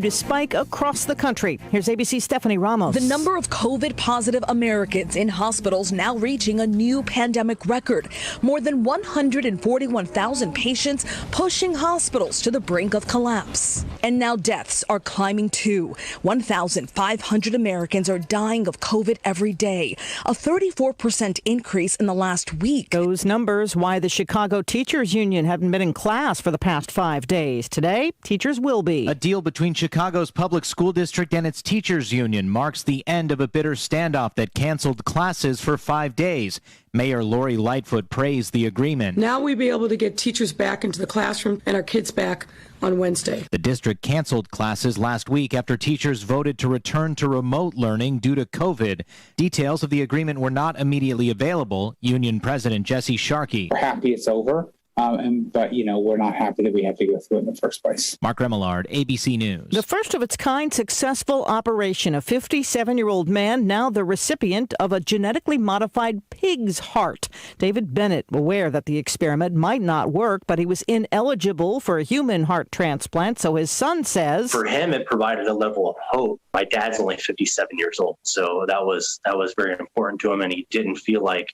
continue to spike across the country. Here's ABC's Stephanie Ramos. The number of COVID-positive Americans in hospitals now reaching a new pandemic record. More than 141,000 patients pushing hospitals to the brink of collapse. And now deaths are climbing too. 1,500 Americans are dying of COVID every day, a 34% increase in the last week. Those numbers why the Chicago Teachers Union haven't been in class for the past 5 days. Today, teachers will be. A deal between Chicago's public school district and its teachers union marks the end of a bitter standoff that canceled classes for 5 days. Mayor Lori Lightfoot praised the agreement. Now we'll be able to get teachers back into the classroom and our kids back on Wednesday. The district canceled classes last week after teachers voted to return to remote learning due to COVID. Details of the agreement were not immediately available. Union President Jesse Sharkey. We're happy it's over. But we're not happy that we have to go through it in the first place. Mark Remillard, ABC News. The first of its kind successful operation. A 57-year-old man, now the recipient of a genetically modified pig's heart. David Bennett, aware that the experiment might not work, but he was ineligible for a human heart transplant. So his son says, for him, it provided a level of hope. My dad's only 57 years old, so that was very important to him, and he didn't feel like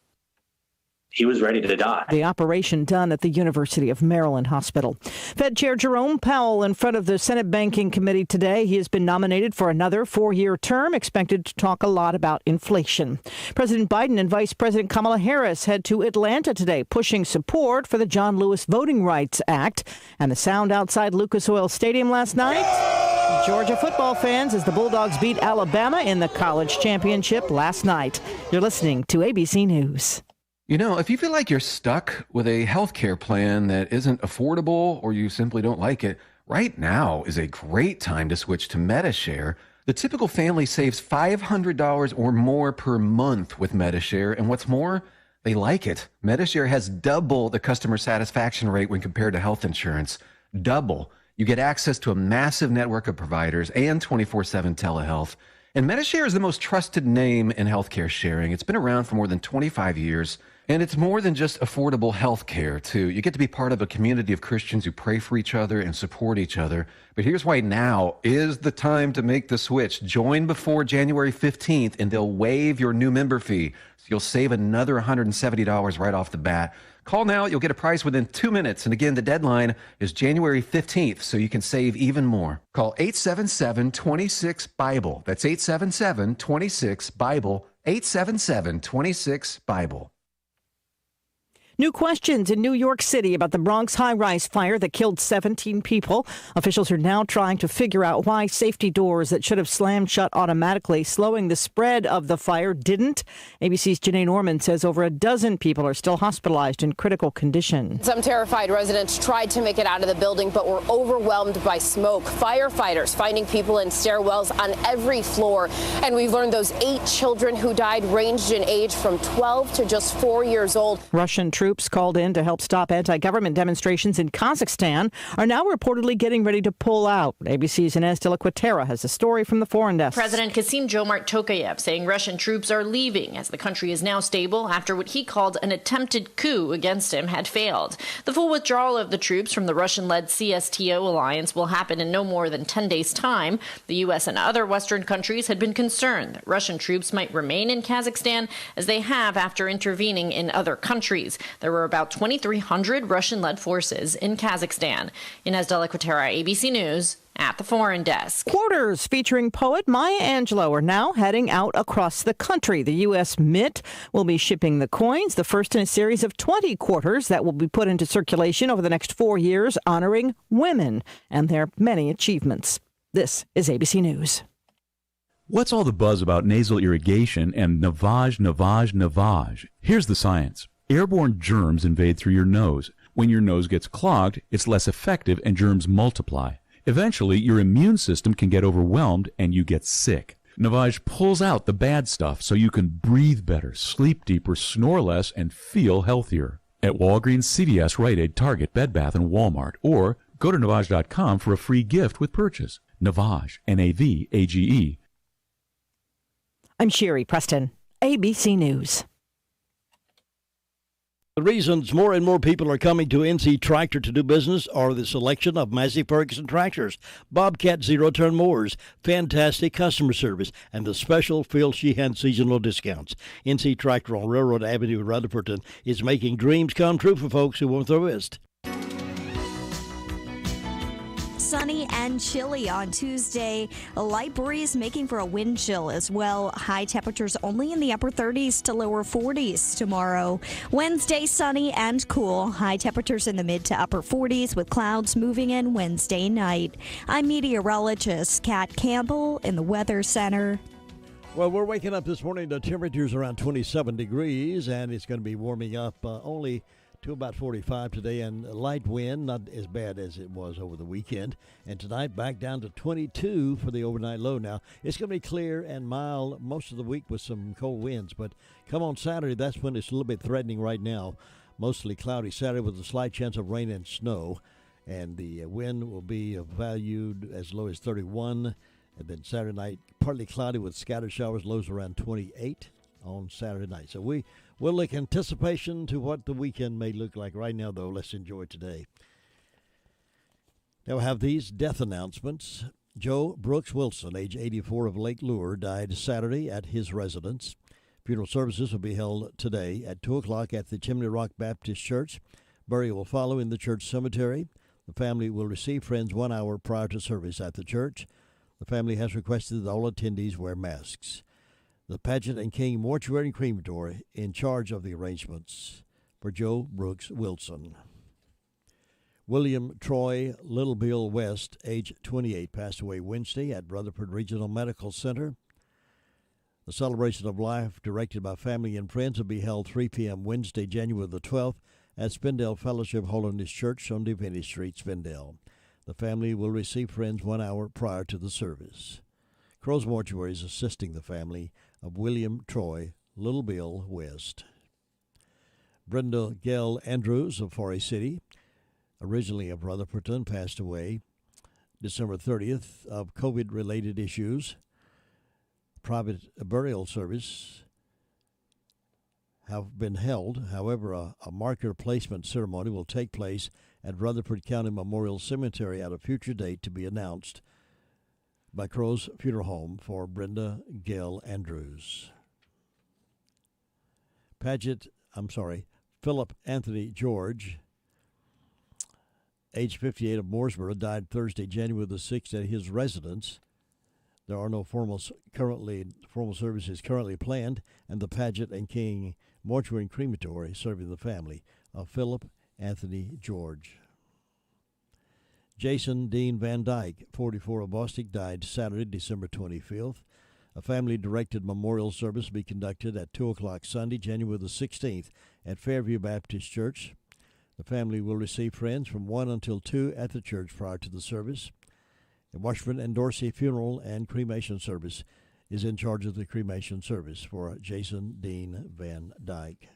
he was ready to die. The operation done at the University of Maryland Hospital. Fed Chair Jerome Powell in front of the Senate Banking Committee today. He has been nominated for another 4-year term, expected to talk a lot about inflation. President Biden and Vice President Kamala Harris head to Atlanta today, pushing support for the John Lewis Voting Rights Act. And the sound outside Lucas Oil Stadium last night? Georgia football fans as the Bulldogs beat Alabama in the college championship last night. You're listening to ABC News. You know, if you feel like you're stuck with a healthcare plan that isn't affordable or you simply don't like it, right now is a great time to switch to MediShare. The typical family saves $500 or more per month with MediShare, and what's more, they like it. MediShare has double the customer satisfaction rate when compared to health insurance. Double. You get access to a massive network of providers and 24/7 telehealth. And MediShare is the most trusted name in healthcare sharing. It's been around for more than 25 years. And it's more than just affordable health care, too. You get to be part of a community of Christians who pray for each other and support each other. But here's why now is the time to make the switch. Join before January 15th, and they'll waive your new member fee. So you'll save another $170 right off the bat. Call now. You'll get a price within 2 minutes. And again, the deadline is January 15th, so you can save even more. Call 877-26-BIBLE. That's 877-26-BIBLE. 877-26-BIBLE. New questions in New York City about the Bronx high-rise fire that killed 17 people. Officials are now trying to figure out why safety doors that should have slammed shut automatically, slowing the spread of the fire, didn't. ABC's Janae Norman says over a dozen people are still hospitalized in critical condition. Some terrified residents tried to make it out of the building, but were overwhelmed by smoke. Firefighters finding people in stairwells on every floor. And we've learned those 8 children who died ranged in age from 12 to just 4 years old. Russian troops called in to help stop anti-government demonstrations in Kazakhstan are now reportedly getting ready to pull out. ABC's Inez de la Quatera has a story from the foreign desk. President Kassym-Jomart Tokayev saying Russian troops are leaving as the country is now stable after what he called an attempted coup against him had failed. The full withdrawal of the troops from the Russian-led CSTO alliance will happen in no more than 10 days' time. The U.S. and other Western countries had been concerned that Russian troops might remain in Kazakhstan as they have after intervening in other countries. There were about 2,300 Russian-led forces in Kazakhstan. Inez de la Quatera, ABC News, at the foreign desk. Quarters featuring poet Maya Angelou are now heading out across the country. The U.S. Mint will be shipping the coins, the first in a series of 20 quarters that will be put into circulation over the next 4 years, honoring women and their many achievements. This is ABC News. What's all the buzz about nasal irrigation and navage? Here's the science. Airborne germs invade through your nose. When your nose gets clogged, it's less effective and germs multiply. Eventually, your immune system can get overwhelmed and you get sick. Navage pulls out the bad stuff so you can breathe better, sleep deeper, snore less, and feel healthier. At Walgreens, CVS, Rite Aid, Target, Bed Bath, and Walmart. Or go to Navage.com for a free gift with purchase. Navage, Navage. I'm Sherry Preston, ABC News. The reasons more and more people are coming to NC Tractor to do business are the selection of Massey Ferguson tractors, Bobcat zero-turn mowers, fantastic customer service, and the special Phil Sheehan seasonal discounts. NC Tractor on Railroad Avenue in Rutherford is making dreams come true for folks who want their list. Sunny and chilly on Tuesday. A light breeze making for a wind chill as well. High temperatures only in the upper 30s to lower 40s tomorrow. Wednesday, sunny and cool. High temperatures in the mid to upper 40s with clouds moving in Wednesday night. I'm meteorologist Kat Campbell in the Weather Center. Well, we're waking up this morning to temperatures around 27 degrees, and it's going to be warming up only to about 45 today, and light wind, not as bad as it was over the weekend. And tonight back down to 22 for the overnight low. Now, it's going to be clear and mild most of the week with some cold winds, but come on Saturday, that's when it's a little bit threatening right now. Mostly cloudy Saturday with a slight chance of rain and snow, and the wind will be valued as low as 31. And then Saturday night, partly cloudy with scattered showers, lows around 28 on Saturday night. So we'll look anticipation to what the weekend may look like. Right now, though, let's enjoy today. Now we have these death announcements. Joe Brooks Wilson, age 84 of Lake Lure, died Saturday at his residence. Funeral services will be held today at 2 o'clock at the Chimney Rock Baptist Church. Burial will follow in the church cemetery. The family will receive friends 1 hour prior to service at the church. The family has requested that all attendees wear masks. The Paget and King Mortuary and Crematory in charge of the arrangements for Joe Brooks Wilson. William Troy Little Bill West, age 28, passed away Wednesday at Rutherford Regional Medical Center. The celebration of life, directed by family and friends, will be held 3 p.m. Wednesday, January the 12th, at Spindale Fellowship Holiness Church on Divinity Street, Spindale. The family will receive friends 1 hour prior to the service. Crow's Mortuary is assisting the family of William Troy Little Bill West. Brenda Gell Andrews of Forest City, originally of Rutherford, passed away December 30th of COVID-related issues. Private burial service have been held. However, a marker placement ceremony will take place at Rutherford County Memorial Cemetery at a future date to be announced by Crow's Funeral Home for Brenda Gale Andrews. Philip Anthony George, age 58 of Mooresboro, died Thursday, January the 6th at his residence. There are no formal services currently planned, and the Paget and King Mortuary and Crematory serving the family of Philip Anthony George. Jason Dean Van Dyke, 44 of Bostic, died Saturday, December 25th. A family-directed memorial service will be conducted at 2 o'clock Sunday, January the 16th, at Fairview Baptist Church. The family will receive friends from 1 until 2 at the church prior to the service. The Washburn and Dorsey Funeral and Cremation Service is in charge of the cremation service for Jason Dean Van Dyke.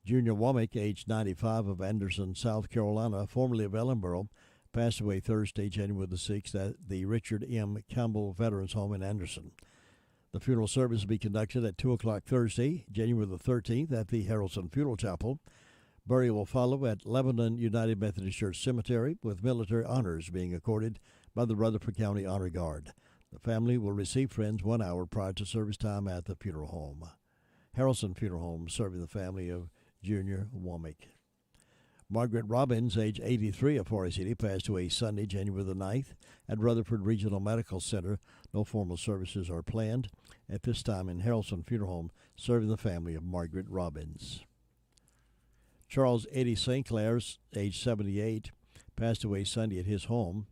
Junior Womack, age 95 of Anderson, South Carolina, formerly of Ellenboro, passed away Thursday, January the 6th at the Richard M. Campbell Veterans Home in Anderson. The funeral service will be conducted at 2 o'clock Thursday, January the 13th at the Harrelson Funeral Chapel. Burial will follow at Lebanon United Methodist Church Cemetery, with military honors being accorded by the Rutherford County Honor Guard. The family will receive friends 1 hour prior to service time at the funeral home. Harrelson Funeral Home serving the family of Junior Womack. Margaret Robbins, age 83 of Forest City, passed away Sunday, January the 9th at Rutherford Regional Medical Center. No formal services are planned at this time in Harrelson Funeral Home serving the family of Margaret Robbins. Charles Eddie St. Clair's, age 78, passed away Sunday at his home.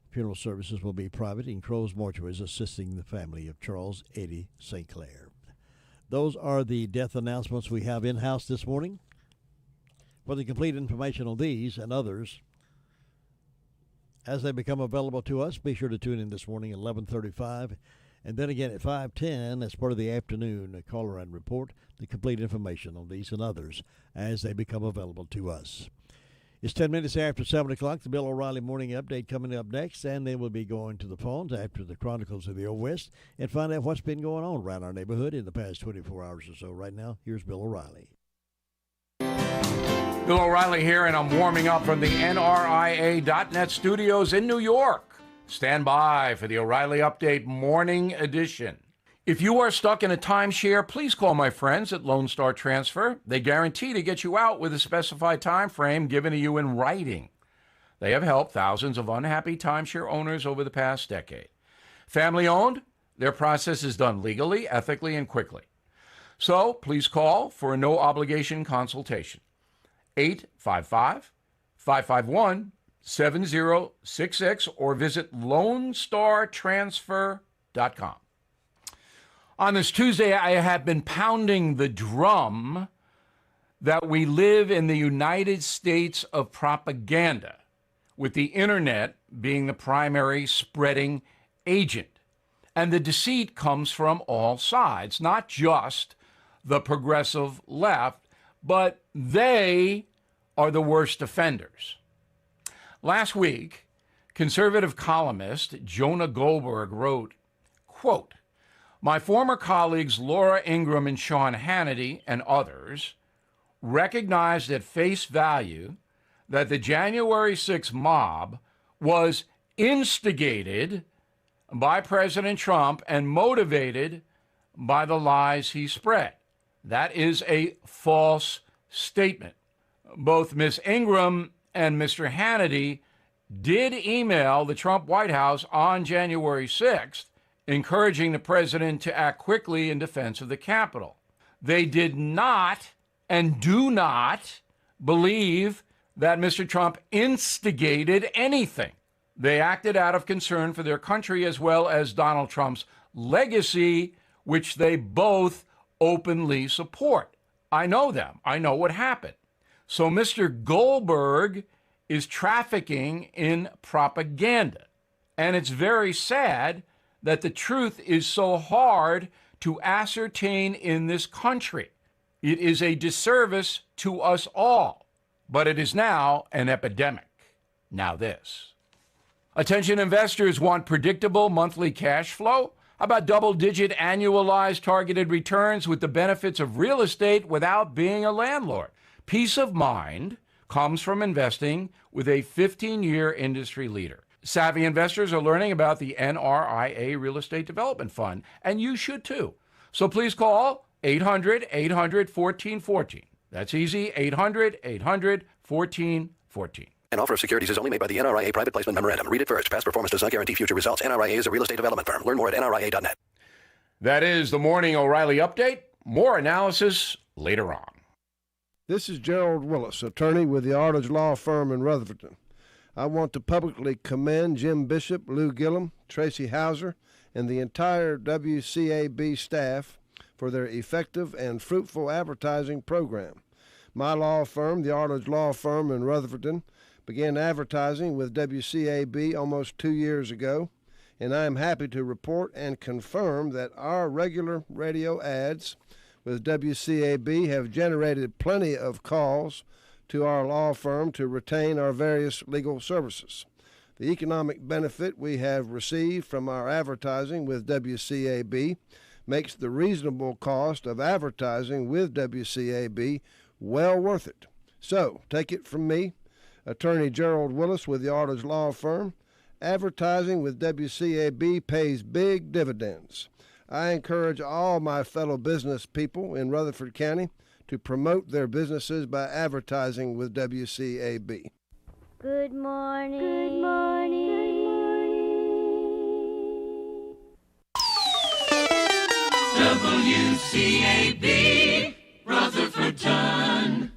Funeral services will be private, and Crow's Mortuary is assisting the family of Charles Eddie St. Clair. Those are the death announcements we have in-house this morning. For the complete information on these and others, as they become available to us, be sure to tune in this morning at 11:35, and then again at 5:10 as part of the afternoon caller and report, the complete information on these and others as they become available to us. It's 10 minutes after 7 o'clock, the Bill O'Reilly Morning Update coming up next, and then we'll be going to the phones after the Chronicles of the Old West and find out what's been going on around our neighborhood in the past 24 hours or so. Right now, here's Bill O'Reilly. Bill O'Reilly here, and I'm warming up from the NRIA.net studios in New York. Stand by for the O'Reilly Update Morning Edition. If you are stuck in a timeshare, please call my friends at Lone Star Transfer. They guarantee to get you out with a specified time frame given to you in writing. They have helped thousands of unhappy timeshare owners over the past decade. Family-owned, their process is done legally, ethically, and quickly. So please call for a no-obligation consultation. 855-551-7066 or visit LoneStarTransfer.com. On this Tuesday, I have been pounding the drum that we live in the United States of propaganda, with the internet being the primary spreading agent. And the deceit comes from all sides, not just the progressive left, but they are the worst offenders. Last week, conservative columnist Jonah Goldberg wrote, quote, "My former colleagues Laura Ingraham and Sean Hannity and others recognized at face value that the January 6th mob was instigated by President Trump and motivated by the lies he spread. That is a false statement. Both Ms. Ingraham and Mr. Hannity did email the Trump White House on January 6th, encouraging the president to act quickly in defense of the Capitol. They did not and do not believe that Mr. Trump instigated anything. They acted out of concern for their country as well as Donald Trump's legacy, which they both openly support. I know them. I know what happened. So Mr. Goldberg is trafficking in propaganda. And it's very sad that the truth is so hard to ascertain in this country. It is a disservice to us all, but it is now an epidemic. Now this. Attention investors want predictable monthly cash flow? How about double-digit annualized targeted returns with the benefits of real estate without being a landlord? Peace of mind comes from investing with a 15-year industry leader. Savvy investors are learning about the NRIA Real Estate Development Fund, and you should too. So please call 800-800-1414. That's easy, 800-800-1414. An offer of securities is only made by the NRIA Private Placement Memorandum. Read it first. Past performance does not guarantee future results. NRIA is a real estate development firm. Learn more at NRIA.net. That is the Morning O'Reilly Update. More analysis later on. This is Gerald Willis, attorney with the Arledge Law Firm in Rutherford. I want to publicly commend Jim Bishop, Lou Gillum, Tracy Hauser, and the entire WCAB staff for their effective and fruitful advertising program. My law firm, the Arledge Law Firm in Rutherford, began advertising with WCAB almost 2 years ago, and I am happy to report and confirm that our regular radio ads with WCAB have generated plenty of calls to our law firm to retain our various legal services. The economic benefit we have received from our advertising with WCAB makes the reasonable cost of advertising with WCAB well worth it. So, take it from me, Attorney Gerald Willis with the Arledge Law Firm. Advertising with WCAB pays big dividends. I encourage all my fellow business people in Rutherford County to promote their businesses by advertising with WCAB. Good morning. Good morning. Good morning. WCAB, Rutherfordton.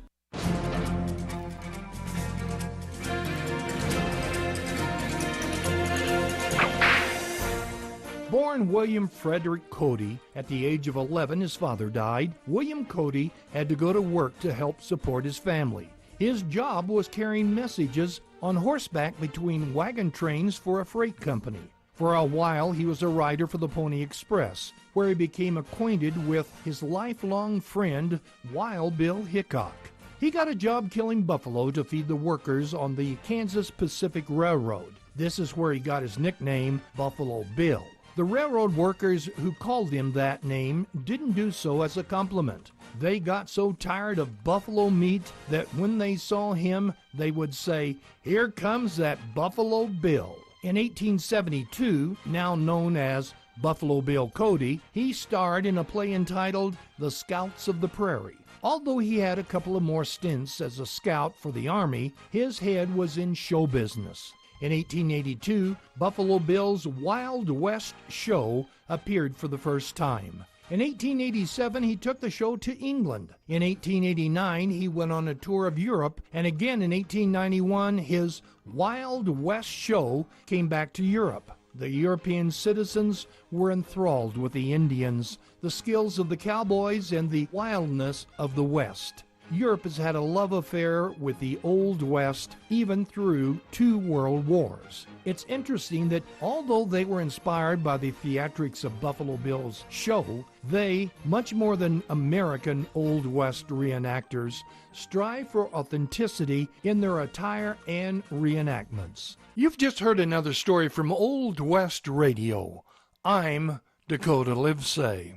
Born William Frederick Cody, at the age of 11 his father died. William Cody had to go to work to help support his family. His job was carrying messages on horseback between wagon trains for a freight company. For a while he was a rider for the Pony Express, where he became acquainted with his lifelong friend, Wild Bill Hickok. He got a job killing buffalo to feed the workers on the Kansas Pacific Railroad. This is where he got his nickname, Buffalo Bill. The railroad workers who called him that name didn't do so as a compliment. They got so tired of buffalo meat that when they saw him, they would say, "Here comes that Buffalo Bill." In 1872, now known as Buffalo Bill Cody, he starred in a play entitled The Scouts of the Prairie. Although he had a couple of more stints as a scout for the Army, his head was in show business. In 1882, Buffalo Bill's Wild West show appeared for the first time. In 1887, he took the show to England. In 1889, he went on a tour of Europe, and again in 1891, his Wild West show came back to Europe. The European citizens were enthralled with the Indians, the skills of the cowboys, and the wildness of the West. Europe has had a love affair with the Old West even through 2 world wars. It's interesting that although they were inspired by the theatrics of Buffalo Bill's show, they, much more than American Old West reenactors, strive for authenticity in their attire and reenactments. You've just heard another story from Old West Radio. I'm Dakota Livesay.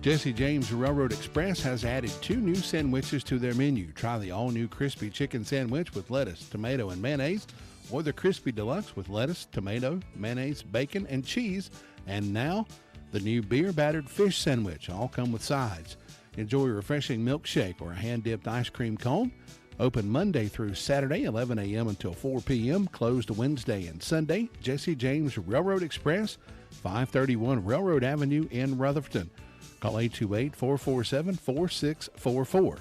Jesse James Railroad Express has added 2 new sandwiches to their menu. Try the all-new crispy chicken sandwich with lettuce, tomato, and mayonnaise, or the crispy deluxe with lettuce, tomato, mayonnaise, bacon, and cheese. And now, the new beer-battered fish sandwich. All come with sides. Enjoy a refreshing milkshake or a hand-dipped ice cream cone. Open Monday through Saturday, 11 a.m. until 4 p.m. Closed Wednesday and Sunday. Jesse James Railroad Express, 531 Railroad Avenue in Rutherford. Call 828-447-4644.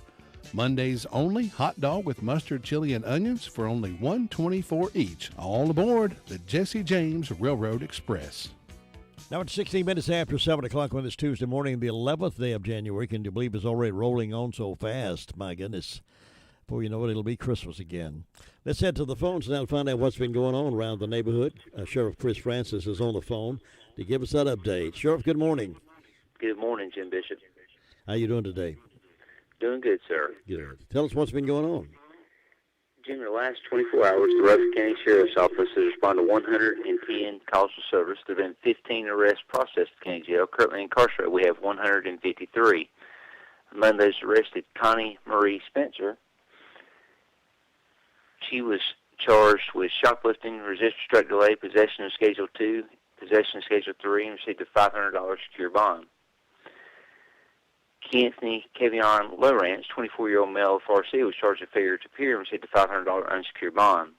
Mondays only, hot dog with mustard, chili, and onions for only $1.24 each. All aboard the Jesse James Railroad Express. Now it's 16 minutes after 7 o'clock on this Tuesday morning, the 11th day of January. Can you believe it's already rolling on so fast? My goodness. Before you know it, it'll be Christmas again. Let's head to the phones now to find out what's been going on around the neighborhood. Sheriff Chris Francis is on the phone to give us that update. Sheriff, good morning. Good morning, Jim Bishop. How you doing today? Doing good, sir. Good. Tell us what's been going on. Jim, in the last 24 hours, the Rutherford County Sheriff's Office has responded to 110 calls for service. There have been 15 arrests processed at county jail. Currently incarcerated, we have 153. Among those arrested, Connie Marie Spencer. She was charged with shoplifting, resisting drug delay, possession of Schedule 2, possession of Schedule 3, and received a $500 secure bond. Anthony Kevion Lowrance, 24-year-old male of RC, was charged with failure to appear and received a $500 unsecured bond.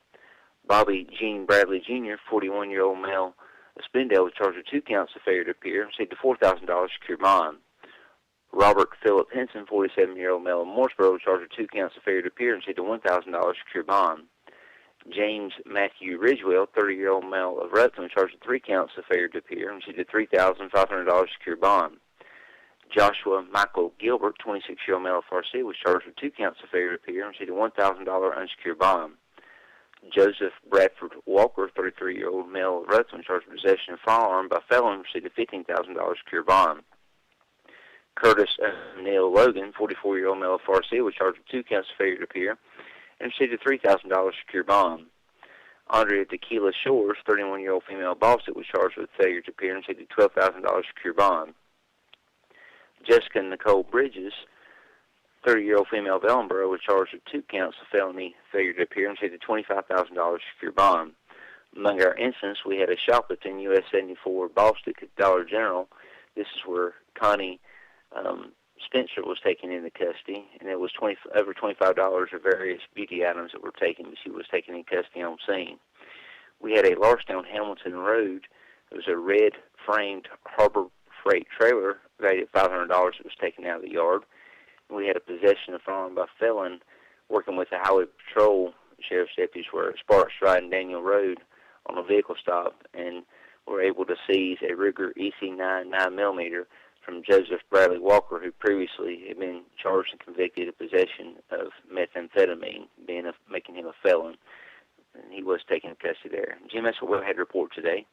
Bobby Gene Bradley Jr., 41-year-old male of Spindale, was charged with 2 counts of failure to appear and received a $4,000 secured bond. Robert Philip Henson, 47-year-old male of Mooresboro, was charged with 2 counts of failure to appear and received a $1,000 secured bond. James Matthew Ridgewell, 30-year-old male of Rutland, was charged with 3 counts of failure to appear and received a $3,500 secured bond. Joshua Michael Gilbert, 26-year-old male of RC, was charged with 2 counts of failure to appear and received a $1,000 unsecured bond. Joseph Bradford Walker, 33-year-old male of Rutland, charged with possession of a firearm by felon, received a $15,000 secured bond. Curtis Neil Logan, 44-year-old male of RC, was charged with 2 counts of failure to appear and received a $3,000 secure bond. Andrea Tequila Shores, 31-year-old female of Boston, was charged with failure to appear and received a $12,000 secure bond. Jessica Nicole Bridges, 30-year-old female of Ellenboro, was charged with 2 counts of felony failure to appear and received a $25,000 secure bond. Among our incidents, we had a shoplifting US 74 Boston at Dollar General. This is where Connie Spencer was taken into custody, and it was over $25 of various beauty items that were taken, but she was taken in custody on scene. We had a Larstown Hamilton Road. It was a red framed Harbor Freight trailer valued at $500 that was taken out of the yard. And we had a possession of firearm by felon working with the Highway Patrol sheriff's deputies were at Sparks Ride and Daniel Road on a vehicle stop, and were able to seize a Ruger EC9 9mm from Joseph Bradley Walker, who previously had been charged and convicted of possession of methamphetamine, making him a felon. And he was taken into custody there. Jim, that's what we had to report today.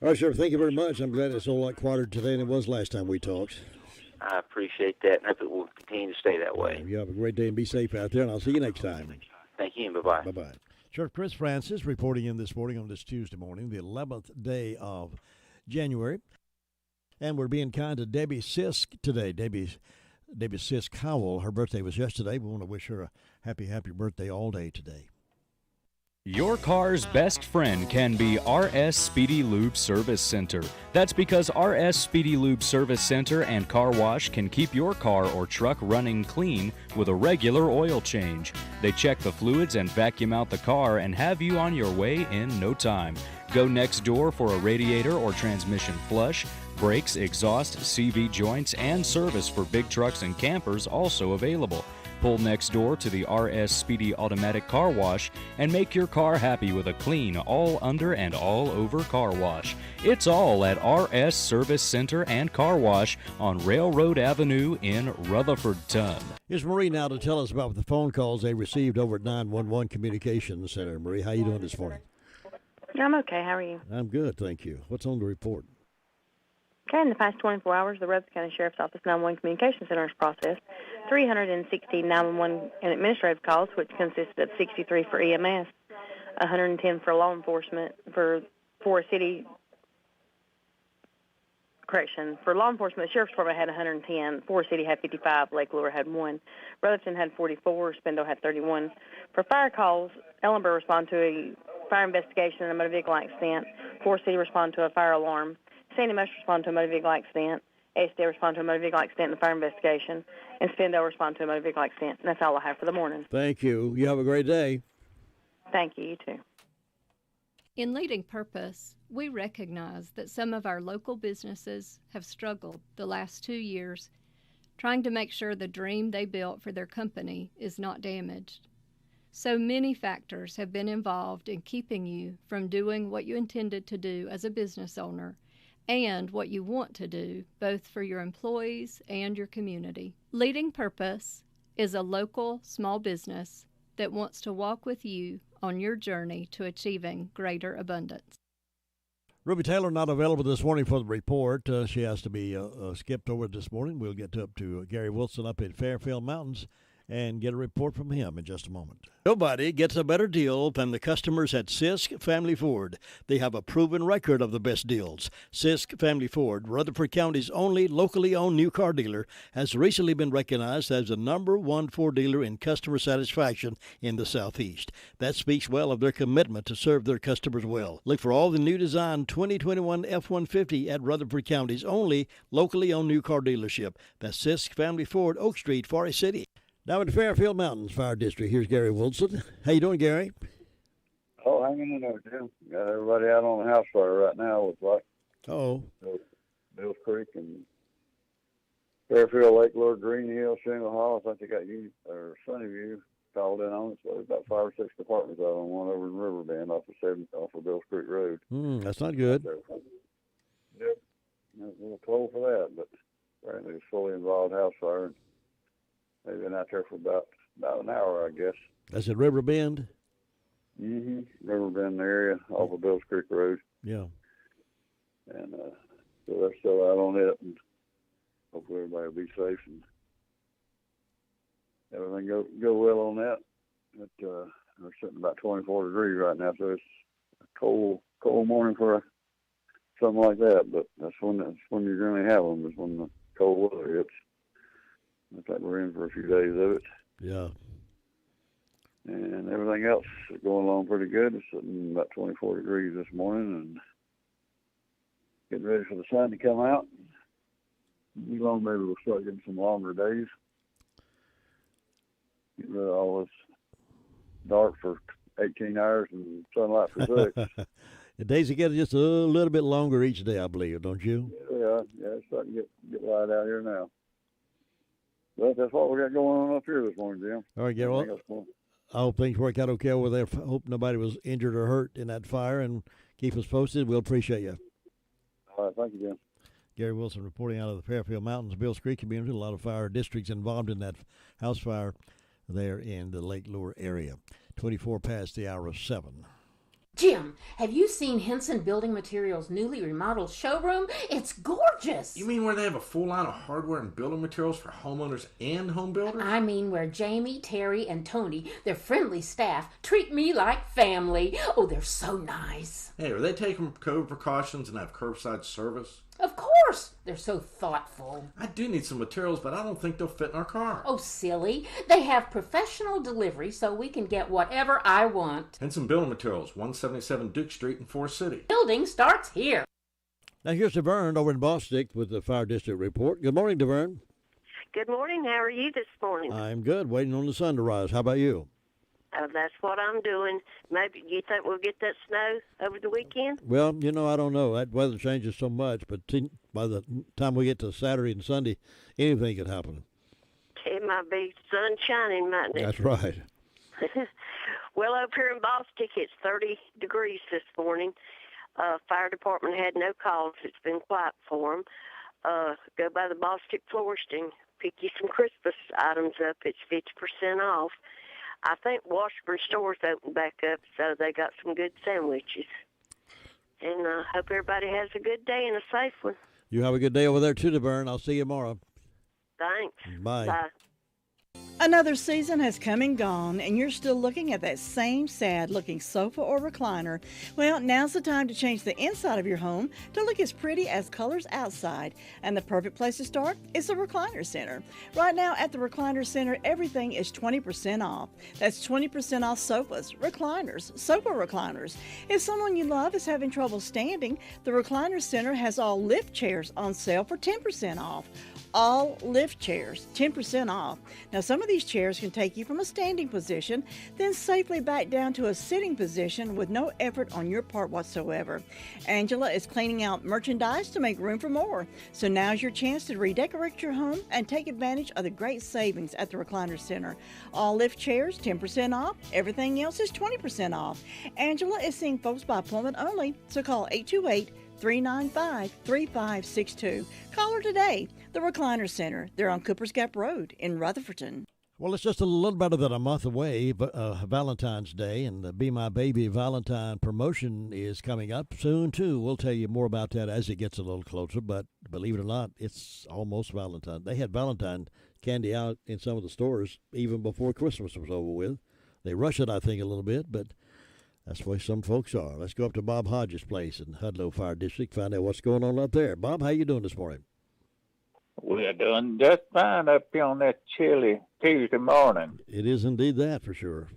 All right, sir. Thank you very much. I'm glad it's a whole lot quieter today than it was last time we talked. I appreciate that, and hope it will continue to stay that way. You have a great day and be safe out there, and I'll see you next time. Thank you, and bye-bye. Bye-bye. Sheriff Chris Francis reporting in this morning on this Tuesday morning, the 11th day of January. And we're being kind to Debbie Sisk today. Debbie Sisk Howell, her birthday was yesterday. We want to wish her a happy birthday all day today. Your car's best friend can be RS Speedy Lube Service Center. That's because RS Speedy Lube Service Center and Car Wash can keep your car or truck running clean with a regular oil change. They check the fluids and vacuum out the car and have you on your way in no time. Go next door for a radiator or transmission flush, brakes, exhaust, CV joints, and service for big trucks and campers also available. Pull next door to the RS Speedy Automatic Car Wash and make your car happy with a clean, all under and all over car wash. It's all at RS Service Center and Car Wash on Railroad Avenue in Rutherfordton. Here's Marie now to tell us about the phone calls they received over at 911 Communications Center. Marie, how you doing this morning? Yeah, I'm okay. How are you? I'm good, thank you. What's on the report? Okay, in the past 24 hours, the Rutherford County Sheriff's Office 911 Communications Center has processed 360 911 and administrative calls, which consisted of 63 for EMS, 110 for law enforcement, for city correction. For law enforcement, the Sheriff's Department had 110, Forest City had 55, Lake Lure had 1, Rutherford had 44, Spindle had 31. For fire calls, Ellenborough responded to a fire investigation and a motor vehicle accident, Forest City responded to a fire alarm, Sandy must respond to a motor vehicle accident. Esdale respond to a motor vehicle accident and the fire investigation. And Spindale respond to a motor vehicle accident. And that's all I have for the morning. Thank you. You have a great day. Thank you. You too. In Leading Purpose, we recognize that some of our local businesses have struggled the last 2 years trying to make sure the dream they built for their company is not damaged. So many factors have been involved in keeping you from doing what you intended to do as a business owner and what you want to do, both for your employees and your community. Leading Purpose is a local small business that wants to walk with you on your journey to achieving greater abundance. Ruby Taylor not available this morning for the report. She has to be skipped over this morning. We'll get up to Gary Wilson up in Fairfield Mountains and get a report from him in just a moment. Nobody gets a better deal than the customers at Sisk Family Ford. They have a proven record of the best deals. Sisk Family Ford, Rutherford County's only locally owned new car dealer, has recently been recognized as the #1 Ford dealer in customer satisfaction in the Southeast. That speaks well of their commitment to serve their customers well. Look for all the new design 2021 F-150 at Rutherford County's only locally owned new car dealership. That's Sisk Family Ford, Oak Street, Forest City. Now in the Fairfield Mountains Fire District, here's Gary Wilson. How you doing, Gary? Oh, hanging in there, Jim. Got everybody out on the house fire right now with like Bills Creek and Fairfield, Lake Lure, Green Hill, Shingle Hall. I think they got you or Sunnyview called in on it. So there's about 5 or 6 departments out on one over in Riverbend off of Bills Creek Road. That's not good. Yep. A little cold for that, but apparently it's fully involved house fire. They've been out there for about an hour, I guess. That's at Riverbend? Mm-hmm. Riverbend area off of Bills Creek Road. Yeah. And so they're still out on it, and hopefully everybody will be safe and everything go well on that. But we're sitting about 24 degrees right now, so it's a cold morning for something like that. But that's when you're going to have them, is when the cold weather hits. Looks like we're in for a few days of it. Yeah. And everything else is going along pretty good. It's sitting about 24 degrees this morning and getting ready for the sun to come out. Maybe we'll start getting some longer days. Get rid of all this dark for 18 hours and sunlight for 6. The days are getting just a little bit longer each day, I believe, don't you? Yeah, it's starting to get light out here now. But that's what we got going on up here this morning, Jim. All right, Gary. I hope things work out okay over there. I hope nobody was injured or hurt in that fire, and keep us posted. We'll appreciate you. All right, thank you, Jim. Gary Wilson reporting out of the Fairfield Mountains, Bills Creek community. A lot of fire districts involved in that house fire there in the Lake Lure area. 24 past the hour of 7. Jim, have you seen Henson Building Materials' newly remodeled showroom? It's gorgeous. You mean where they have a full line of hardware and building materials for homeowners and home builders? I mean where Jamie, Terry, and Tony, their friendly staff, treat me like family. Oh, they're so nice. Hey, are they taking COVID precautions and have curbside service? Of course! They're so thoughtful. I do need some materials, but I don't think they'll fit in our car. Oh, silly. They have professional delivery so we can get whatever I want. Henson Building Materials, 177 Duke Street in Forest City. Building starts here. Now here's DeVern over in Bostic with the Fire District Report. Good morning, DeVern. Good morning. How are you this morning? I'm good, waiting on the sun to rise. How about you? That's what I'm doing. Maybe you think we'll get that snow over the weekend? Well, I don't know. That weather changes so much, but by the time we get to Saturday and Sunday, anything could happen. It might be sun shining, mightn't it? That's right. Well, up here in Bostic, it's 30 degrees this morning. Fire department had no calls. It's been quiet for them. Go by the Bostic florist and pick you some Christmas items up. It's 50% off. I think Washburn stores opened back up, so they got some good sandwiches. And I hope everybody has a good day and a safe one. You have a good day over there, too, DeVern. I'll see you tomorrow. Thanks. Bye. Bye. Another season has come and gone, and you're still looking at that same sad-looking sofa or recliner. Well, now's the time to change the inside of your home to look as pretty as colors outside. And the perfect place to start is the Recliner Center. Right now at the Recliner Center, everything is 20% off. That's 20% off sofas, recliners, sofa recliners. If someone you love is having trouble standing, the Recliner Center has all lift chairs on sale for 10% off. All lift chairs, 10% off. Now, some of these chairs can take you from a standing position, then safely back down to a sitting position with no effort on your part whatsoever. Angela is cleaning out merchandise to make room for more. So now's your chance to redecorate your home and take advantage of the great savings at the Recliner Center. All lift chairs, 10% off. Everything else is 20% off. Angela is seeing folks by appointment only, so call 828-395-3562. Call her today. The Recliner Center. They're on Cooper's Gap Road in Rutherfordton. Well, it's just a little better than a month away, but Valentine's Day, and the Be My Baby Valentine promotion is coming up soon, too. We'll tell you more about that as it gets a little closer, but believe it or not, it's almost Valentine. They had Valentine candy out in some of the stores even before Christmas was over with. They rush it, I think, a little bit, but that's the way some folks are. Let's go up to Bob Hodges' place in Hudlow Fire District, find out what's going on up there. Bob, how you doing this morning? We're doing just fine up here on that chilly Tuesday morning. It is indeed that, for sure.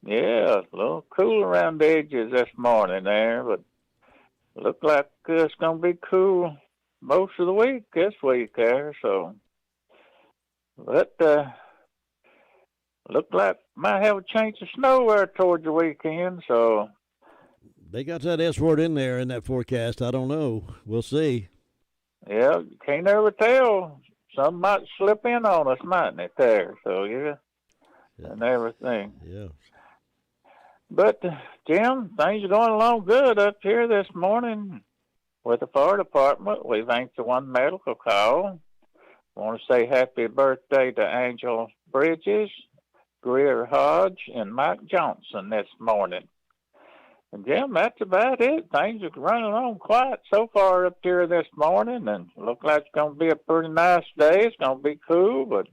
Yeah, a little cool around the edges this morning there, but look like it's going to be cool most of the week this week there, so. But look like might have a chance of snow there towards the weekend, so. They got that S word in there in that forecast. I don't know. We'll see. Yeah, you can't ever tell. Some might slip in on us, mightn't it, there? So, yeah. And everything. Yeah. But, Jim, things are going along good up here this morning with the fire department. We've answered one medical call. I want to say happy birthday to Angel Bridges, Greer Hodge, and Mike Johnson this morning. And Jim, that's about it. Things are running along quiet so far up here this morning, and look like it's going to be a pretty nice day. It's going to be cool, but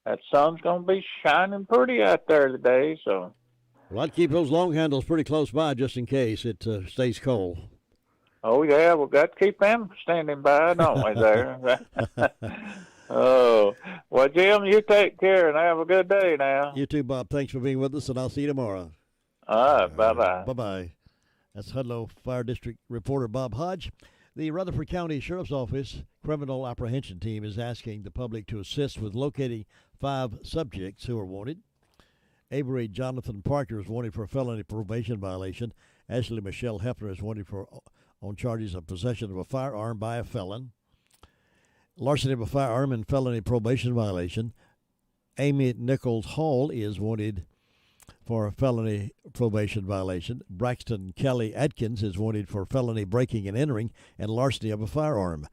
that sun's going to be shining pretty out there today. So, well, I'd keep those long handles pretty close by just in case it stays cold. Oh yeah, we've got to keep them standing by, don't we? There. Oh, well, Jim, you take care and have a good day now. You too, Bob. Thanks for being with us, and I'll see you tomorrow. All right, bye-bye. Bye-bye. That's Hudlow Fire District reporter Bob Hodge. The Rutherford County Sheriff's Office Criminal Apprehension Team is asking the public to assist with locating 5 subjects who are wanted. Avery Jonathan Parker is wanted for a felony probation violation. Ashley Michelle Hefner is wanted on charges of possession of a firearm by a felon. Larceny of a firearm and felony probation violation. Amy Nichols Hall is wanted for a felony probation violation. Braxton Kelly Atkins is wanted for felony breaking and entering and larceny of a firearm.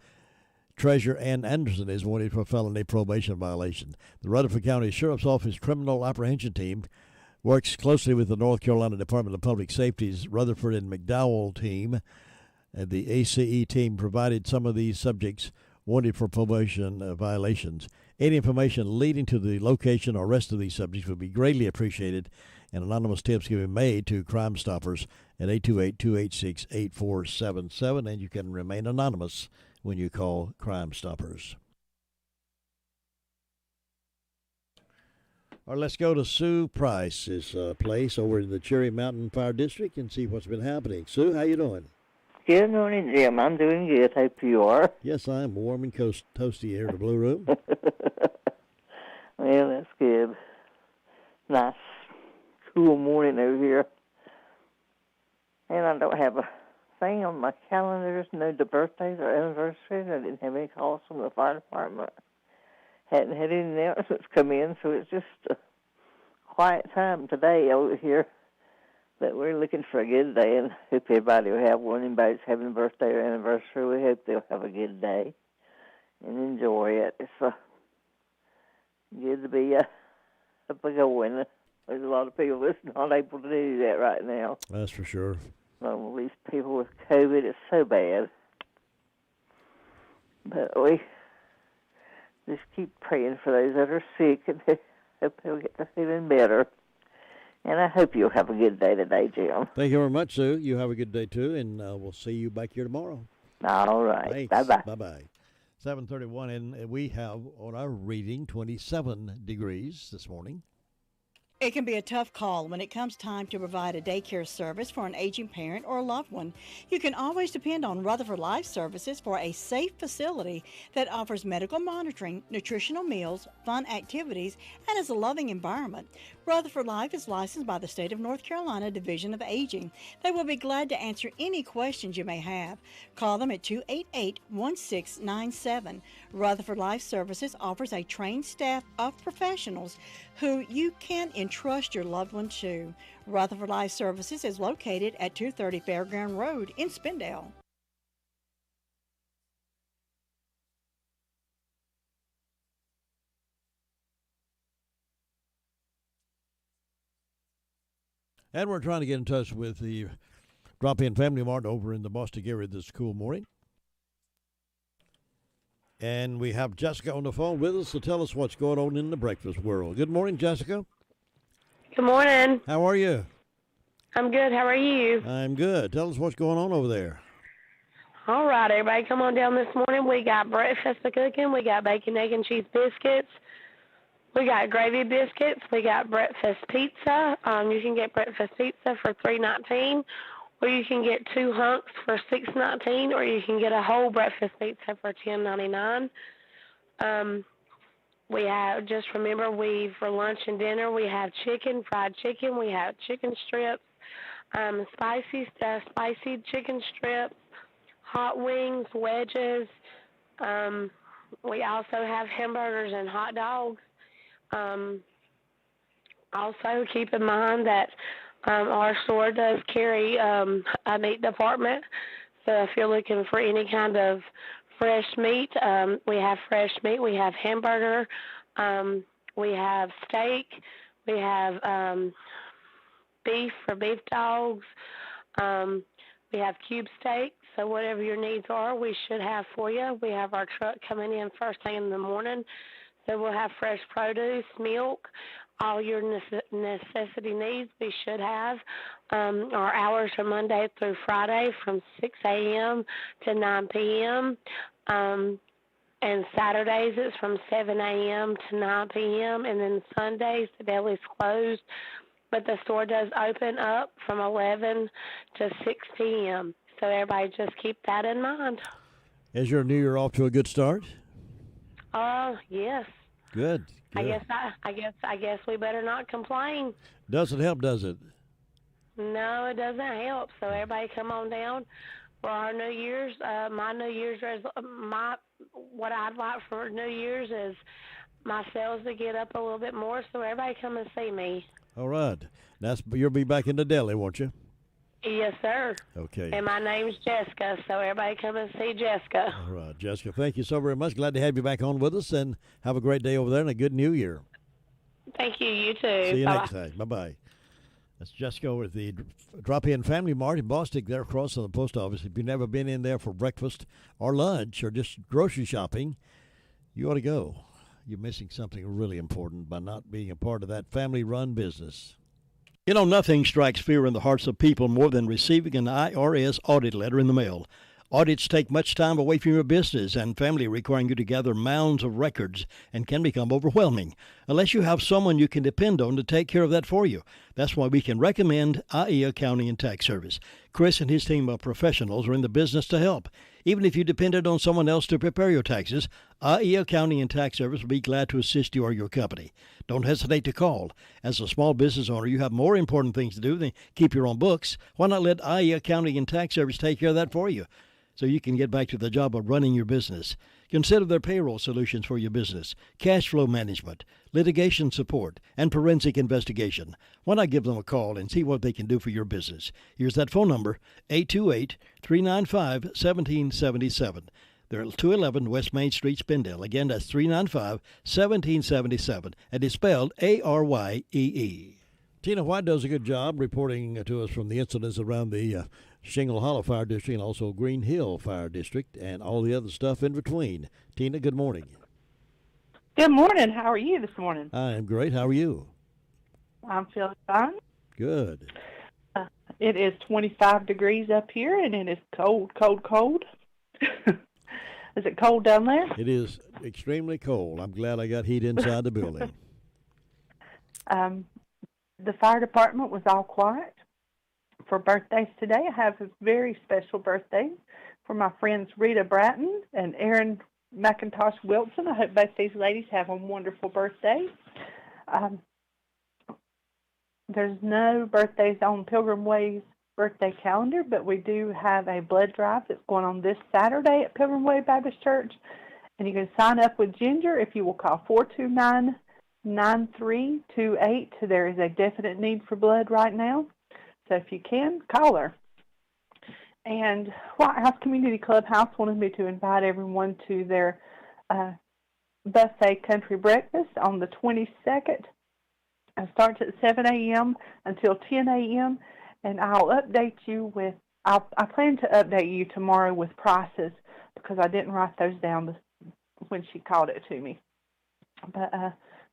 Treasurer Ann Anderson is wanted for felony probation violation. The Rutherford County Sheriff's Office Criminal Apprehension Team works closely with the North Carolina Department of Public Safety's Rutherford and McDowell team. The ACE team provided some of these subjects wanted for probation violations. Any information leading to the location or arrest of these subjects would be greatly appreciated, and anonymous tips can be made to Crime Stoppers at 828-286-8477, and you can remain anonymous when you call Crime Stoppers. All right, let's go to Sue Price's place over in the Cherry Mountain Fire District and see what's been happening. Sue, how you doing? Good morning, Jim. I'm doing good. Hope you are. Yes, I'm warm and toasty here in the Blue Room. Well, that's good. Nice, cool morning over here. And I don't have a thing on my calendars, no birthdays or anniversaries. I didn't have any calls from the fire department. Hadn't had any announcements come in, so it's just a quiet time today over here. But we're looking for a good day, and hope everybody will have one. Anybody's having a birthday or anniversary, we hope they'll have a good day and enjoy it. It's good to be going. There's a lot of people that's not able to do that right now. That's for sure. Well, these people with COVID, it's so bad. But we just keep praying for those that are sick, and hope they'll get to feeling better. And I hope you'll have a good day today, Jim. Thank you very much, Sue. You have a good day, too, and we'll see you back here tomorrow. All right. Thanks. Bye-bye. Bye-bye. 7:31, and we have on our reading 27 degrees this morning. It can be a tough call when it comes time to provide a daycare service for an aging parent or a loved one. You can always depend on Rutherford Life Services for a safe facility that offers medical monitoring, nutritional meals, fun activities, and is a loving environment. Rutherford Life is licensed by the State of North Carolina Division of Aging. They will be glad to answer any questions you may have. Call them at 288-1697. Rutherford Life Services offers a trained staff of professionals who you can entrust your loved one to. Rutherford Life Services is located at 230 Fairground Road in Spindale. And we're trying to get in touch with the Drop-In Family Mart over in the Boston area this cool morning. And we have Jessica on the phone with us to tell us what's going on in the breakfast world. Good morning, Jessica. Good morning. How are you? I'm good. How are you? I'm good. Tell us what's going on over there. All right, everybody, come on down this morning. We got breakfast cooking. We got bacon, egg, and cheese biscuits. We got gravy biscuits. We got breakfast pizza. You can get breakfast pizza for $3.19, or you can get 2 hunks for $6.19, or you can get a whole breakfast pizza for $10.99. We have, just remember, for lunch and dinner, we have chicken, fried chicken. We have chicken strips, spicy chicken strips, hot wings, wedges. We also have hamburgers and hot dogs. Also, keep in mind that our store does carry a meat department. So if you're looking for any kind of fresh meat, we have fresh meat. We have hamburger. We have steak. We have beef for beef dogs. We have cube steak. So whatever your needs are, we should have for you. We have our truck coming in first thing in the morning. So we'll have fresh produce, milk, all your necessity needs we should have. Our hours are Monday through Friday from 6 a.m. to 9 p.m. And Saturdays it's from 7 a.m. to 9 p.m. And then Sundays the deli's closed. But the store does open up from 11 to 6 p.m. So everybody just keep that in mind. Is your New Year off to a good start? Yes. Good. I guess we better not complain. Doesn't help, does it? No, it doesn't help. So everybody come on down for our New Year's. What I'd like for New Year's is my sales to get up a little bit more. So everybody come and see me. All right. You'll be back in the deli, won't you? Yes, sir. Okay. And my name's Jessica, so everybody come and see Jessica. All right, Jessica, thank you so very much. Glad to have you back on with us, and have a great day over there and a good New Year. Thank you. You too. See you Bye-bye. next time. Bye-bye. That's Jessica with the Drop-In Family Mart in Boston, there across from the post office. If you've never been in there for breakfast or lunch or just grocery shopping, you ought to go. You're missing something really important by not being a part of that family-run business. You know, nothing strikes fear in the hearts of people more than receiving an IRS audit letter in the mail. Audits take much time away from your business and family, requiring you to gather mounds of records and can become overwhelming unless you have someone you can depend on to take care of that for you. That's why we can recommend IE Accounting and Tax Service. Chris and his team of professionals are in the business to help. Even if you depended on someone else to prepare your taxes, IE Accounting and Tax Service will be glad to assist you or your company. Don't hesitate to call. As a small business owner, you have more important things to do than keep your own books. Why not let IE Accounting and Tax Service take care of that for you, so you can get back to the job of running your business? Consider their payroll solutions for your business, cash flow management, litigation support, and forensic investigation. Why not give them a call and see what they can do for your business? Here's that phone number, 828-395-1777. They're at 211 West Main Street, Spindale. Again, that's 395-1777, and it's spelled Aryee. Tina White does a good job reporting to us from the incidents around the Shingle Hollow Fire District and also Green Hill Fire District and all the other stuff in between. Tina, good morning. Good morning. How are you this morning? I am great. How are you? I'm feeling fine. Good. It is 25 degrees up here, and it is cold, cold, cold. Is it cold down there? It is extremely cold. I'm glad I got heat inside the building. The fire department was all quiet for birthdays today. I have a very special birthday for my friends Rita Bratton and Erin McIntosh Wilson. I hope both these ladies have a wonderful birthday. There's no birthdays on Pilgrim Way's birthday calendar, but we do have a blood drive that's going on this Saturday at Pilgrim Way Baptist Church. And you can sign up with Ginger if you will call 429-9328. There is a definite need for blood right now. So if you can, call her. And White House Community Clubhouse wanted me to invite everyone to their buffet country breakfast on the 22nd. It starts at 7 a.m. until 10 a.m. And I'll update you with, I plan to update you tomorrow with prices because I didn't write those down when she called it to me. But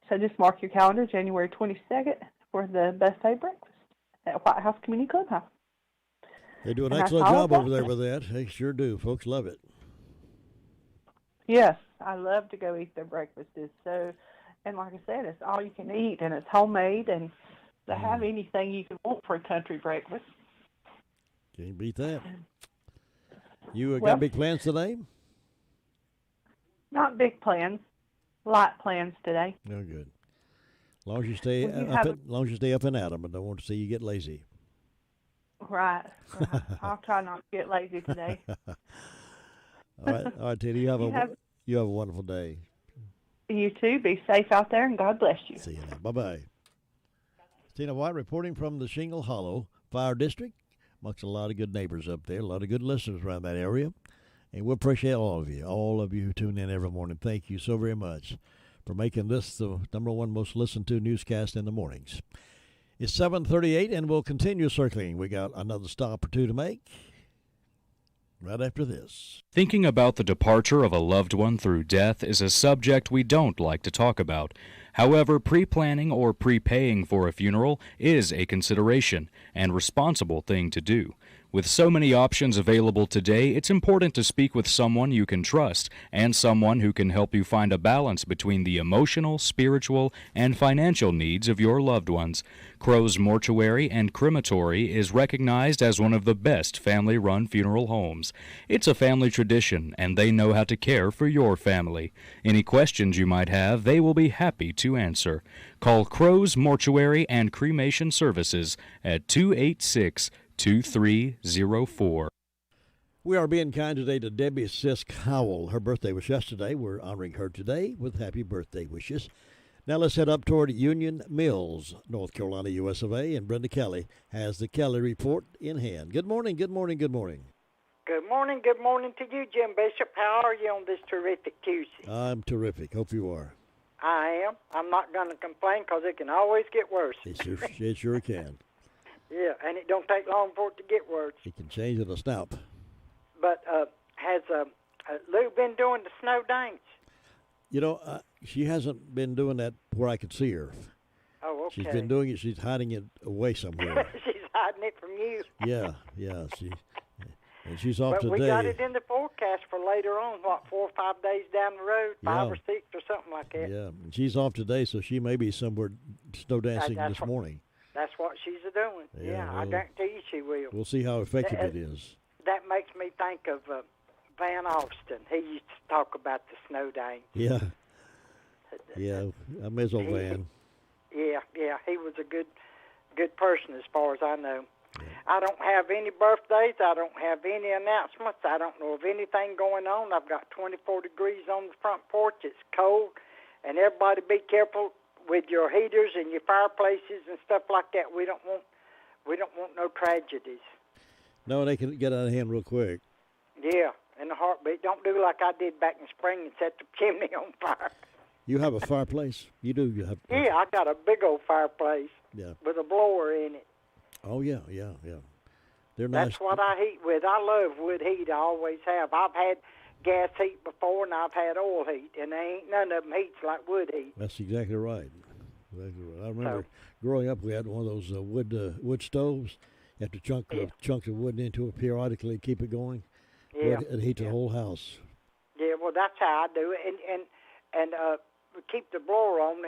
so just mark your calendar, January 22nd, for the buffet breakfast at White House Community Clubhouse. They do an excellent job over there with that. They sure do. Folks love it. Yes, I love to go eat their breakfast. And like I said, it's all you can eat, and it's homemade, and they have anything you can want for a country breakfast. Can't beat that. You got big plans today? Not big plans. Light plans today. No good. As long as you stay up and at 'em, I don't want to see you get lazy. Right. I'll try not to get lazy today. All right, Tina. You have a wonderful day. You too. Be safe out there, and God bless you. See you now. Bye-bye. Tina White reporting from the Shingle Hollow Fire District. Amongst a lot of good neighbors up there, a lot of good listeners around that area. And we appreciate all of you who tune in every morning. Thank you so very much for making this the number one most listened to newscast in the mornings. It's 7:38, and we'll continue circling. We got another stop or two to make right after this. Thinking about the departure of a loved one through death is a subject we don't like to talk about. However, pre-planning or prepaying for a funeral is a consideration and responsible thing to do. With so many options available today, it's important to speak with someone you can trust and someone who can help you find a balance between the emotional, spiritual, and financial needs of your loved ones. Crow's Mortuary and Crematory is recognized as one of the best family-run funeral homes. It's a family tradition, and they know how to care for your family. Any questions you might have, they will be happy to answer. Call Crow's Mortuary and Cremation Services at 286-2304. We are being kind today to Debbie Sisk Howell. Her birthday was yesterday. We're honoring her today with happy birthday wishes. Now let's head up toward Union Mills, North Carolina, US of A, and Brenda Kelly has the Kelly Report in hand. Good morning, good morning, good morning. Good morning to you, Jim Bishop. How are you on this terrific Tuesday? I'm terrific. Hope you are. I am. I'm not going to complain because it can always get worse. It sure can. Yeah, and it don't take long for it to get worse. It can change in a snap. But has Lou been doing the snow dance? You know, she hasn't been doing that where I could see her. Oh, okay. She's been doing it. She's hiding it away somewhere. She's hiding it from you. Yeah. And she's off but today. we got it in the forecast for later on, 4 or 5 days down the road, 5 Yeah. or 6 or something like that. Yeah, and she's off today, so she may be somewhere snow dancing this morning. That's what she's doing. Yeah, I well, guarantee you she will. We'll see how effective it is. That makes me think of Van Austin. He used to talk about the snow dance. Yeah. Yeah, I miss old Van. Yeah, he was a good person as far as I know. I don't have any birthdays. I don't have any announcements. I don't know of anything going on. I've got 24 degrees on the front porch. It's cold, and everybody be careful with your heaters and your fireplaces and stuff like that. We don't want no tragedies. No, they can get out of hand real quick. Yeah, in a heartbeat. Don't do like I did back in spring and set the chimney on fire. You have a fireplace? You do? You have? Yeah, I got a big old fireplace with a blower in it. Oh, yeah. They're nice. That's what I heat with. I love wood heat. I always have. I've had gas heat before, and I've had oil heat, and they ain't none of them heats like wood heat. That's exactly right. I remember growing up, we had one of those wood stoves. You have to chunk the wood into it periodically to keep it going. Yeah. It heats the whole house. Yeah, well, that's how I do it. And we keep the blower on.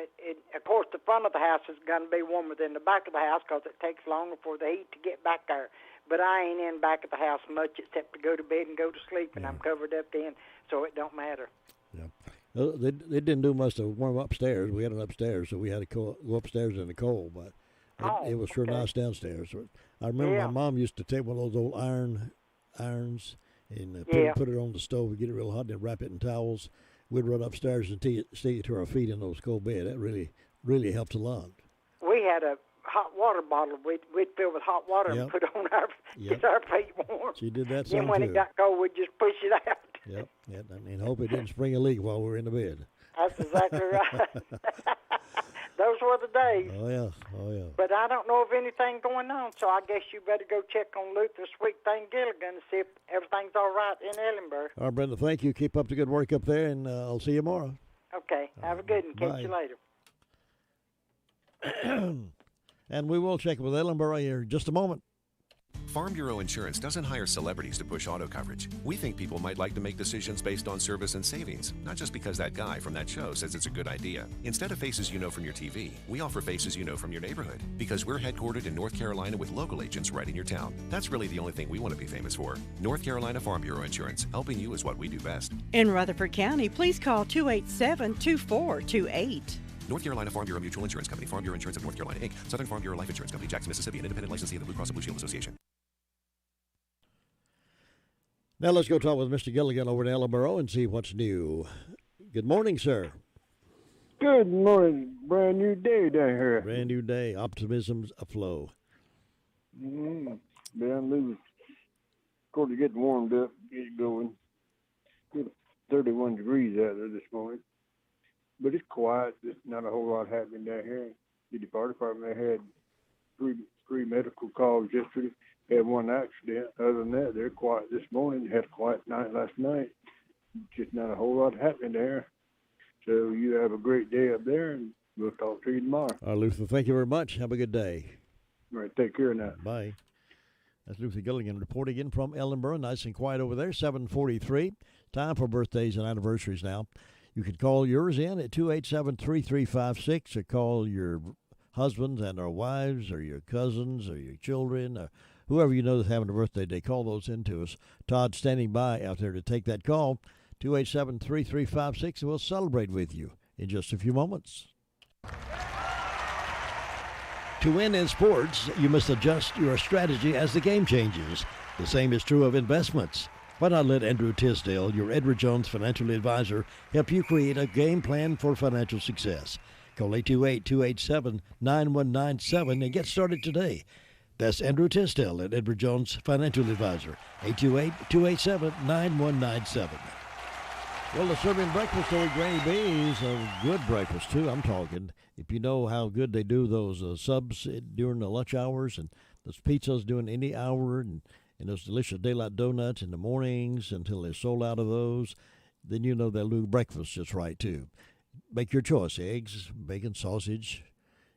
Of course, the front of the house is going to be warmer than the back of the house because it takes longer for the heat to get back there. But I ain't in back of the house much except to go to bed and go to sleep, and I'm covered up then, so it don't matter. Yeah. They didn't do much to warm upstairs. We had it upstairs, so we had to go upstairs in the cold, but it was sure nice downstairs. I remember my mom used to take one of those old irons and put it on the stove and get it real hot, and then wrap it in towels. We'd run upstairs and stick it to our feet in those cold bed. That really helped a lot. We had a hot water bottle we'd fill with hot water and put on get our feet warm. She did that Then when it got cold, we'd just push it out. Yep, and hope it didn't spring a leak while we were in the bed. That's exactly right. Those were the days. Oh, yeah. But I don't know of anything going on, so I guess you better go check on Luther Sweet Thing Gilligan to see if everything's all right in Ellenborough. All right, Brenda, thank you. Keep up the good work up there, and I'll see you tomorrow. Okay, have a good one. Catch you later. And we will check with Ellenborough here in just a moment. Farm Bureau Insurance doesn't hire celebrities to push auto coverage. We think people might like to make decisions based on service and savings, not just because that guy from that show says it's a good idea. Instead of faces you know from your TV, we offer faces you know from your neighborhood, because we're headquartered in North Carolina with local agents right in your town. That's really the only thing we want to be famous for. North Carolina Farm Bureau Insurance. Helping you is what we do best. In Rutherford County, please call 287-2428. North Carolina Farm Bureau Mutual Insurance Company, Farm Bureau Insurance of North Carolina, Inc., Southern Farm Bureau Life Insurance Company, Jackson, Mississippi, an independent licensee of the Blue Cross and Blue Shield Association. Now let's go talk with Mr. Gilligan over in Ellenborough and see what's new. Good morning, sir. Good morning. Brand new day down here. Brand new day. Optimism's aflow. Down loose. Of course, getting warmed up, get it going. Good 31 degrees out there this morning. But it's quiet. There's not a whole lot happening down here. The fire department had three medical calls yesterday. Had one accident. Other than that, they're quiet this morning. Had a quiet night last night. Just not a whole lot happening there. So you have a great day up there, and we'll talk to you tomorrow. All right, Luther, thank you very much. Have a good day. All right, take care now. Bye. That's Luther Gilligan reporting in from Ellenborough. Nice and quiet over there, 7:43. Time for birthdays and anniversaries now. You can call yours in at 287-3356 or call your husbands and their wives or your cousins or your children or whoever you know that's having a birthday day. Call those in to us. Todd's standing by out there to take that call. 287-3356, and we'll celebrate with you in just a few moments. To win in sports, you must adjust your strategy as the game changes. The same is true of investments. Why not let Andrew Tisdale, your Edward Jones financial advisor, help you create a game plan for financial success? Call 828-287-9197 and get started today. That's Andrew Tisdale at Edward Jones Financial Advisor, 828-287-9197. Well, the serving breakfast over Granny B's, a good breakfast, too, I'm talking. If you know how good they do those subs during the lunch hours and those pizzas during any hour and those delicious daylight donuts in the mornings until they're sold out of those, then you know they'll do breakfast just right, too. Make your choice, eggs, bacon, sausage,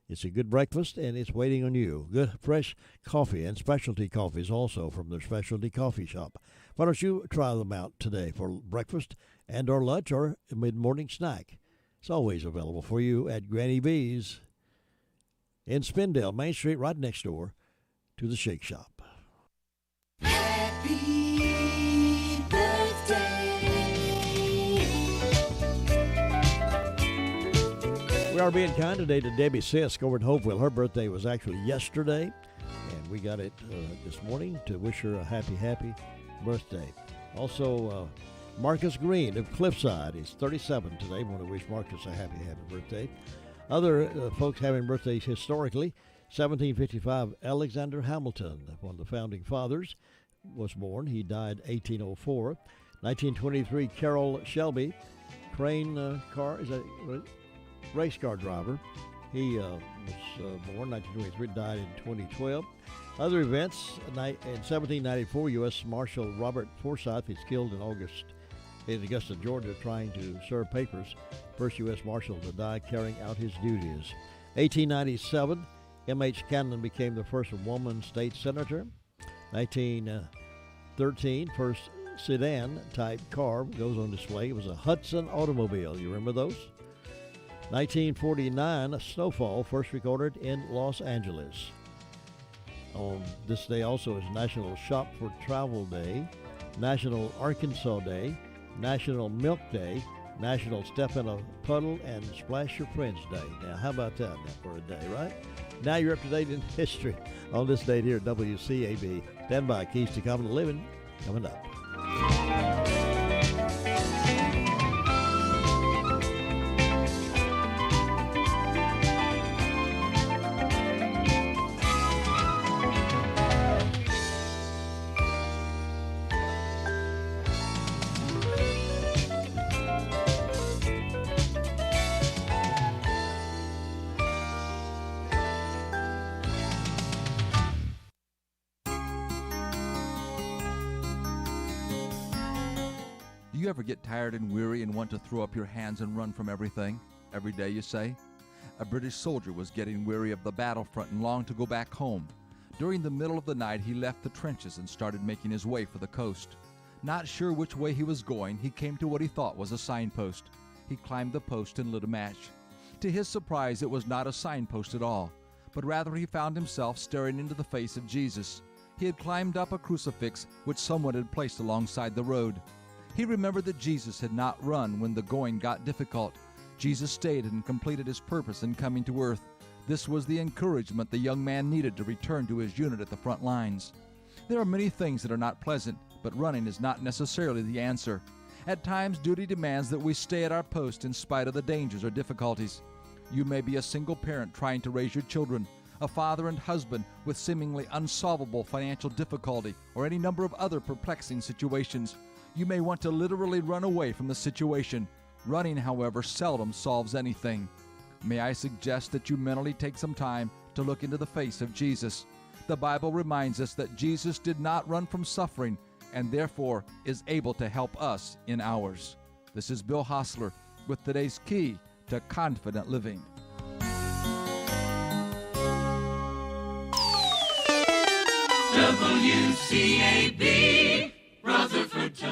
It's a good breakfast, and it's waiting on you. Good fresh coffee and specialty coffees also from their specialty coffee shop. Why don't you try them out today for breakfast and or lunch or a mid-morning snack? It's always available for you at Granny B's in Spindale, Main Street, right next door to the Shake Shop. Happy birthday. We are being kind today to Debbie Sisk over in Hopeville. Her birthday was actually yesterday, and we got it this morning to wish her a happy birthday. Also, Marcus Green of Cliffside is 37 today. Want to wish Marcus a happy birthday. Other folks having birthdays historically, 1755, Alexander Hamilton, one of the founding fathers, was born. He died 1804. 1923, Carroll Shelby, crane car, is that race car driver. He was born 1923, died in 2012. Other events, in 1794, U.S. Marshal Robert Forsyth is killed in Augusta, Georgia, trying to serve papers. First U.S. Marshal to die carrying out his duties. 1897, M.H. Cannon became the first woman state senator. 1913, first sedan-type car goes on display. It was a Hudson automobile. You remember those? 1949, a snowfall first recorded in Los Angeles. On this day also is National Shop for Travel Day, National Arkansas Day, National Milk Day, National Step in a Puddle and Splash Your Friends Day. Now, how about that for a day, right? Now you're up to date in history on this date here at WCAB. Stand by. Keys to Common Living coming up. Do you ever get tired and weary and want to throw up your hands and run from everything? Every day, you say? A British soldier was getting weary of the battlefront and longed to go back home. During the middle of the night, he left the trenches and started making his way for the coast. Not sure which way he was going, he came to what he thought was a signpost. He climbed the post and lit a match. To his surprise, it was not a signpost at all, but rather he found himself staring into the face of Jesus. He had climbed up a crucifix which someone had placed alongside the road. He remembered that Jesus had not run when the going got difficult. Jesus stayed and completed his purpose in coming to earth. This was the encouragement the young man needed to return to his unit at the front lines. There are many things that are not pleasant, but running is not necessarily the answer. At times, duty demands that we stay at our post in spite of the dangers or difficulties. You may be a single parent trying to raise your children, a father and husband with seemingly unsolvable financial difficulty, or any number of other perplexing situations. You may want to literally run away from the situation. Running, however, seldom solves anything. May I suggest that you mentally take some time to look into the face of Jesus. The Bible reminds us that Jesus did not run from suffering and therefore is able to help us in ours. This is Bill Hostler with today's Key to Confident Living. WCAB Rutherford.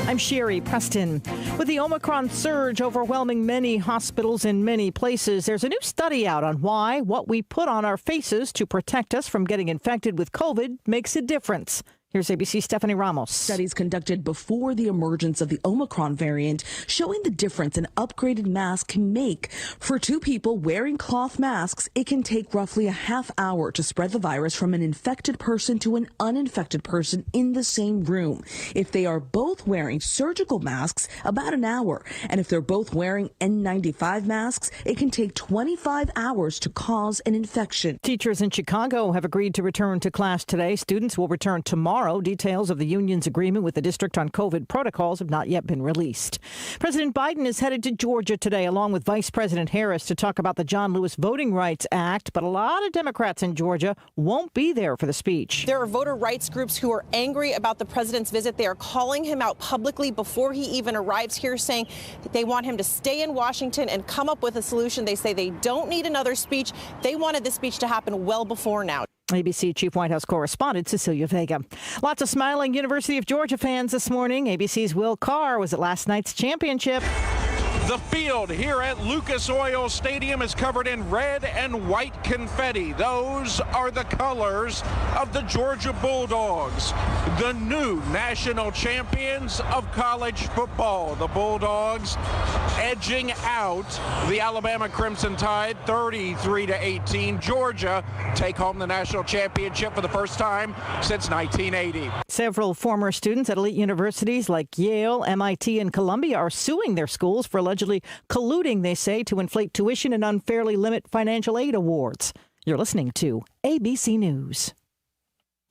I'm Sherry Preston. With the Omicron surge overwhelming many hospitals in many places, there's a new study out on why what we put on our faces to protect us from getting infected with COVID makes a difference. Here's ABC's Stephanie Ramos. Studies conducted before the emergence of the Omicron variant showing the difference an upgraded mask can make. For two people wearing cloth masks, it can take roughly a half hour to spread the virus from an infected person to an uninfected person in the same room. If they are both wearing surgical masks, about an hour. And if they're both wearing N95 masks, it can take 25 hours to cause an infection. Teachers in Chicago have agreed to return to class today. Students will return tomorrow. Details of the union's agreement with the district on COVID protocols have not yet been released. President Biden is headed to Georgia today, along with Vice President Harris, to talk about the John Lewis Voting Rights Act. But a lot of Democrats in Georgia won't be there for the speech. There are voter rights groups who are angry about the president's visit. They are calling him out publicly before he even arrives here, saying they want him to stay in Washington and come up with a solution. They say they don't need another speech. They wanted this speech to happen well before now. ABC Chief White House Correspondent Cecilia Vega. Lots of smiling University of Georgia fans this morning. ABC's Will Carr was at last night's championship. The field here at Lucas Oil Stadium is covered in red and white confetti. Those are the colors of the Georgia Bulldogs, the new national champions of college football. The Bulldogs edging out the Alabama Crimson Tide 33-18. Georgia take home the national championship for the first time since 1980. Several former students at elite universities like Yale, MIT, and Columbia are suing their schools for allegedly colluding, they say, to inflate tuition and unfairly limit financial aid awards. You're listening to ABC News.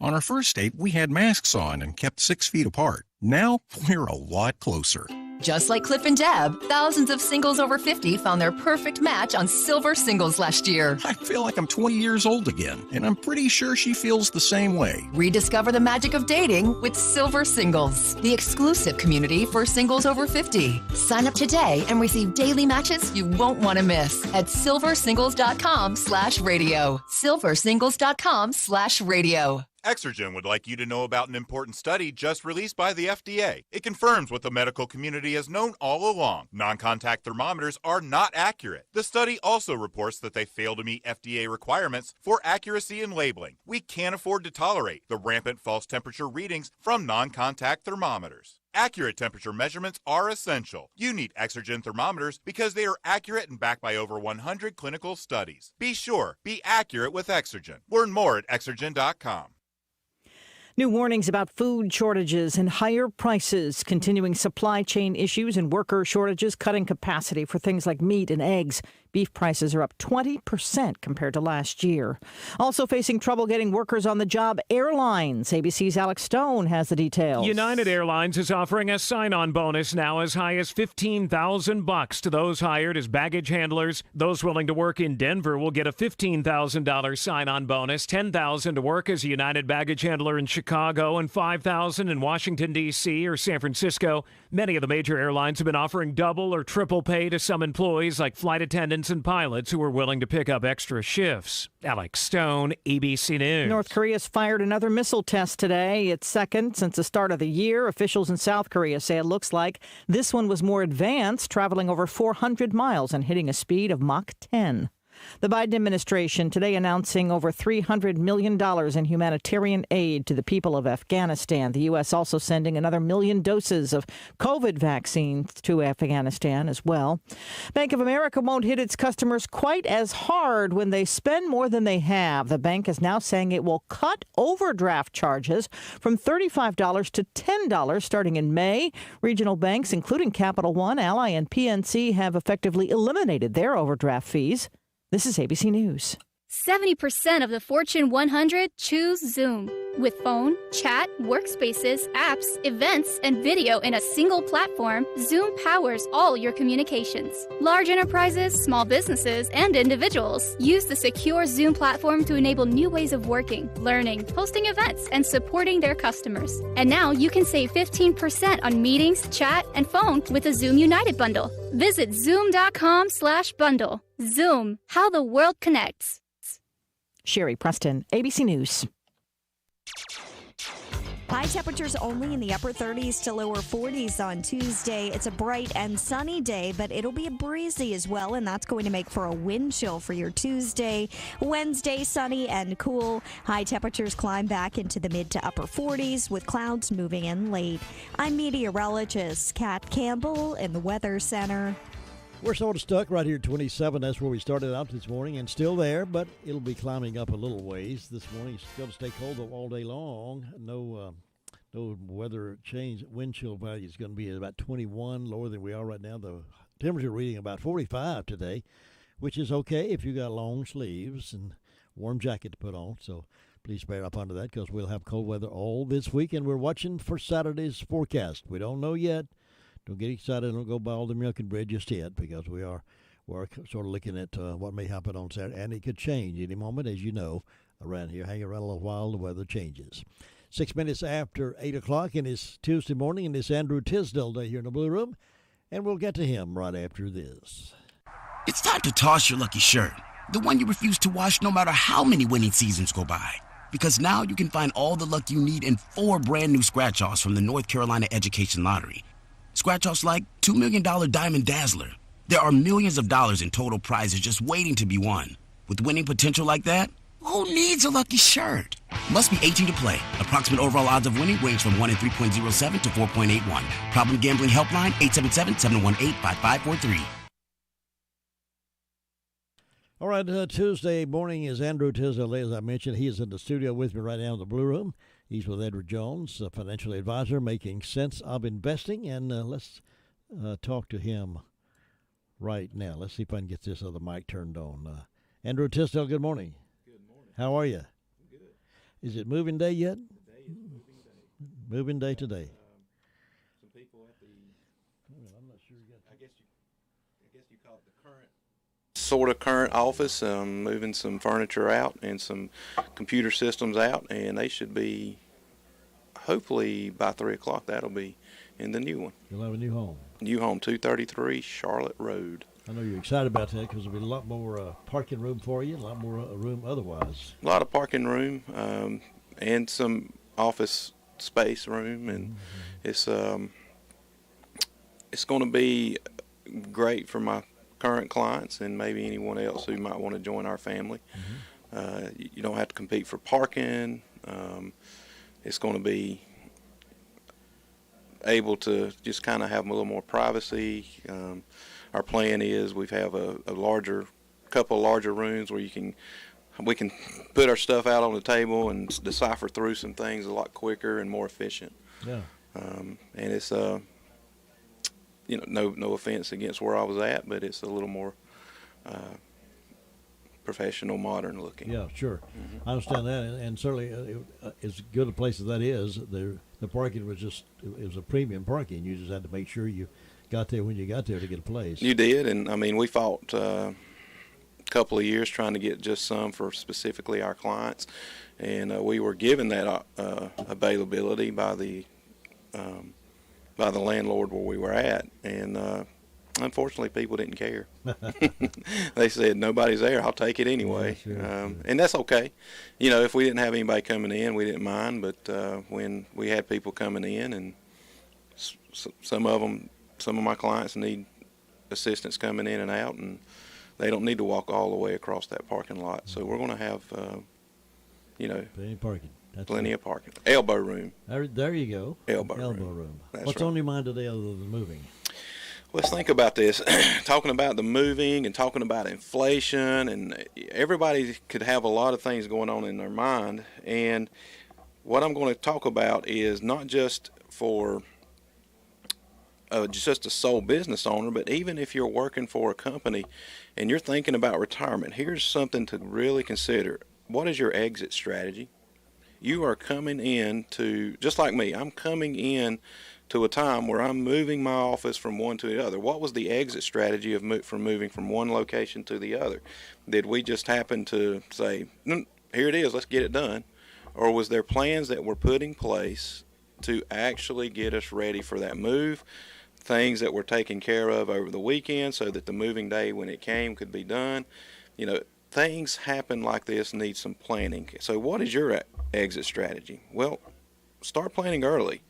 On our first date, we had masks on and kept 6 feet apart. Now, we're a lot closer. Just like Cliff and Deb, thousands of singles over 50 found their perfect match on Silver Singles last year. I feel like I'm 20 years old again, and I'm pretty sure she feels the same way. Rediscover the magic of dating with Silver Singles, the exclusive community for singles over 50. Sign up today and receive daily matches you won't want to miss at silversingles.com/radio. silversingles.com/radio. Exergen would like you to know about an important study just released by the FDA. It confirms what the medical community has known all along. Non-contact thermometers are not accurate. The study also reports that they fail to meet FDA requirements for accuracy in labeling. We can't afford to tolerate the rampant false temperature readings from non-contact thermometers. Accurate temperature measurements are essential. You need Exergen thermometers because they are accurate and backed by over 100 clinical studies. Be sure, be accurate with Exergen. Learn more at Exergen.com. New warnings about food shortages and higher prices, continuing supply chain issues and worker shortages cutting capacity for things like meat and eggs. Beef prices are up 20% compared to last year. Also facing trouble getting workers on the job, airlines. ABC's Alex Stone has the details. United Airlines is offering a sign-on bonus now as high as $15,000 to those hired as baggage handlers. Those willing to work in Denver will get a $15,000 sign-on bonus, $10,000 to work as a United baggage handler in Chicago, and $5,000 in Washington, D.C. or San Francisco. Many of the major airlines have been offering double or triple pay to some employees like flight attendants and pilots who are willing to pick up extra shifts. Alex Stone, ABC News. North Korea's fired another missile test today. It's second since the start of the year. Officials in South Korea say it looks like this one was more advanced, traveling over 400 miles and hitting a speed of Mach 10. The Biden administration today announcing over $300 million in humanitarian aid to the people of Afghanistan. The U.S. also sending another 1 million doses of COVID vaccines to Afghanistan as well. Bank of America won't hit its customers quite as hard when they spend more than they have. The bank is now saying it will cut overdraft charges from $35 to $10 starting in May. Regional banks, including Capital One, Ally, and PNC, have effectively eliminated their overdraft fees. This is ABC News. 70% of the Fortune 100 choose Zoom. With phone, chat, workspaces, apps, events, and video in a single platform, Zoom powers all your communications. Large enterprises, small businesses, and individuals use the secure Zoom platform to enable new ways of working, learning, hosting events, and supporting their customers. And now you can save 15% on meetings, chat, and phone with the Zoom United bundle. Visit zoom.com/bundle. Zoom, how the world connects. Sherry Preston, ABC News. High temperatures only in the upper 30s to lower 40s on Tuesday. It's a bright and sunny day, but it'll be breezy as well, and that's going to make for a wind chill for your Tuesday. Wednesday, sunny and cool. High temperatures climb back into the mid to upper 40s with clouds moving in late. I'm meteorologist Kat Campbell in the Weather Center. We're sort of stuck right here at 27. That's where we started out this morning, and still there, but it'll be climbing up a little ways this morning. It's going to stay cold all day long. No weather change. Wind chill value is going to be at about 21, lower than we are right now. The temperature reading about 45 today, which is okay if you got long sleeves and warm jacket to put on. So please bear up under that because we'll have cold weather all this week, and we're watching for Saturday's forecast. We don't know yet. Don't get excited. Don't go by all the milking bread just yet because we're sort of looking at what may happen on Saturday. And it could change any moment, as you know, around here. Hang around a little while, the weather changes. 6 minutes after 8 o'clock, and it's Tuesday morning, and it's Andrew Tisdale Day here in the Blue Room. And we'll get to him right after this. It's time to toss your lucky shirt, the one you refuse to wash no matter how many winning seasons go by. Because now you can find all the luck you need in 4 brand new scratch-offs from the North Carolina Education Lottery. Scratch-offs like $2 Million Diamond Dazzler. There are millions of dollars in total prizes just waiting to be won. With winning potential like that, who needs a lucky shirt? Must be 18 to play. Approximate overall odds of winning range from 1 in 3.07 to 4.81. Problem gambling helpline 877-718-5543. All right, Tuesday morning is Andrew Tisdale. As I mentioned, he is in the studio with me right now in the Blue Room. He's with Edward Jones, a financial advisor, making sense of investing. And let's talk to him right now. Let's see if I can get this other mic turned on. Andrew Tisdale, good morning. Good morning. How are you? I'm good. Is it moving day yet? Today is moving day. Moving day today. Some people at the, I'm not sure. I guess you call it the current office, moving some furniture out and some computer systems out, and they should be, hopefully by 3 o'clock, that'll be in the new one. You'll have a new home. New home, 233 Charlotte Road. I know you're excited about that because there'll be a lot more parking room for you, a lot more room otherwise. A lot of parking room and some office space room, and it's going to be great for my current clients and maybe anyone else who might want to join our family. You don't have to compete for parking. It's going to be able to just kind of have a little more privacy. Our plan is we have a couple of larger rooms where we can put our stuff out on the table and decipher through some things a lot quicker and more efficient. Yeah. And it's no offense against where I was at, but it's a little more professional, modern looking. Yeah, sure. I understand that, and certainly as good a place as that is, the parking was it was a premium parking. You just had to make sure you got there when you got there to get a place. You did, and I mean, we fought a couple of years trying to get just some for specifically our clients, and we were given that availability by the landlord where we were at, and unfortunately people didn't care. They said, nobody's there, I'll take it anyway. Yeah, sure. And that's okay. If we didn't have anybody coming in, we didn't mind, but when we had people coming in, and some of my clients need assistance coming in and out, and they don't need to walk all the way across that parking lot. So we're going to have plenty of parking. Plenty of parking. Elbow room. There you go. Elbow room. What's on your mind today other than moving? Let's think about this. Talking about the moving and talking about inflation, and everybody could have a lot of things going on in their mind. And what I'm going to talk about is not just for just a sole business owner, but even if you're working for a company and you're thinking about retirement, here's something to really consider. What is your exit strategy? You are coming in to, just like me, I'm coming in to a time where I'm moving my office from one to the other. What was the exit strategy of moving from one location to the other? Did we just happen to say, here it is, let's get it done? Or was there plans that were put in place to actually get us ready for that move? Things that were taken care of over the weekend so that the moving day when it came could be done. Things happen like this need some planning. So what is your exit strategy? Well, start planning early.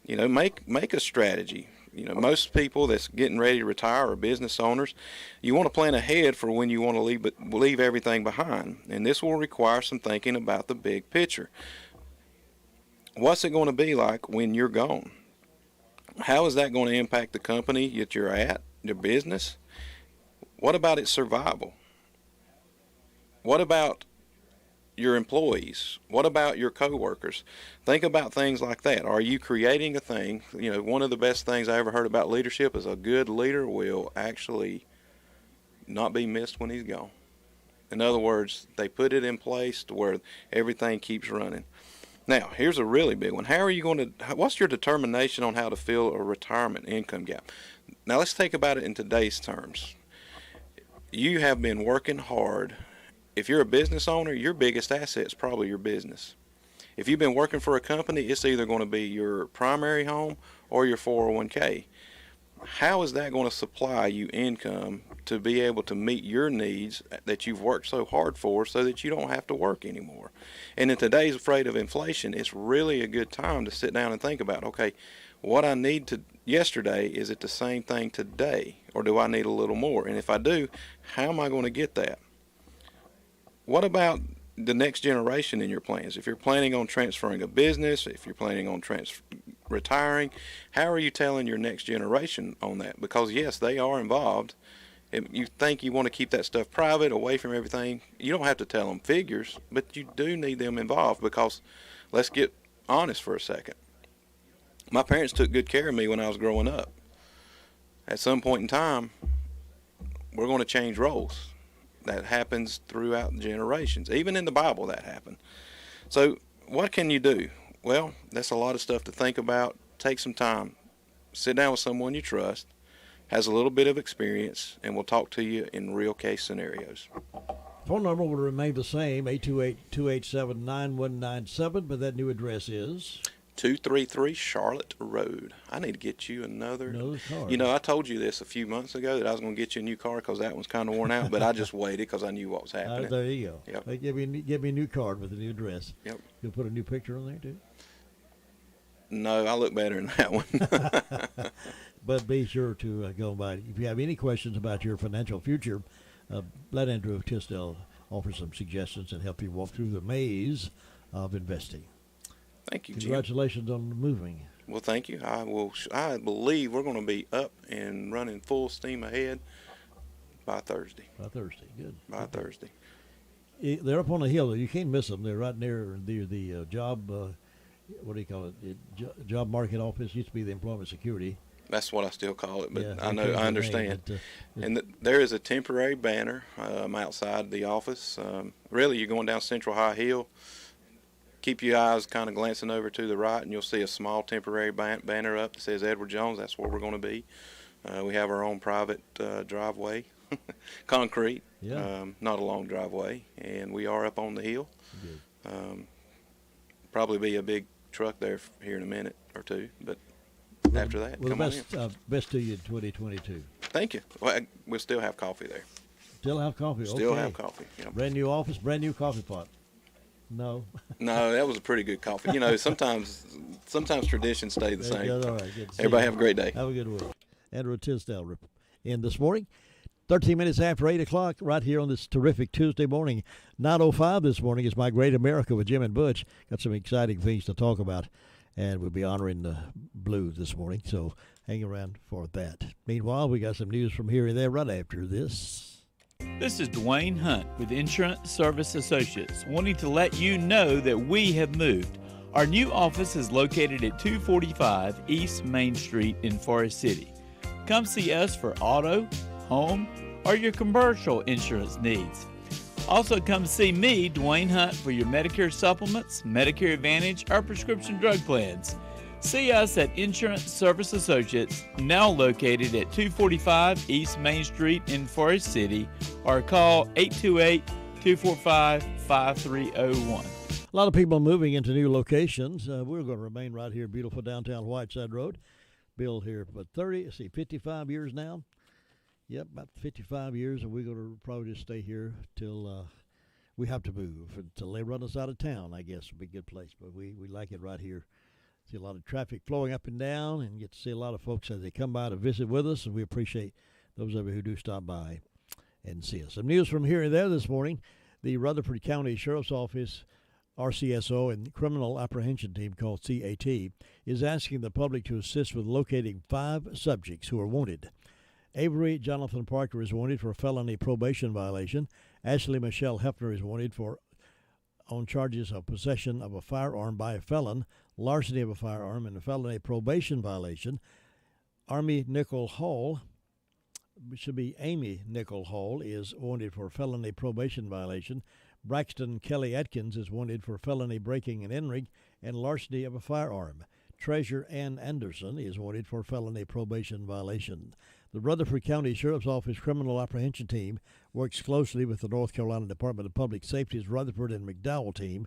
You know, make a strategy. You know, most people that's getting ready to retire are business owners. You want to plan ahead for when you want to leave everything behind. And this will require some thinking about the big picture. What's it going to be like when you're gone? How is that going to impact the company that you're at, your business? What about its survival? What about your employees? What about your coworkers? Think about things like that. Are you creating a thing? You know, one of the best things I ever heard about leadership is a good leader will actually not be missed when he's gone. In other words, they put it in place to where everything keeps running. Now, here's a really big one. How are you going to, what's your determination on how to fill a retirement income gap? Now, let's think about it in today's terms. You have been working hard. If you're a business owner, your biggest asset is probably your business. If you've been working for a company, it's either going to be your primary home or your 401k. How is that going to supply you income to be able to meet your needs that you've worked so hard for so that you don't have to work anymore? And in today's rate of inflation, it's really a good time to sit down and think about, okay, what I need to yesterday, is it the same thing today, or do I need a little more? And if I do, how am I going to get that? What about the next generation in your plans? If you're planning on transferring a business, if you're planning on retiring, how are you telling your next generation on that? Because yes, they are involved. If you think you want to keep that stuff private, away from everything, you don't have to tell them figures, but you do need them involved, because let's get honest for a second. My parents took good care of me when I was growing up. At some point in time, we're going to change roles. That happens throughout the generations. Even in the Bible that happened. So what can you do? Well, that's a lot of stuff to think about. Take some time. Sit down with someone you trust, has a little bit of experience, and we'll talk to you in real case scenarios. Phone number will remain the same, 828-287-9197, but that new address is 233 Charlotte Road. I need to get you another car. You know, I told you this a few months ago that I was going to get you a new car because that one's kind of worn out, but I just waited because I knew what was happening. There you go. Yep. They give me a new card with a new address. Yep. You'll put a new picture on there, too? No, I look better than that one. But be sure to go by. If you have any questions about your financial future, let Andrew Tisdale offer some suggestions and help you walk through the maze of investing. Thank you, Jim. Congratulations on moving. Well, thank you. I believe we're going to be up and running full steam ahead by Thursday. Good. By Thursday. They're up on a hill. You can't miss them. They're right near the job, what do you call it? Job market office. Used to be the employment security. That's what I still call it, but yeah, I understand. And there is a temporary banner outside the office. Really, you're going down Central High Hill. Keep your eyes kind of glancing over to the right, and you'll see a small temporary banner up that says Edward Jones. That's where we're going to be. We have our own private driveway, concrete, not a long driveway, and we are up on the hill. Probably be a big truck there here in a minute or two, but after that, come on in. Best to you in 2022. Thank you. Well, we'll still have coffee there. Still have coffee. Still have coffee. Yep. Brand new office, brand new coffee pot. No. No, that was a pretty good coffee. You know, sometimes traditions stay the same. All right, good. Everybody have a great day. Have a good week. Andrew Tisdale in this morning. 13 minutes after 8 o'clock, right here on this terrific Tuesday morning. 9:05 this morning is My Great America with Jim and Butch. Got some exciting things to talk about, and we'll be honoring the Blue this morning, so hang around for that. Meanwhile, we got some news from here and there right after this. This is Dwayne Hunt with Insurance Service Associates, wanting to let you know that we have moved. Our new office is located at 245 East Main Street in Forest City. Come see us for auto, home, or your commercial insurance needs. Also come see me, Dwayne Hunt, for your Medicare supplements, Medicare Advantage, or prescription drug plans. See us at Insurance Service Associates, now located at 245 East Main Street in Forest City, or call 828-245-5301. A lot of people moving into new locations. We're going to remain right here, beautiful downtown Whiteside Road. Built here for 55 years now. Yep, about 55 years, and we're going to probably just stay here till we have to move until they run us out of town. I guess would be a good place, but we like it right here. See a lot of traffic flowing up and down, and get to see a lot of folks as they come by to visit with us, and we appreciate those of you who do stop by and see us. Some news from here and there this morning. The Rutherford County Sheriff's Office, RCSO, and Criminal Apprehension Team, called CAT, is asking the public to assist with locating 5 subjects who are wanted. Avery Jonathan Parker is wanted for a felony probation violation. Ashley Michelle Hefner is wanted on charges of possession of a firearm by a felon, larceny of a firearm, and a felony probation violation. Amy Nicole Hall is wanted for felony probation violation. Braxton Kelly Atkins is wanted for felony breaking and entering and larceny of a firearm. Treasurer Ann Anderson is wanted for felony probation violation. The Rutherford County Sheriff's Office Criminal Apprehension Team works closely with the North Carolina Department of Public Safety's Rutherford and McDowell team.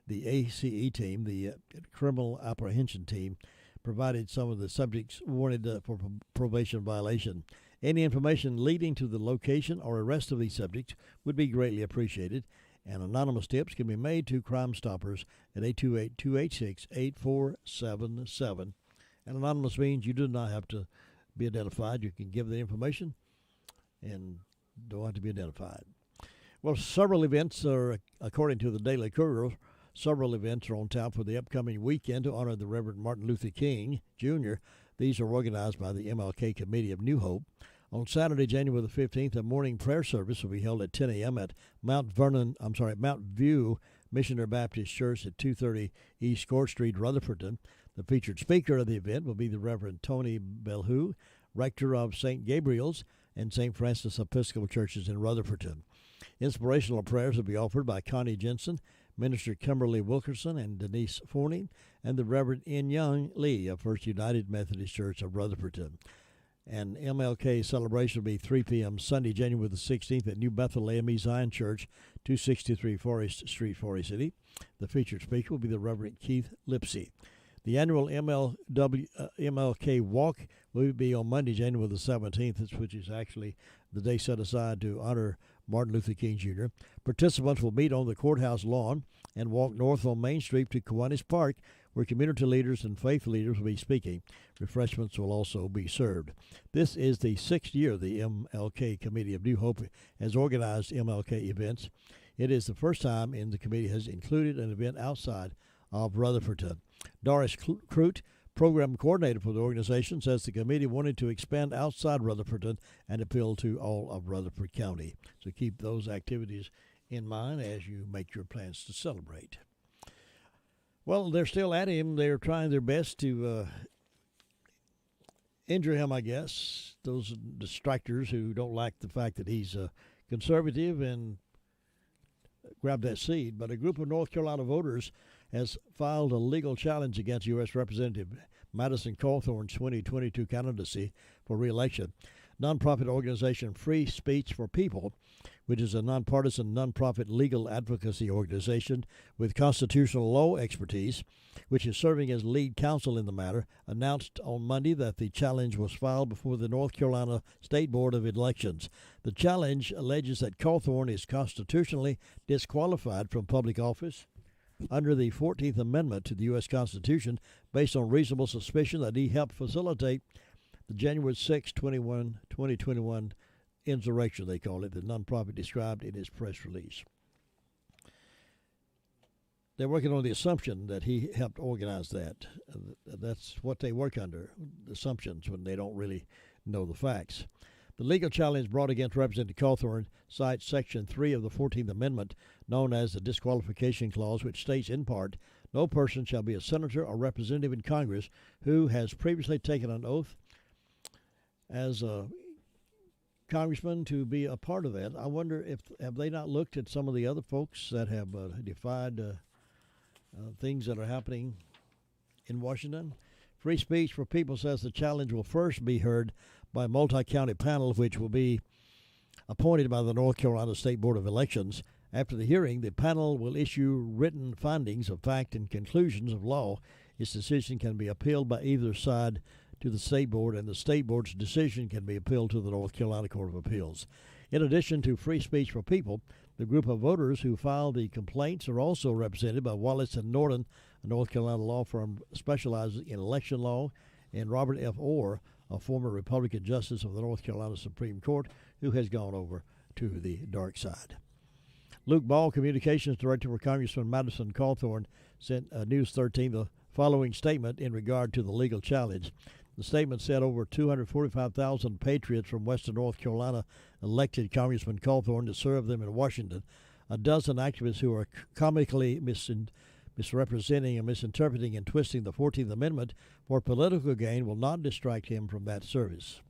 The ACE team, the Criminal Apprehension Team, provided some of the subjects wanted for probation violation. Any information leading to the location or arrest of these subjects would be greatly appreciated, and anonymous tips can be made to Crime Stoppers at 828-286-8477. And anonymous means you do not have to be identified. You can give the information and don't have to be identified. Well, several events are, according to the Daily Courier, several events are on tap for the upcoming weekend to honor the Reverend Martin Luther King, Jr. These are organized by the MLK Committee of New Hope. On Saturday, January the 15th, a morning prayer service will be held at 10 a.m. at Mount View Missionary Baptist Church at 230 East Court Street, Rutherfordton. The featured speaker of the event will be the Reverend Tony Belhu, rector of St. Gabriel's and St. Francis Episcopal Churches in Rutherfordton. Inspirational prayers will be offered by Connie Jensen, Minister Kimberly Wilkerson and Denise Forney, and the Reverend In Young Lee of First United Methodist Church of Rutherfordton. An MLK celebration will be 3 p.m. Sunday, January the 16th at New Bethel AME Zion Church, 263 Forest Street, Forest City. The featured speaker will be the Reverend Keith Lipsey. The annual MLK Walk will be on Monday, January the 17th, which is actually the day set aside to honor Martin Luther King Jr. Participants will meet on the courthouse lawn and walk north on Main Street to Kiwanis Park, where community leaders and faith leaders will be speaking. Refreshments will also be served. This is the 6th year the MLK Committee of New Hope has organized MLK events. It is the first time the committee has included an event outside of Rutherfordton. Doris Crute, program coordinator for the organization, says the committee wanted to expand outside Rutherfordton and appeal to all of Rutherford County. So keep those activities in mind as you make your plans to celebrate. Well, they're still at him. They're trying their best to injure him, I guess. Those distractors who don't like the fact that he's conservative and grab that seat. But a group of North Carolina voters has filed a legal challenge against U.S. Representative Madison Cawthorn's 2022 candidacy for re-election. Nonprofit organization Free Speech for People, which is a nonpartisan, nonprofit legal advocacy organization with constitutional law expertise, which is serving as lead counsel in the matter, announced on Monday that the challenge was filed before the North Carolina State Board of Elections. The challenge alleges that Cawthorn is constitutionally disqualified from public office under the 14th Amendment to the U.S. Constitution based on reasonable suspicion that he helped facilitate the January 6, 2021 insurrection, they call it, the nonprofit described in his press release. They're working on the assumption that he helped organize that. That's what they work under, assumptions, when they don't really know the facts. The legal challenge brought against Representative Cawthorn cites Section 3 of the 14th Amendment, known as the Disqualification Clause, which states in part, no person shall be a senator or representative in Congress who has previously taken an oath as a congressman to be a part of that. I wonder have they not looked at some of the other folks that have defied things that are happening in Washington? Free Speech for People says the challenge will first be heard by a multi-county panel, which will be appointed by the North Carolina State Board of Elections. After the hearing, the panel will issue written findings of fact and conclusions of law. Its decision can be appealed by either side to the State Board, and the State Board's decision can be appealed to the North Carolina Court of Appeals. In addition to Free Speech for People, the group of voters who filed the complaints are also represented by Wallace & Norton, a North Carolina law firm specializing in election law, and Robert F. Orr, a former Republican justice of the North Carolina Supreme Court, who has gone over to the dark side. Luke Ball, Communications Director for Congressman Madison Cawthorn, sent News 13 the following statement in regard to the legal challenge. The statement said over 245,000 patriots from western North Carolina elected Congressman Cawthorn to serve them in Washington. A dozen activists who are comically misrepresenting and misinterpreting and twisting the 14th Amendment for political gain will not distract him from that service.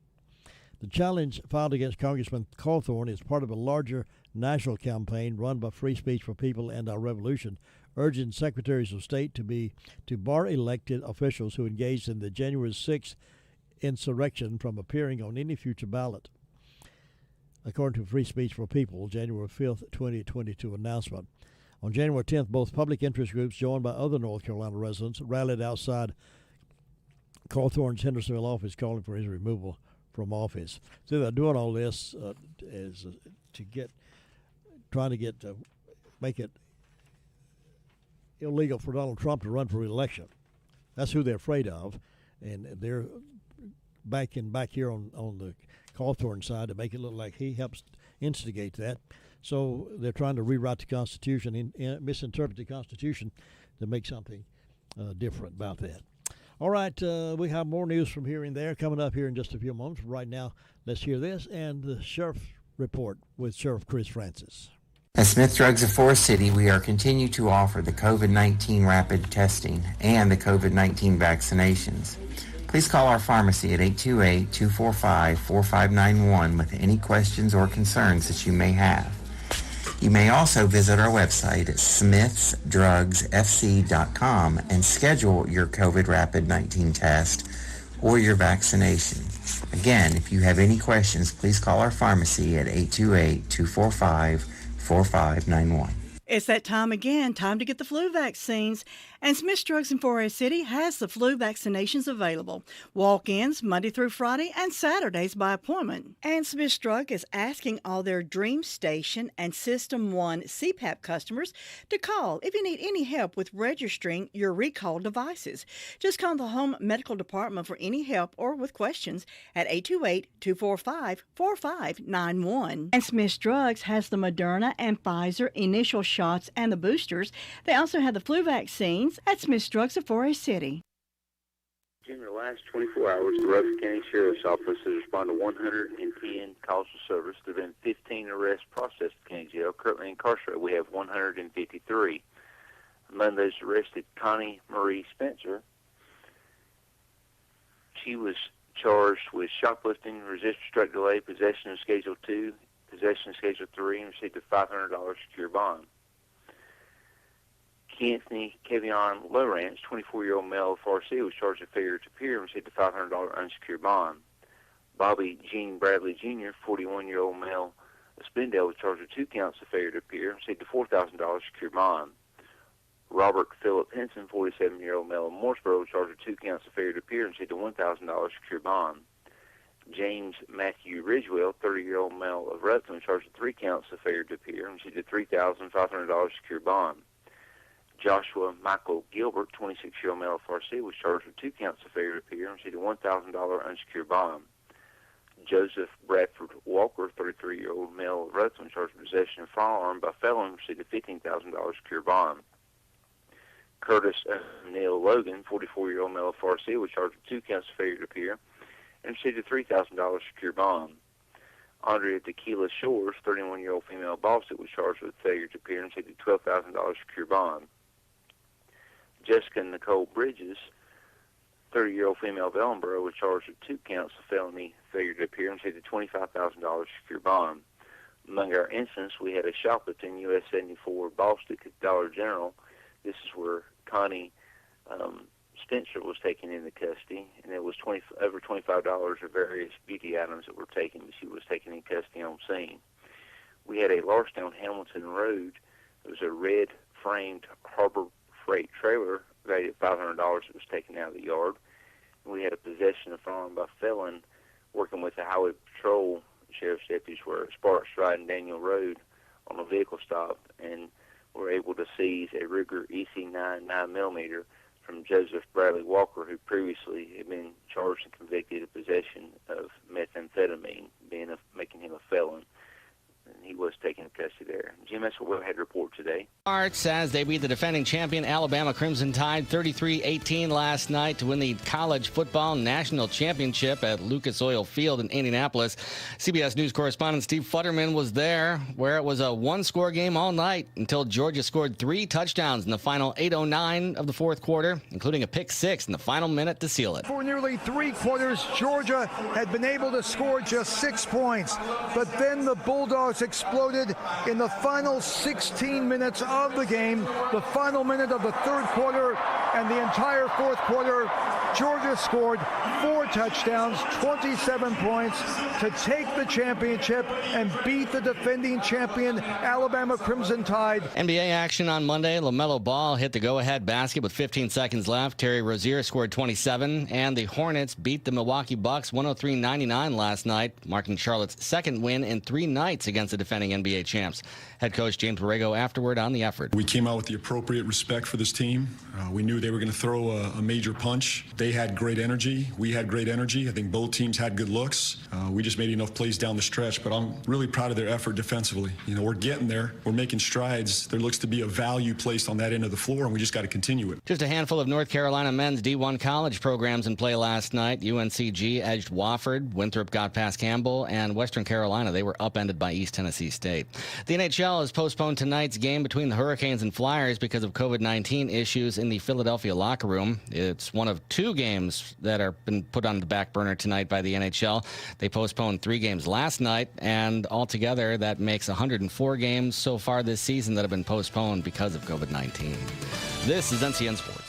The challenge filed against Congressman Cawthorn is part of a larger national campaign run by Free Speech for People and Our Revolution, urging secretaries of state to bar elected officials who engaged in the January 6th insurrection from appearing on any future ballot. According to Free Speech for People, January 5th, 2022 announcement. On January 10th, both public interest groups, joined by other North Carolina residents, rallied outside Cawthorn's Hendersonville office calling for his removal from office. So they're doing all this trying to make it illegal for Donald Trump to run for re-election. That's who they're afraid of, and they're back here on the Cawthorn side to make it look like he helps instigate that. So they're trying to rewrite the Constitution and misinterpret the Constitution to make something different about that. All right, we have more news from here and there coming up here in just a few moments. Right now, let's hear this and the Sheriff's Report with Sheriff Chris Francis. At Smith Drugs of Forest City, we are continue to offer the COVID-19 rapid testing and the COVID-19 vaccinations. Please call our pharmacy at 828-245-4591 with any questions or concerns that you may have. You may also visit our website at smithsdrugsfc.com and schedule your COVID rapid 19 test or your vaccination. Again, if you have any questions, please call our pharmacy at 828-245-4591. It's that time again, time to get the flu vaccines. And Smith Drugs in Forest City has the flu vaccinations available. Walk-ins Monday through Friday and Saturdays by appointment. And Smith Drug is asking all their Dream Station and System 1 CPAP customers to call if you need any help with registering your recalled devices. Just call the Home Medical Department for any help or with questions at 828-245-4591. And Smith Drugs has the Moderna and Pfizer initial shots and the boosters. They also have the flu vaccines at Smith Drugs of Forest City. In the last 24 hours, the Rutherford County Sheriff's Office has responded to 110 calls for service. There have been 15 arrests processed at county jail. Currently incarcerated, we have 153. Among those arrested, Connie Marie Spencer. She was charged with shoplifting, resisting drug delay, possession of Schedule 2, possession of Schedule 3, and received a $500 secure bond. Anthony Kevion Lowrance, 24-year-old male of Farsi, was charged with failure to appear and received a $500 unsecured bond. Bobby Gene Bradley Jr., 41-year-old male of Spindale, was charged with 2 counts of failure to appear and received a $4,000 secured bond. Robert Philip Henson, 47-year-old male of Mooresboro, was charged with 2 counts of failure to appear and received a $1,000 secured bond. James Matthew Ridgewell, 30-year-old male of Rutland, was charged with 3 counts of failure to appear and received a $3,500 secured bond. Joshua Michael Gilbert, 26-year-old male of Farsi, was charged with 2 counts of failure to appear and received a $1,000 unsecured bond. Joseph Bradford Walker, 33-year-old male of Rutland, was charged with possession of a firearm by felon, received a $15,000 secured bond. Curtis Neil Logan, 44-year-old male of Farsi, was charged with 2 counts of failure to appear and received a $3,000 secured bond. Andrea Tequila Shores, 31-year-old female of Boston, was charged with failure to appear and received a $12,000 secured bond. Jessica Nicole Bridges, 30-year-old female of Ellenboro, was charged with 2 counts of felony failure to appear and received a $25,000 secure bond. Among our incidents, we had a shoplifting US 74 Boston at Dollar General. This is where Connie Spencer was taken into custody, and it was over $25 of various beauty items that were taken, but she was taken in custody on scene. We had a Larstown Hamilton Road. It was a red framed Harbor Freight trailer valued at $500 that was taken out of the yard. we had a possession of firearm by felon working with the Highway Patrol sheriff's deputies were Sparks Stride and Daniel Road on a vehicle stop, and were able to seize a Ruger EC9 9mm from Joseph Bradley Walker, who previously had been charged and convicted of possession of methamphetamine, making him a felon. And he was taken into custody there. Jim, that's what we had to report today. Arts as they beat the defending champion Alabama Crimson Tide 33-18 last night to win the college football national championship at Lucas Oil Field in Indianapolis. CBS News correspondent Steve Futterman was there, where it was a one-score game all night until Georgia scored 3 touchdowns in the final 8:09 of the fourth quarter, including a pick six in the final minute to seal it. For nearly 3 quarters, Georgia had been able to score just 6 points, but then the Bulldogs exploded in the final 16 minutes of the game, the final minute of the third quarter, and the entire fourth quarter. Georgia scored 4 touchdowns, 27 points to take the championship and beat the defending champion Alabama Crimson Tide. NBA action on Monday. LaMelo Ball hit the go-ahead basket with 15 seconds left. Terry Rozier scored 27, and the Hornets beat the Milwaukee Bucks 103-99 last night, marking Charlotte's second win in 3 nights against the defending NBA champs. Head coach James Borrego afterward on the effort. We came out with the appropriate respect for this team. We knew they were going to throw a major punch. They had great energy. We had great energy. I think both teams had good looks. We just made enough plays down the stretch, but I'm really proud of their effort defensively. You know, we're getting there. We're making strides. There looks to be a value placed on that end of the floor, and we just got to continue it. Just a handful of North Carolina men's D1 college programs in play last night. UNCG edged Wofford. Winthrop got past Campbell, and Western Carolina, they were upended by East Tennessee State. The NHL has postponed tonight's game between the Hurricanes and Flyers because of COVID-19 issues in the Philadelphia locker room. It's one of 2 games that are been put on the back burner tonight by the NHL. They postponed 3 games last night, and altogether that makes 104 games so far this season that have been postponed because of COVID-19. This is NCN Sports.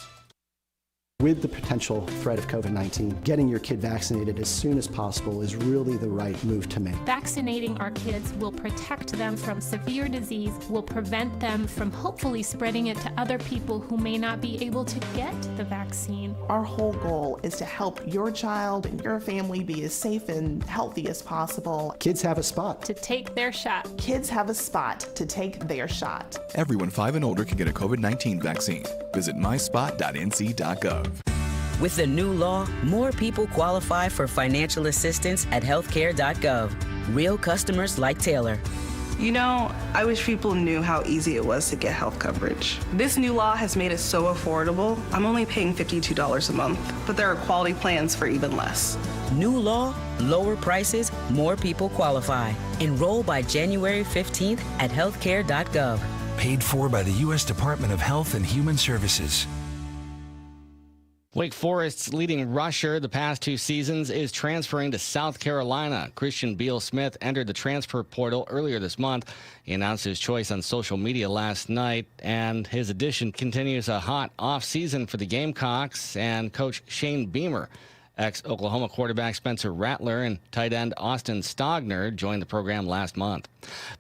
With the potential threat of COVID-19, getting your kid vaccinated as soon as possible is really the right move to make. Vaccinating our kids will protect them from severe disease, will prevent them from hopefully spreading it to other people who may not be able to get the vaccine. Our whole goal is to help your child and your family be as safe and healthy as possible. Kids have a spot to take their shot. Kids have a spot to take their shot. Everyone 5 and older can get a COVID-19 vaccine. Visit myspot.nc.gov. With the new law, more people qualify for financial assistance at healthcare.gov. Real customers like Taylor. You know, I wish people knew how easy it was to get health coverage. This new law has made it so affordable. I'm only paying $52 a month, but there are quality plans for even less. New law, lower prices, more people qualify. Enroll by January 15th at healthcare.gov. Paid for by the U.S. Department of Health and Human Services. Wake Forest's leading rusher the past 2 seasons is transferring to South Carolina. Christian Beal-Smith entered the transfer portal earlier this month. He announced his choice on social media last night, and his addition continues a hot off-season for the Gamecocks and coach Shane Beamer. Ex-Oklahoma quarterback Spencer Rattler and tight end Austin Stogner joined the program last month.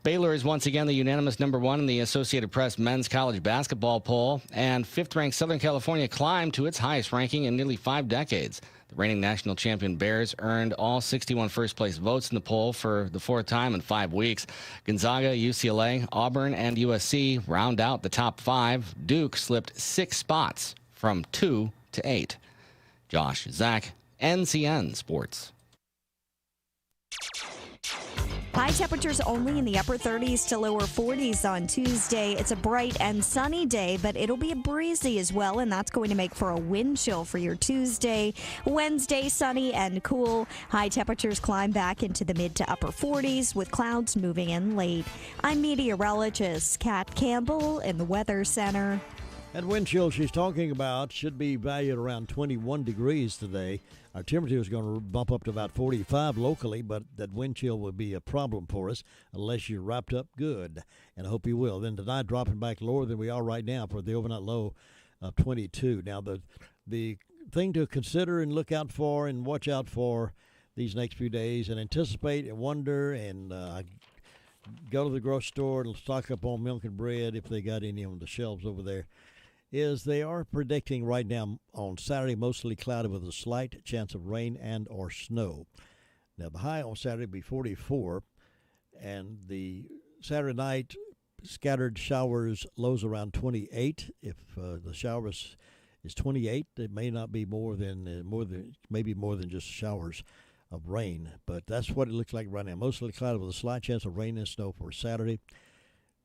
Baylor is once again the unanimous number 1 in the Associated Press men's college basketball poll, and 5th-ranked Southern California climbed to its highest ranking in nearly 5 decades. The reigning national champion Bears earned all 61 first-place votes in the poll for the 4th time in 5 weeks. Gonzaga, UCLA, Auburn, and USC round out the top 5. Duke slipped 6 spots from 2 to 8. Josh Zach, NCN Sports. High temperatures only in the upper 30s to lower 40s on Tuesday. It's a bright and sunny day, but it'll be breezy as well, and that's going to make for a wind chill for your Tuesday. Wednesday, sunny and cool. High temperatures climb back into the mid to upper 40s with clouds moving in late. I'm meteorologist Kat Campbell in the Weather Center. That wind chill she's talking about should be valued around 21 degrees today. Our temperature is going to bump up to about 45 locally, but that wind chill will be a problem for us unless you're wrapped up good, and I hope you will. Then tonight, dropping back lower than we are right now for the overnight low of 22. Now, the thing to consider and look out for and watch out for these next few days and anticipate and wonder and go to the grocery store and stock up on milk and bread if they got any on the shelves over there. is they are predicting right now on Saturday mostly cloudy with a slight chance of rain and or snow. Now the high on Saturday will be 44, and the Saturday night scattered showers, lows around 28. If the showers is 28, it may not be more than just showers of rain, but that's what it looks like right now. Mostly cloudy with a slight chance of rain and snow for Saturday.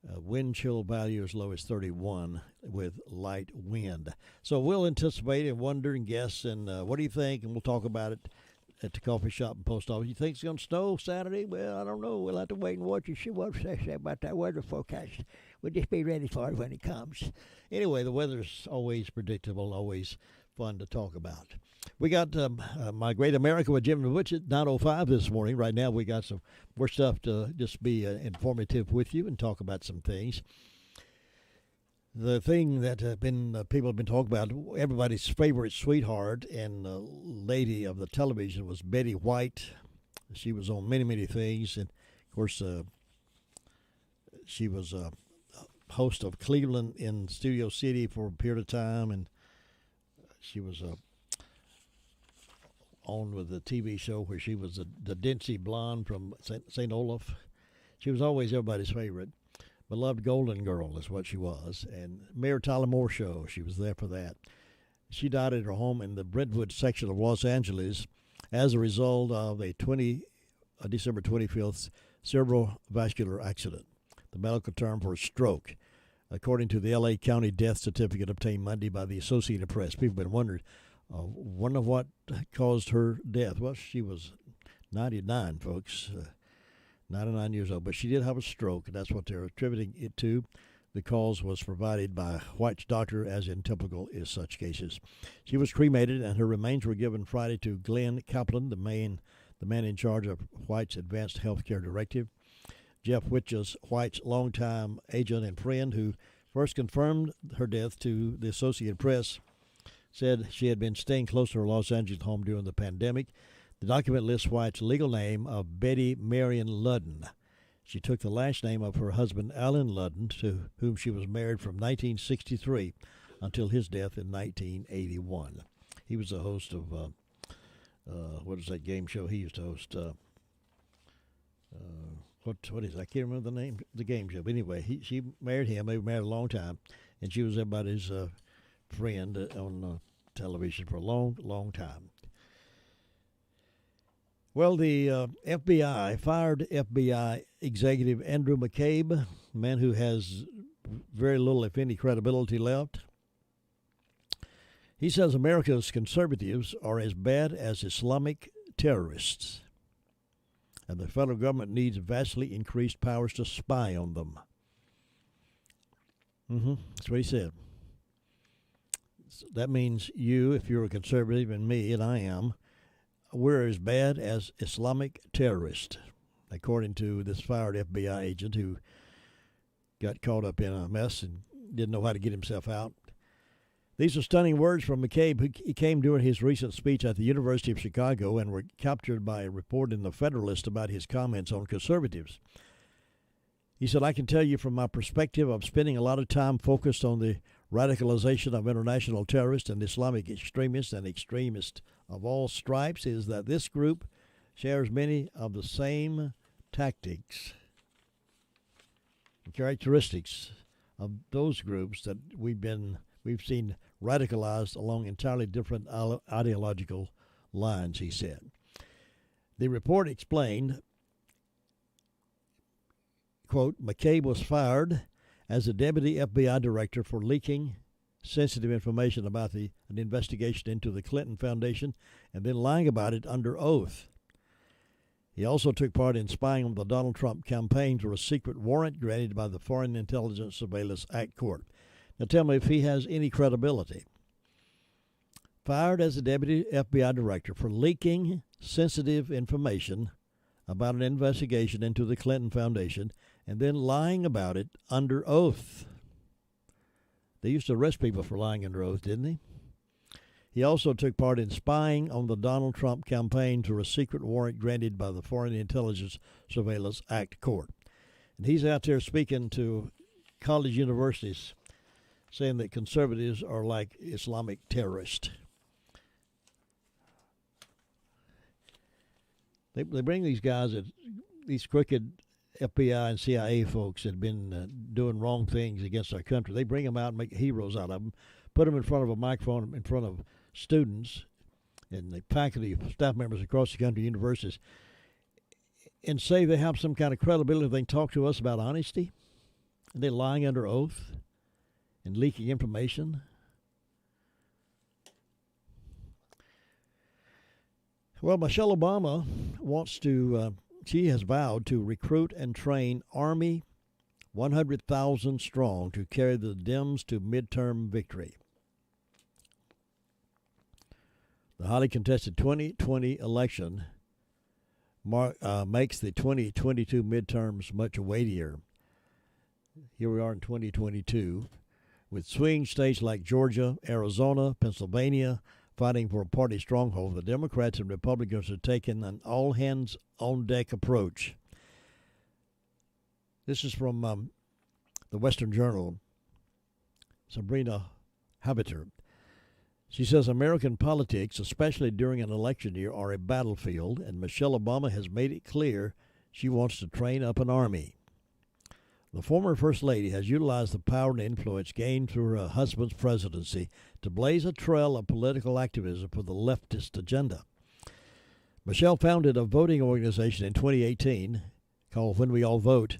Wind chill value as low as 31 with light wind. So we'll anticipate and wonder and guess, and what do you think? And we'll talk about it at the coffee shop and post office. You think it's going to snow Saturday? Well, I don't know. We'll have to wait and watch and see what they say about that weather forecast. We'll just be ready for it when it comes. Anyway, the weather's always predictable, always fun to talk about. We got My Great America with Jim and Butch at 9:05 this morning. Right now we got some more stuff to just be informative with you and talk about some things. The thing that people have been talking about, everybody's favorite sweetheart and lady of the television was Betty White. She was on many, many things. And, of course, she was a host of Cleveland in Studio City for a period of time. And she was on with the TV show where she was the Dincy blonde from St. Olaf. She was always everybody's favorite. Beloved Golden Girl is what she was. And Mayor Tyler Moore Show, she was there for that. She died at her home in the Brentwood section of Los Angeles as a result of a December 25th cerebrovascular accident, the medical term for stroke, according to the L.A. County death certificate obtained Monday by the Associated Press. People have been wondering what caused her death. Well, she was 99, folks. 99 years old, but she did have a stroke, and that's what they're attributing it to. The cause was provided by White's doctor, as in typical is such cases. She was cremated, and her remains were given Friday to Glenn Kaplan, the man in charge of White's Advanced Health Care Directive. Jeff Witches, White's longtime agent and friend, who first confirmed her death to the Associated Press, said she had been staying close to her Los Angeles home during the pandemic. The document lists White's legal name of Betty Marion Ludden. She took the last name of her husband, Alan Ludden, to whom she was married from 1963 until his death in 1981. He was the host of, what is that game show he used to host? What is it? I can't remember the name of the game show. But anyway, she married him. They were married a long time, and she was everybody's friend on television for a long, long time. Well, the FBI fired FBI executive Andrew McCabe, a man who has very little, if any, credibility left. He says America's conservatives are as bad as Islamic terrorists, and the federal government needs vastly increased powers to spy on them. That's what he said. That means you, if you're a conservative, and me, and I am, we're as bad as Islamic terrorists, according to this fired FBI agent who got caught up in a mess and didn't know how to get himself out. These are stunning words from McCabe, who came during his recent speech at the University of Chicago and were captured by a report in the Federalist about his comments on conservatives. He said, I can tell you from my perspective of spending a lot of time focused on the radicalization of international terrorists and Islamic extremists and extremists of all stripes is that this group shares many of the same tactics and characteristics of those groups that we've seen radicalized along entirely different ideological lines, he said. The report explained, quote, McCabe was fired as a deputy FBI director for leaking sensitive information about an investigation into the Clinton Foundation and then lying about it under oath. He also took part in spying on the Donald Trump campaign through a secret warrant granted by the Foreign Intelligence Surveillance Act Court. Now tell me if he has any credibility. Fired as a deputy FBI director for leaking sensitive information about an investigation into the Clinton Foundation and then lying about it under oath. They used to arrest people for lying under oath, didn't they? He also took part in spying on the Donald Trump campaign through a secret warrant granted by the Foreign Intelligence Surveillance Act Court. And he's out there speaking to college universities saying that conservatives are like Islamic terrorists. They bring these guys, these crooked FBI and CIA folks that have been doing wrong things against our country. They bring them out and make heroes out of them, put them in front of a microphone in front of students and the faculty, staff members across the country, universities, and say they have some kind of credibility if they can talk to us about honesty. And they're lying under oath and leaking information. Well, Michelle Obama wants to, she has vowed to recruit and train Army 100,000 strong to carry the Dems to midterm victory. The highly contested 2020 election makes the 2022 midterms much weightier. Here we are in 2022 with swing states like Georgia, Arizona, Pennsylvania fighting for a party stronghold. The Democrats and Republicans are taking an all-hands-on-deck approach. This is from the Western Journal. Sabrina Habiter. She says American politics, especially during an election year, are a battlefield, and Michelle Obama has made it clear she wants to train up an army. The former First Lady has utilized the power and influence gained through her husband's presidency to blaze a trail of political activism for the leftist agenda. Michelle founded a voting organization in 2018 called When We All Vote,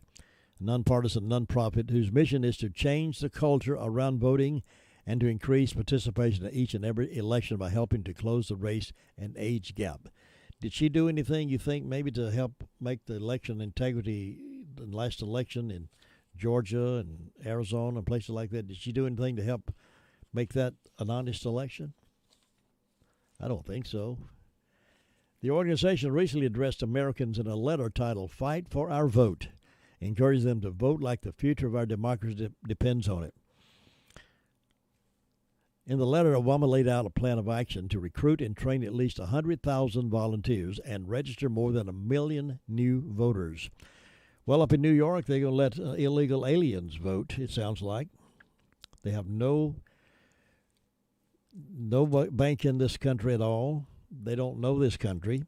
a nonpartisan nonprofit whose mission is to change the culture around voting and to increase participation in each and every election by helping to close the race and age gap. Did she do anything, you think, maybe to help make the election integrity, the last election in Georgia and Arizona and places like that? Did she do anything to help make that an honest election? I don't think so. The organization recently addressed Americans in a letter titled Fight for Our Vote, encouraging them to vote like the future of our democracy depends on it. In the letter, Obama laid out a plan of action to recruit and train at least 100,000 volunteers and register more than 1 million new voters. Well, up in New York, they're going to let illegal aliens vote, it sounds like. They have no bank in this country at all. They don't know this country.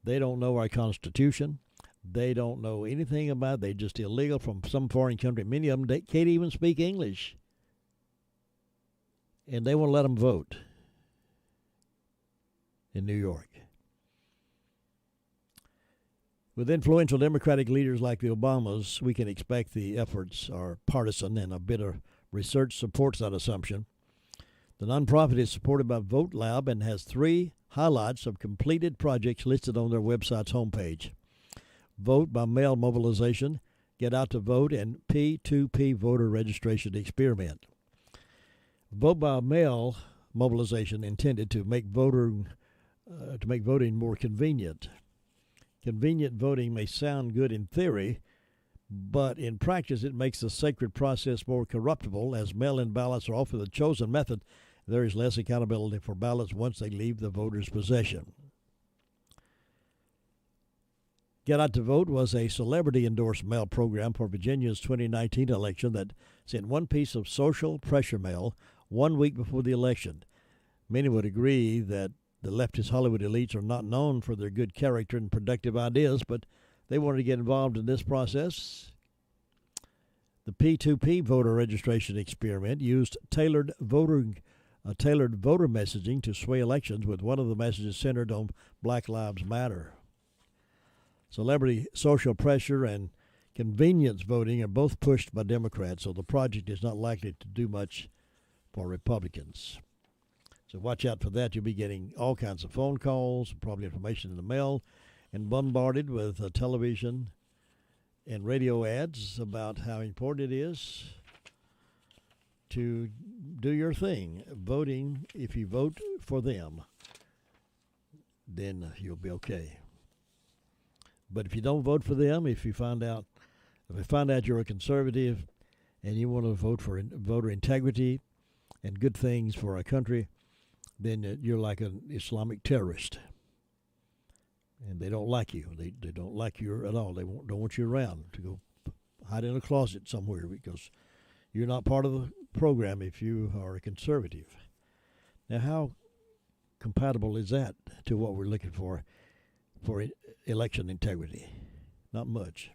They don't know our Constitution. They don't know anything about it. They're just illegal from some foreign country. Many of them they can't even speak English. And they won't let them vote in New York. With influential Democratic leaders like the Obamas, we can expect the efforts are partisan, and a bit of research supports that assumption. The nonprofit is supported by Vote Lab and has 3 highlights of completed projects listed on their website's homepage. Vote by mail mobilization, Get Out to Vote, and P2P voter registration experiment. Vote by mail mobilization intended to make voting more convenient. Convenient voting may sound good in theory, but in practice it makes the sacred process more corruptible, as mail-in ballots are often the chosen method. There is less accountability for ballots once they leave the voter's possession. Get Out to Vote was a celebrity-endorsed mail program for Virginia's 2019 election that sent one piece of social pressure mail 1 week before the election. Many would agree that the leftist Hollywood elites are not known for their good character and productive ideas, but they wanted to get involved in this process. The P2P voter registration experiment used tailored voter messaging to sway elections, with one of the messages centered on Black Lives Matter. Celebrity social pressure and convenience voting are both pushed by Democrats, so the project is not likely to do much for Republicans. So watch out for that. You'll be getting all kinds of phone calls, probably information in the mail, and bombarded with television and radio ads about how important it is to do your thing. Voting, if you vote for them, then you'll be okay. But if you don't vote for them, if they find out you're a conservative and you want to vote for voter integrity and good things for our country, then you're like an Islamic terrorist. And they don't like you. They don't like you at all. They don't want you around, to go hide in a closet somewhere because you're not part of the program if you are a conservative. Now, how compatible is that to what we're looking for election integrity? Not much.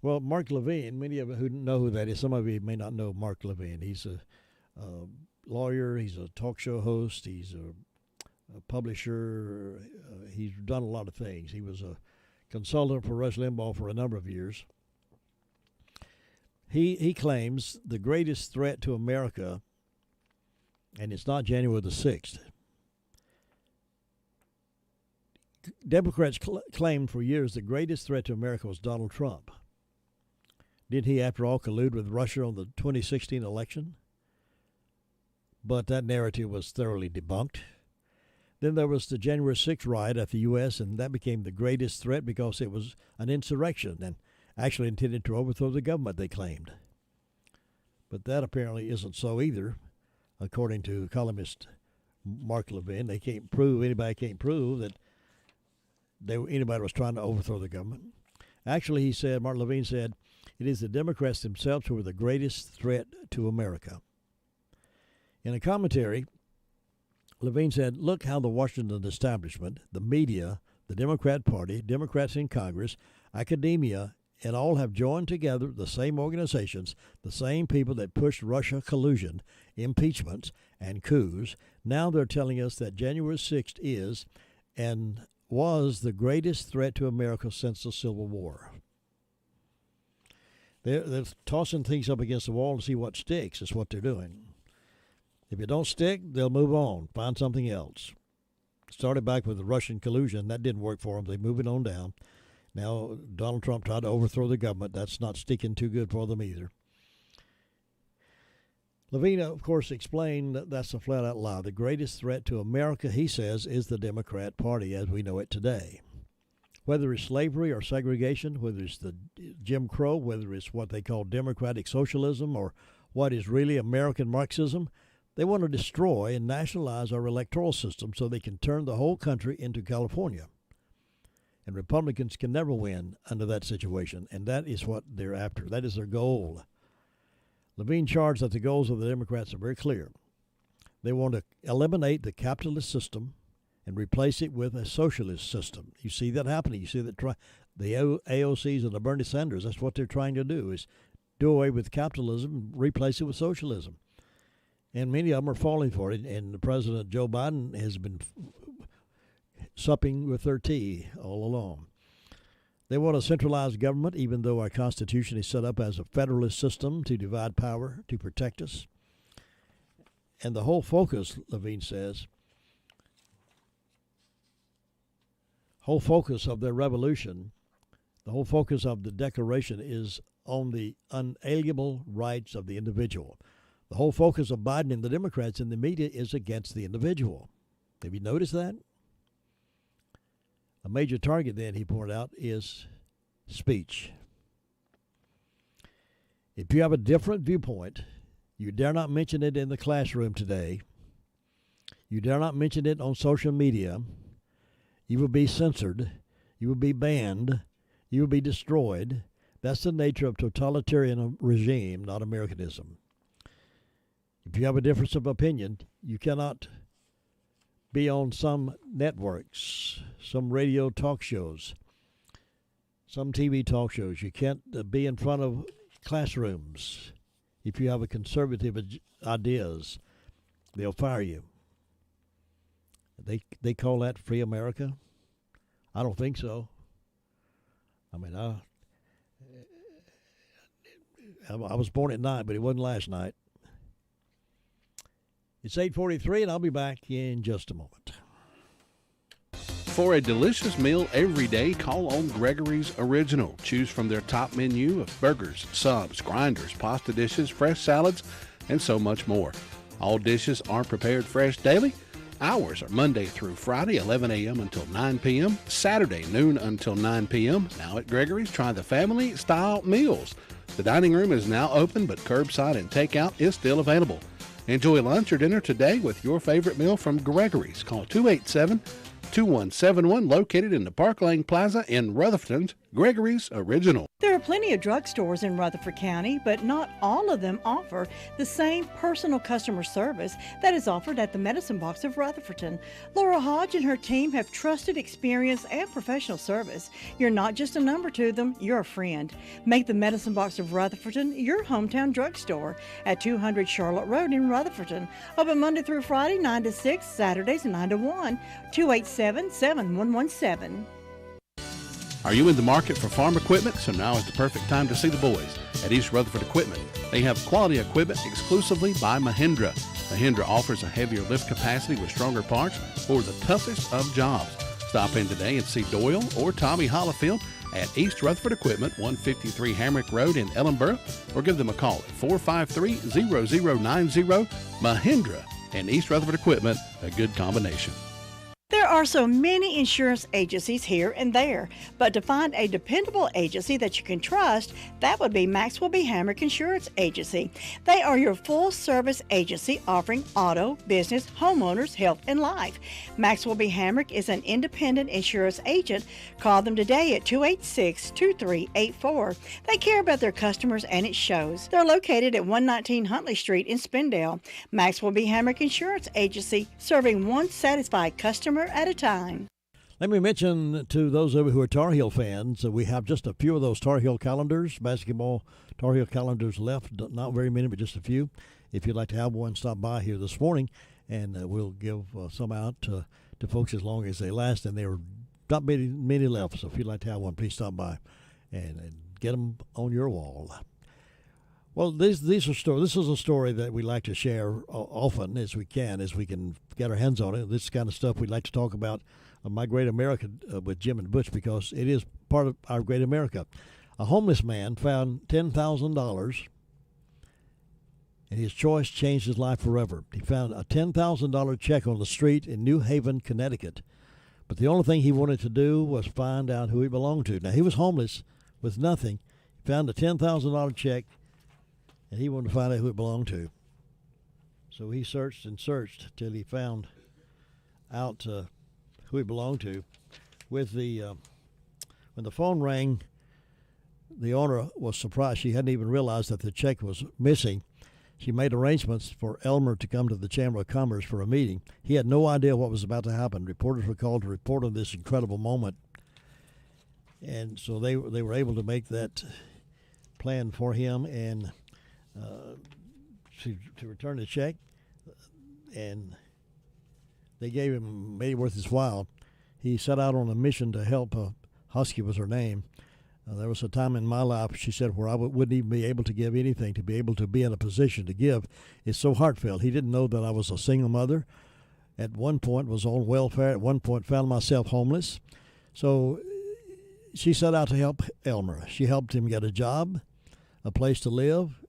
Well, Mark Levine, many of you who know who that is, some of you may not know Mark Levine. He's a lawyer, he's a talk show host, he's a publisher, he's done a lot of things. He was a consultant for Rush Limbaugh for a number of years. He claims the greatest threat to America, and it's not January the 6th. Democrats claimed for years the greatest threat to America was Donald Trump. Did he, after all, collude with Russia on the 2016 election? But that narrative was thoroughly debunked. Then there was the January 6th riot at the U.S., and that became the greatest threat because it was an insurrection and actually intended to overthrow the government, they claimed. But that apparently isn't so either, according to columnist Mark Levine. Anybody can't prove that anybody was trying to overthrow the government. Actually, Mark Levine said, it is the Democrats themselves who are the greatest threat to America. In a commentary, Levine said, look how the Washington establishment, the media, the Democrat Party, Democrats in Congress, academia, and all have joined together, the same organizations, the same people that pushed Russia collusion, impeachments, and coups. Now they're telling us that January 6th is and was the greatest threat to America since the Civil War. They're tossing things up against the wall to see what sticks, is what they're doing. If it don't stick, they'll move on, find something else. Started back with the Russian collusion. That didn't work for them. They're moving on down. Now, Donald Trump tried to overthrow the government. That's not sticking too good for them either. Levine, of course, explained that that's a flat-out lie. The greatest threat to America, he says, is the Democrat Party as we know it today. Whether it's slavery or segregation, whether it's the Jim Crow, whether it's what they call democratic socialism or what is really American Marxism, they want to destroy and nationalize our electoral system so they can turn the whole country into California. And Republicans can never win under that situation, and that is what they're after. That is their goal. Levine charged that the goals of the Democrats are very clear. They want to eliminate the capitalist system and replace it with a socialist system. You see that happening. You see that the AOCs and the Bernie Sanders, that's what they're trying to do, is do away with capitalism and replace it with socialism. And many of them are falling for it, and President Joe Biden has been supping with their tea all along. They want a centralized government, even though our Constitution is set up as a federalist system to divide power, to protect us. And the whole focus, Levine says, whole focus of their revolution, the whole focus of the Declaration is on the unalienable rights of the individual. The whole focus of Biden and the Democrats in the media is against the individual. Have you noticed that? A major target, then, he pointed out, is speech. If you have a different viewpoint, you dare not mention it in the classroom today. You dare not mention it on social media. You will be censored. You will be banned. You will be destroyed. That's the nature of totalitarian regime, not Americanism. If you have a difference of opinion, you cannot be on some networks, some radio talk shows, some TV talk shows. You can't be in front of classrooms. If you have a conservative ideas, they'll fire you. They call that free America? I don't think so. I mean, I was born at night, but it wasn't last night. It's 8:43, and I'll be back in just a moment. For a delicious meal every day, call on Gregory's Original. Choose from their top menu of burgers, subs, grinders, pasta dishes, fresh salads, and so much more. All dishes are prepared fresh daily. Hours are Monday through Friday, 11 a.m. until 9 p.m., Saturday, noon until 9 p.m. Now at Gregory's, try the family-style meals. The dining room is now open, but curbside and takeout is still available. Enjoy lunch or dinner today with your favorite meal from Gregory's. Call 287-2171, located in the Park Lane Plaza in Rutherford, Gregory's Original. There are plenty of drugstores in Rutherford County, but not all of them offer the same personal customer service that is offered at the Medicine Box of Rutherfordton. Laura Hodge and her team have trusted experience and professional service. You're not just a number to them, you're a friend. Make the Medicine Box of Rutherfordton your hometown drugstore at 200 Charlotte Road in Rutherfordton. Open Monday through Friday, 9 to 6, Saturdays 9 to 1, 287-7117. Are you in the market for farm equipment? So now is the perfect time to see the boys at East Rutherford Equipment. They have quality equipment exclusively by Mahindra. Mahindra offers a heavier lift capacity with stronger parts for the toughest of jobs. Stop in today and see Doyle or Tommy Hollifield at East Rutherford Equipment, 153 Hamrick Road in Ellenboro, or give them a call at 453-0090. Mahindra and East Rutherford Equipment, a good combination. There are so many insurance agencies here and there, but to find a dependable agency that you can trust, that would be Maxwell B. Hamrick Insurance Agency. They are your full-service agency offering auto, business, homeowners, health, and life. Maxwell B. Hamrick is an independent insurance agent. Call them today at 286-2384. They care about their customers, and it shows. They're located at 119 Huntley Street in Spindale. Maxwell B. Hamrick Insurance Agency, serving one satisfied customer at a time. Let me mention to those of you who are Tar Heel fans, we have just a few of those Tar Heel calendars, basketball Tar Heel calendars left. Not very many, but just a few. If you'd like to have one, stop by here this morning, and we'll give some out to folks as long as they last. And there are not many left, so if you'd like to have one, please stop by and get them on your wall. Well, these are stories. This is a story that we like to share often as we can get our hands on it. This kind of stuff we'd like to talk about My Great America with Jim and Butch, because it is part of our great America. A homeless man found $10,000, and his choice changed his life forever. He found a $10,000 check on the street in New Haven, Connecticut, but the only thing he wanted to do was find out who he belonged to. Now, he was homeless with nothing. He found a $10,000 check, and he wanted to find out who it belonged to. So he searched and searched till he found out who it belonged to. When the phone rang, the owner was surprised. She hadn't even realized that the check was missing. She made arrangements for Elmer to come to the Chamber of Commerce for a meeting. He had no idea what was about to happen. Reporters were called to report on this incredible moment. And so they were able to make that plan for him and to return the check, and they gave him, made it worth his while. He set out on a mission to help. Husky was her name. There was a time in my life, she said, where I wouldn't even be able to give anything. To be able to be in a position to give is so heartfelt. He didn't know that I was a single mother. At one point was on welfare. At one point found myself homeless. So she set out to help Elmer. She helped him get a job, a place to live,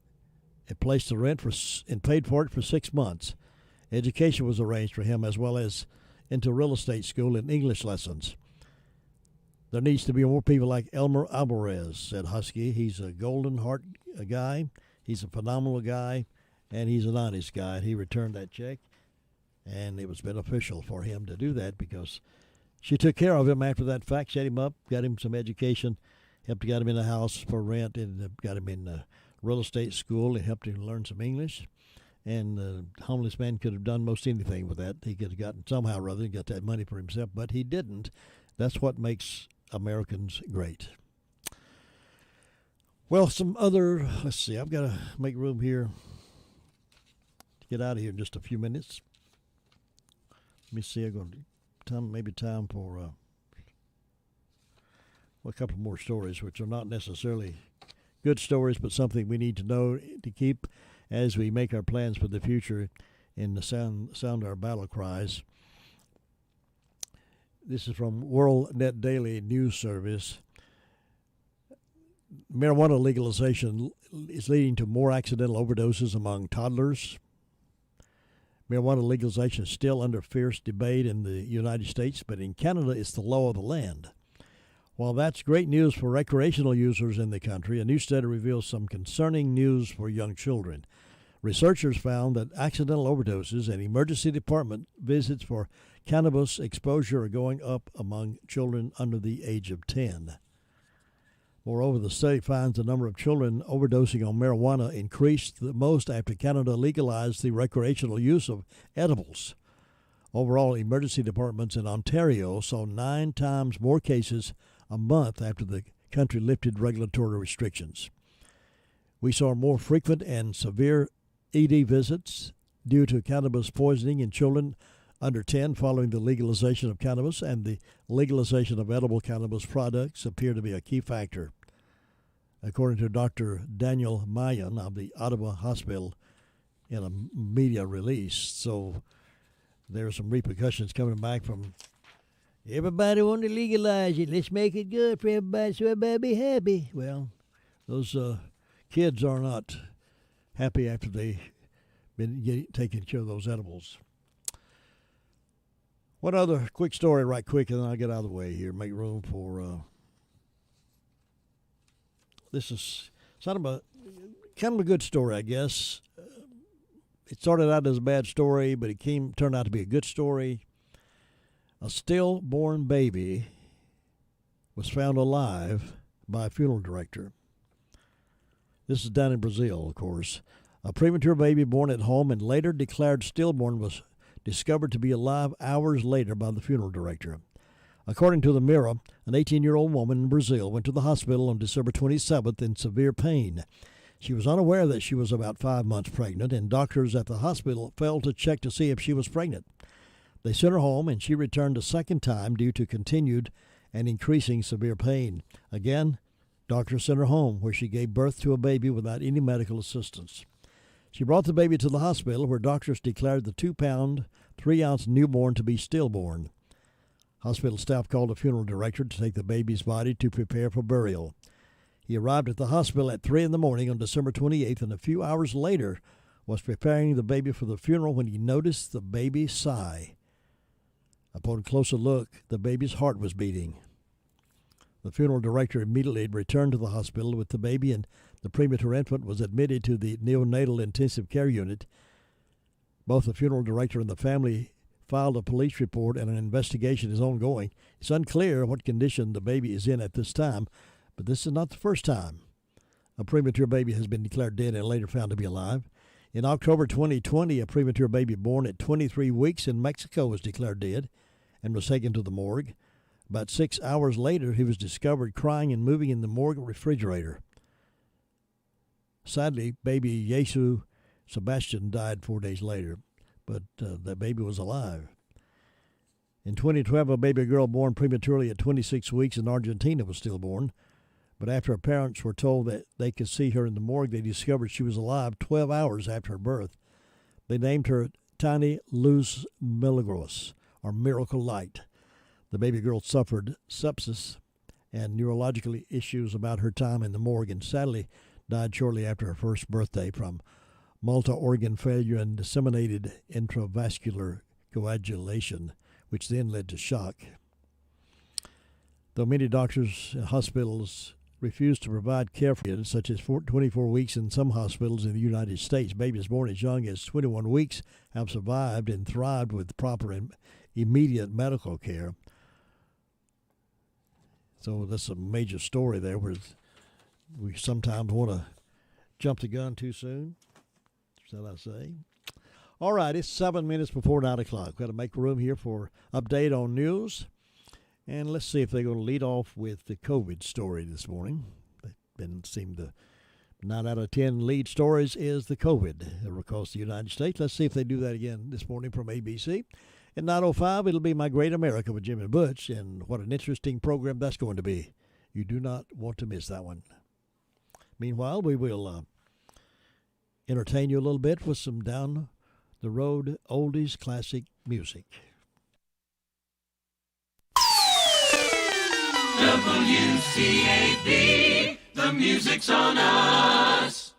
a place to rent, and paid for it for 6 months. Education was arranged for him, as well as into real estate school and English lessons. There needs to be more people like Elmer Alvarez, said Husky. He's a golden heart guy. He's a phenomenal guy, and he's an honest guy. He returned that check, and it was beneficial for him to do that because she took care of him after that fact, set him up, got him some education, helped to get him in a house for rent, and got him in real estate school. It helped him learn some English, and the homeless man could have done most anything with that. He could have gotten somehow or other got that money for himself, but he didn't. That's what makes Americans great. Well, some other, let's see, I've got to make room here to get out of here in just a few minutes. Let me see, I'm going to time for a couple more stories, which are not necessarily good stories, but something we need to know to keep as we make our plans for the future and sound our battle cries. This is from World Net Daily News Service. Marijuana legalization is leading to more accidental overdoses among toddlers. Marijuana legalization is still under fierce debate in the United States, but in Canada it's the law of the land. While that's great news for recreational users in the country, a new study reveals some concerning news for young children. Researchers found that accidental overdoses and emergency department visits for cannabis exposure are going up among children under the age of 10. Moreover, the study finds the number of children overdosing on marijuana increased the most after Canada legalized the recreational use of edibles. Overall, emergency departments in Ontario saw 9 times more cases a month after the country lifted regulatory restrictions. We saw more frequent and severe ED visits due to cannabis poisoning in children under 10 following the legalization of cannabis, and the legalization of edible cannabis products appear to be a key factor, according to Dr. Daniel Mayan of the Ottawa Hospital in a media release. So there are some repercussions coming back from everybody wanting to legalize it. Let's make it good for everybody so everybody be happy. Well, those kids are not happy after they've been taking care of those edibles. One other quick story right quick, and then I'll get out of the way here, make room for this is kind of a good story, I guess. It started out as a bad story, but it turned out to be a good story. A stillborn baby was found alive by a funeral director. This is down in Brazil, of course. A premature baby born at home and later declared stillborn was discovered to be alive hours later by the funeral director. According to the Mirror, an 18-year-old woman in Brazil went to the hospital on December 27th in severe pain. She was unaware that she was about 5 months pregnant, and doctors at the hospital failed to check to see if she was pregnant. They sent her home, and she returned a second time due to continued and increasing severe pain. Again, doctors sent her home, where she gave birth to a baby without any medical assistance. She brought the baby to the hospital, where doctors declared the 2-pound, 3-ounce newborn to be stillborn. Hospital staff called a funeral director to take the baby's body to prepare for burial. He arrived at the hospital at 3 in the morning on December 28th, and a few hours later was preparing the baby for the funeral when he noticed the baby sigh. Upon closer look, the baby's heart was beating. The funeral director immediately returned to the hospital with the baby, and the premature infant was admitted to the neonatal intensive care unit. Both the funeral director and the family filed a police report, and an investigation is ongoing. It's unclear what condition the baby is in at this time, but this is not the first time a premature baby has been declared dead and later found to be alive. In October 2020, a premature baby born at 23 weeks in Mexico was declared dead and was taken to the morgue. About 6 hours later, he was discovered crying and moving in the morgue refrigerator. Sadly, baby Jesus Sebastian died 4 days later, but the baby was alive. In 2012, a baby girl born prematurely at 26 weeks in Argentina was stillborn, but after her parents were told that they could see her in the morgue, they discovered she was alive 12 hours after her birth. They named her Tiny Luz Milagros, or Miracle Light. The baby girl suffered sepsis and neurological issues about her time in the morgue, and sadly died shortly after her first birthday from multi-organ failure and disseminated intravascular coagulation, which then led to shock. Though many doctors and hospitals refuse to provide care for kids, such as 24 weeks in some hospitals in the United States, babies born as young as 21 weeks have survived and thrived with proper and immediate medical care. So that's a major story there, where we sometimes want to jump the gun too soon, shall I say. All right, it's 7 minutes before 9 o'clock. We've got to make room here for update on news. And let's see if they're going to lead off with the COVID story this morning. They've seemed to 9 out of 10 lead stories is the COVID across the United States. Let's see if they do that again this morning from ABC. At 9:05, it'll be My Great America with Jim and Butch, and what an interesting program that's going to be. You do not want to miss that one. Meanwhile, we will entertain you a little bit with some down-the-road oldies classic music. WCAB, the music's on us.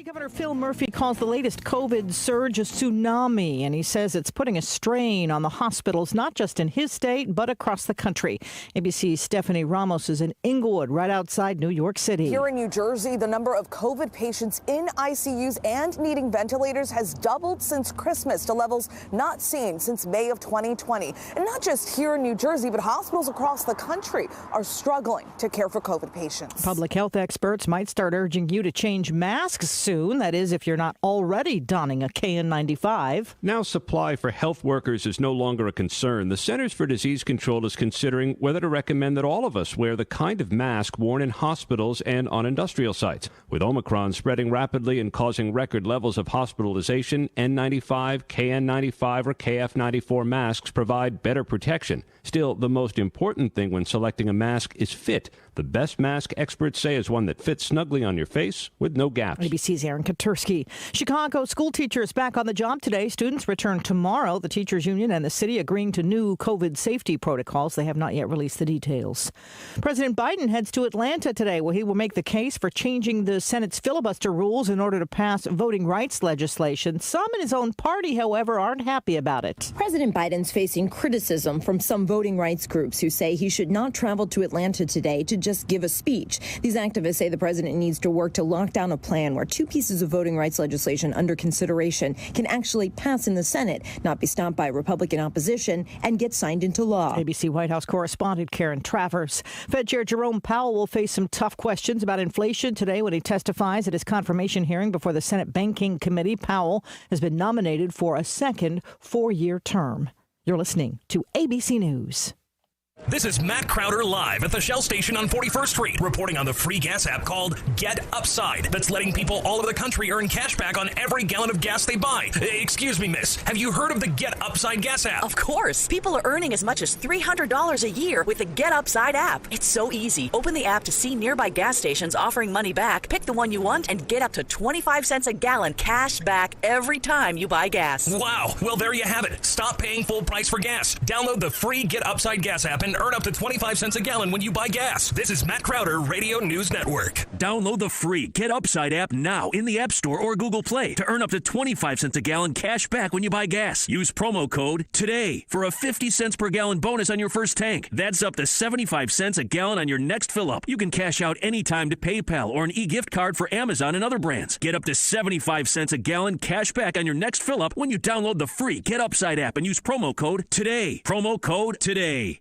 Governor Phil Murphy calls the latest COVID surge a tsunami, and he says it's putting a strain on the hospitals, not just in his state, but across the country. ABC's Stephanie Ramos is in Inglewood, right outside New York City. Here in New Jersey, the number of COVID patients in ICUs and needing ventilators has doubled since Christmas to levels not seen since May of 2020. And not just here in New Jersey, but hospitals across the country are struggling to care for COVID patients. Public health experts might start urging you to change masks soon. That is, if you're not already donning a KN95. Now supply for health workers is no longer a concern. The Centers for Disease Control is considering whether to recommend that all of us wear the kind of mask worn in hospitals and on industrial sites. With Omicron spreading rapidly and causing record levels of hospitalization, N95, KN95, or KF94 masks provide better protection. Still, the most important thing when selecting a mask is fit. The best mask, experts say, is one that fits snugly on your face with no gaps. ABC's Aaron Katursky. Chicago school teachers back on the job today. Students return tomorrow. The teachers union and the city agreeing to new COVID safety protocols. They have not yet released the details. President Biden heads to Atlanta today, where he will make the case for changing the Senate's filibuster rules in order to pass voting rights legislation. Some in his own party, however, aren't happy about it. President Biden's facing criticism from some voting rights groups who say he should not travel to Atlanta today to just give a speech. These activists say the president needs to work to lock down a plan where two pieces of voting rights legislation under consideration can actually pass in the Senate, not be stopped by Republican opposition, and get signed into law. ABC White House correspondent Karen Travers. Fed Chair Jerome Powell will face some tough questions about inflation today when he testifies at his confirmation hearing before the Senate Banking Committee. Powell has been nominated for a second 4-year term. You're listening to ABC News. This is Matt Crowder live at the Shell station on 41st Street, reporting on the free gas app called Get Upside that's letting people all over the country earn cash back on every gallon of gas they buy. Excuse me, miss. Have you heard of the Get Upside gas app? Of course. People are earning as much as $300 a year with the Get Upside app. It's so easy. Open the app to see nearby gas stations offering money back, pick the one you want, and get up to 25 cents a gallon cash back every time you buy gas. Wow. Well, there you have it. Stop paying full price for gas. Download the free Get Upside gas app and earn up to 25 cents a gallon when you buy gas. This is Matt Crowder, Radio News Network. Download the free Get Upside app now in the App Store or Google Play to earn up to 25 cents a gallon cash back when you buy gas. Use promo code TODAY for a 50 cents per gallon bonus on your first tank. That's up to 75 cents a gallon on your next fill-up. You can cash out anytime to PayPal or an e-gift card for Amazon and other brands. Get up to 75 cents a gallon cash back on your next fill-up when you download the free Get Upside app and use promo code TODAY. Promo code TODAY.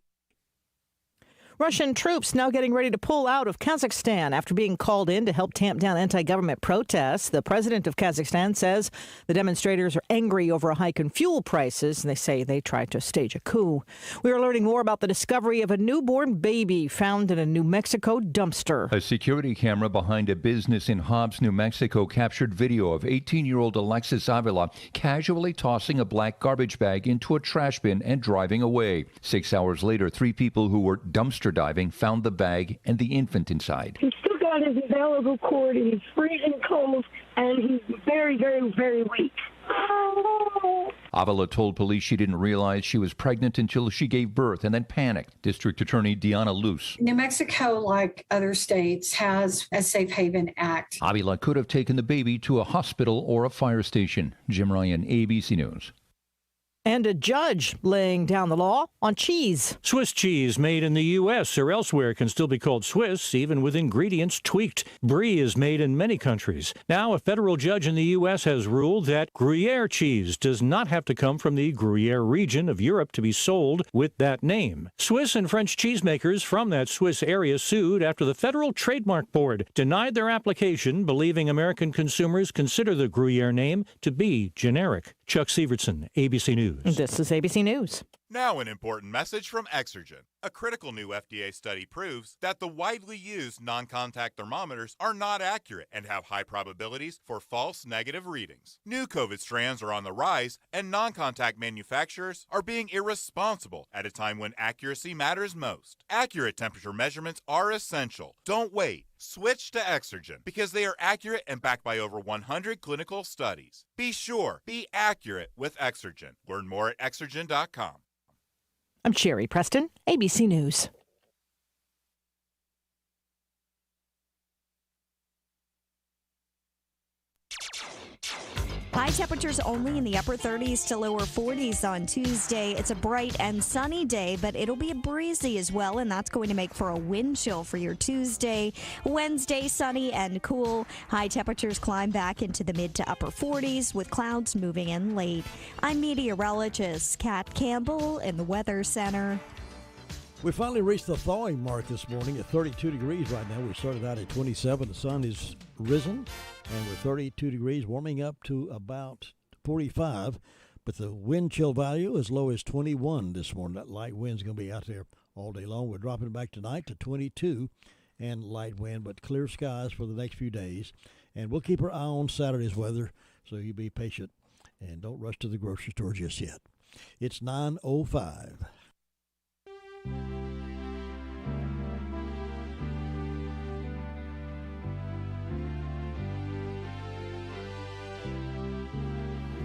Russian troops now getting ready to pull out of Kazakhstan after being called in to help tamp down anti-government protests. The president of Kazakhstan says the demonstrators are angry over a hike in fuel prices, and they say they tried to stage a coup. We are learning more about the discovery of a newborn baby found in a New Mexico dumpster. A security camera behind a business in Hobbs, New Mexico, captured video of 18-year-old Alexis Avila casually tossing a black garbage bag into a trash bin and driving away. 6 hours later, 3 people who were dumpster diving found the bag and the infant inside. He's still got his umbilical cord and he's freezing cold and he's very, very, very weak. Avila told police she didn't realize she was pregnant until she gave birth and then panicked. District Attorney Deanna Luce. New Mexico, like other states, has a Safe Haven Act. Avila could have taken the baby to a hospital or a fire station. Jim Ryan, ABC News. And a judge laying down the law on cheese. Swiss cheese made in the U.S. or elsewhere can still be called Swiss, even with ingredients tweaked. Brie is made in many countries. Now, a federal judge in the U.S. has ruled that Gruyere cheese does not have to come from the Gruyere region of Europe to be sold with that name. Swiss and French cheesemakers from that Swiss area sued after the Federal Trademark Board denied their application, believing American consumers consider the Gruyere name to be generic. Chuck Severson, ABC News. This is ABC News. Now an important message from Exergen. A critical new FDA study proves that the widely used non-contact thermometers are not accurate and have high probabilities for false negative readings. New COVID strands are on the rise, and non-contact manufacturers are being irresponsible at a time when accuracy matters most. Accurate temperature measurements are essential. Don't wait. Switch to Exergen because they are accurate and backed by over 100 clinical studies. Be sure, be accurate with Exergen. Learn more at Exergen.com. I'm Sherry Preston, ABC News. High temperatures only in the upper 30s to lower 40s on Tuesday. It's a bright and sunny day, but it'll be breezy as well, and that's going to make for a wind chill for your Tuesday. Wednesday, sunny and cool. High temperatures climb back into the mid to upper 40s with clouds moving in late. I'm meteorologist Kat Campbell in the Weather Center. We finally reached the thawing mark this morning at 32 degrees right now. We started out at 27. The sun is risen, and we're 32 degrees, warming up to about 45. But the wind chill value as low as 21 this morning. That light wind's going to be out there all day long. We're dropping back tonight to 22 and light wind, but clear skies for the next few days. And we'll keep our eye on Saturday's weather, so you be patient and don't rush to the grocery store just yet. It's 9:05.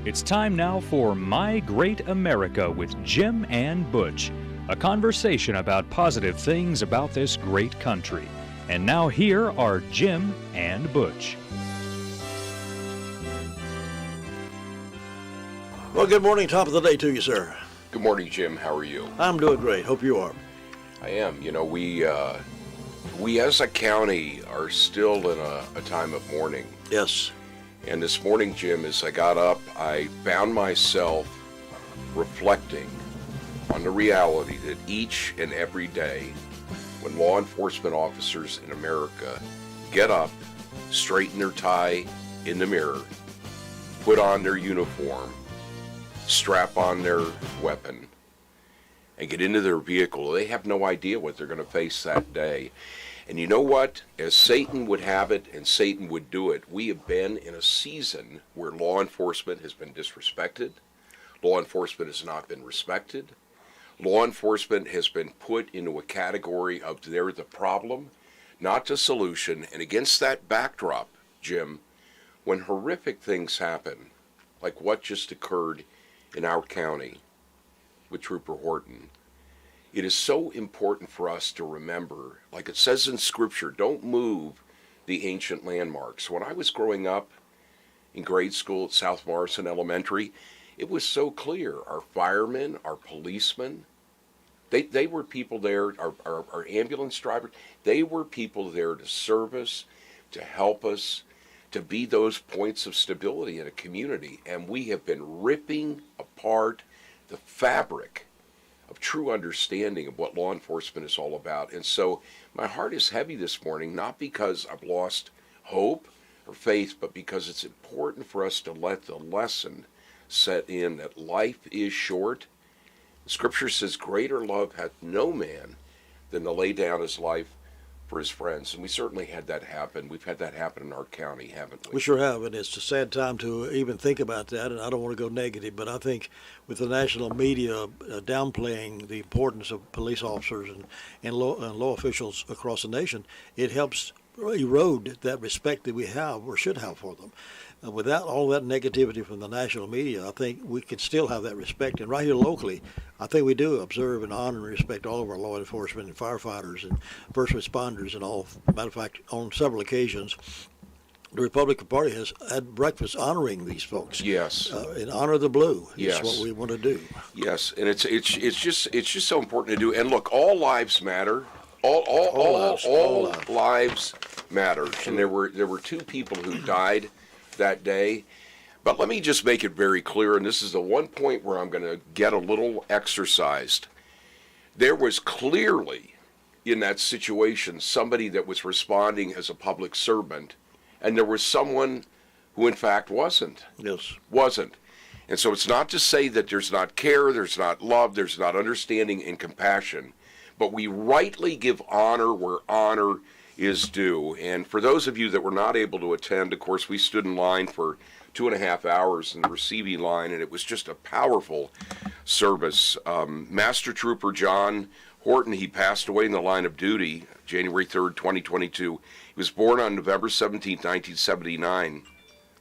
It's time now for My Great America with Jim and Butch, a conversation about positive things about this great country. And now here are Jim and Butch. Well, good morning. Top of the day to you, sir. Good morning, Jim. How are you? I'm doing great. Hope you are. I am. You know, we as a county are still in a time of mourning. Yes. And this morning, Jim, as I got up, I found myself reflecting on the reality that each and every day when law enforcement officers in America get up, straighten their tie in the mirror, put on their uniform, strap on their weapon, and get into their vehicle, they have no idea what they're going to face that day. And you know what? As Satan would have it and Satan would do it, we have been in a season where law enforcement has been disrespected. Law enforcement has not been respected. Law enforcement has been put into a category of they're the problem, not the solution. And against that backdrop, Jim, when horrific things happen, like what just occurred in our county with Trooper Horton, it is so important for us to remember, like it says in Scripture, don't move the ancient landmarks. When I was growing up in grade school at South Morrison Elementary, it was so clear. Our firemen, our policemen, they were people there, our ambulance drivers, they were people there to serve us, to help us, to be those points of stability in a community. And we have been ripping apart the fabric of true understanding of what law enforcement is all about. And so my heart is heavy this morning, not because I've lost hope or faith, but because it's important for us to let the lesson set in that life is short. Scripture says, greater love hath no man than to lay down his life for his friends. And we certainly had that happen. We've had that happen in our county, haven't we? We sure have, and it's a sad time to even think about that, and I don't want to go negative, but I think with the national media downplaying the importance of police officers and law officials across the nation, it helps erode that respect that we have or should have for them. Without all that negativity from the national media, I think we could still have that respect. And right here locally, I think we do observe and honor and respect all of our law enforcement and firefighters and first responders and all. Matter of fact, on several occasions, the Republican Party has had breakfast honoring these folks. Yes. In honor of the blue. Yes. Is what we want to do. Yes, and it's just so important to do. And look, all lives matter. All lives matter. And there were two people who died that day. But let me just make it very clear, and this is the one point where I'm going to get a little exercised. There was clearly in that situation somebody that was responding as a public servant, and there was someone who in fact wasn't. Yes. Wasn't. And so it's not to say that there's not care, there's not love, there's not understanding and compassion, but we rightly give honor where honor is due. And for those of you that were not able to attend, of course, we stood in line for 2.5 hours in the receiving line, and it was just a powerful service. Master Trooper John Horton, he passed away in the line of duty January 3rd, 2022. He was born on November 17th, 1979.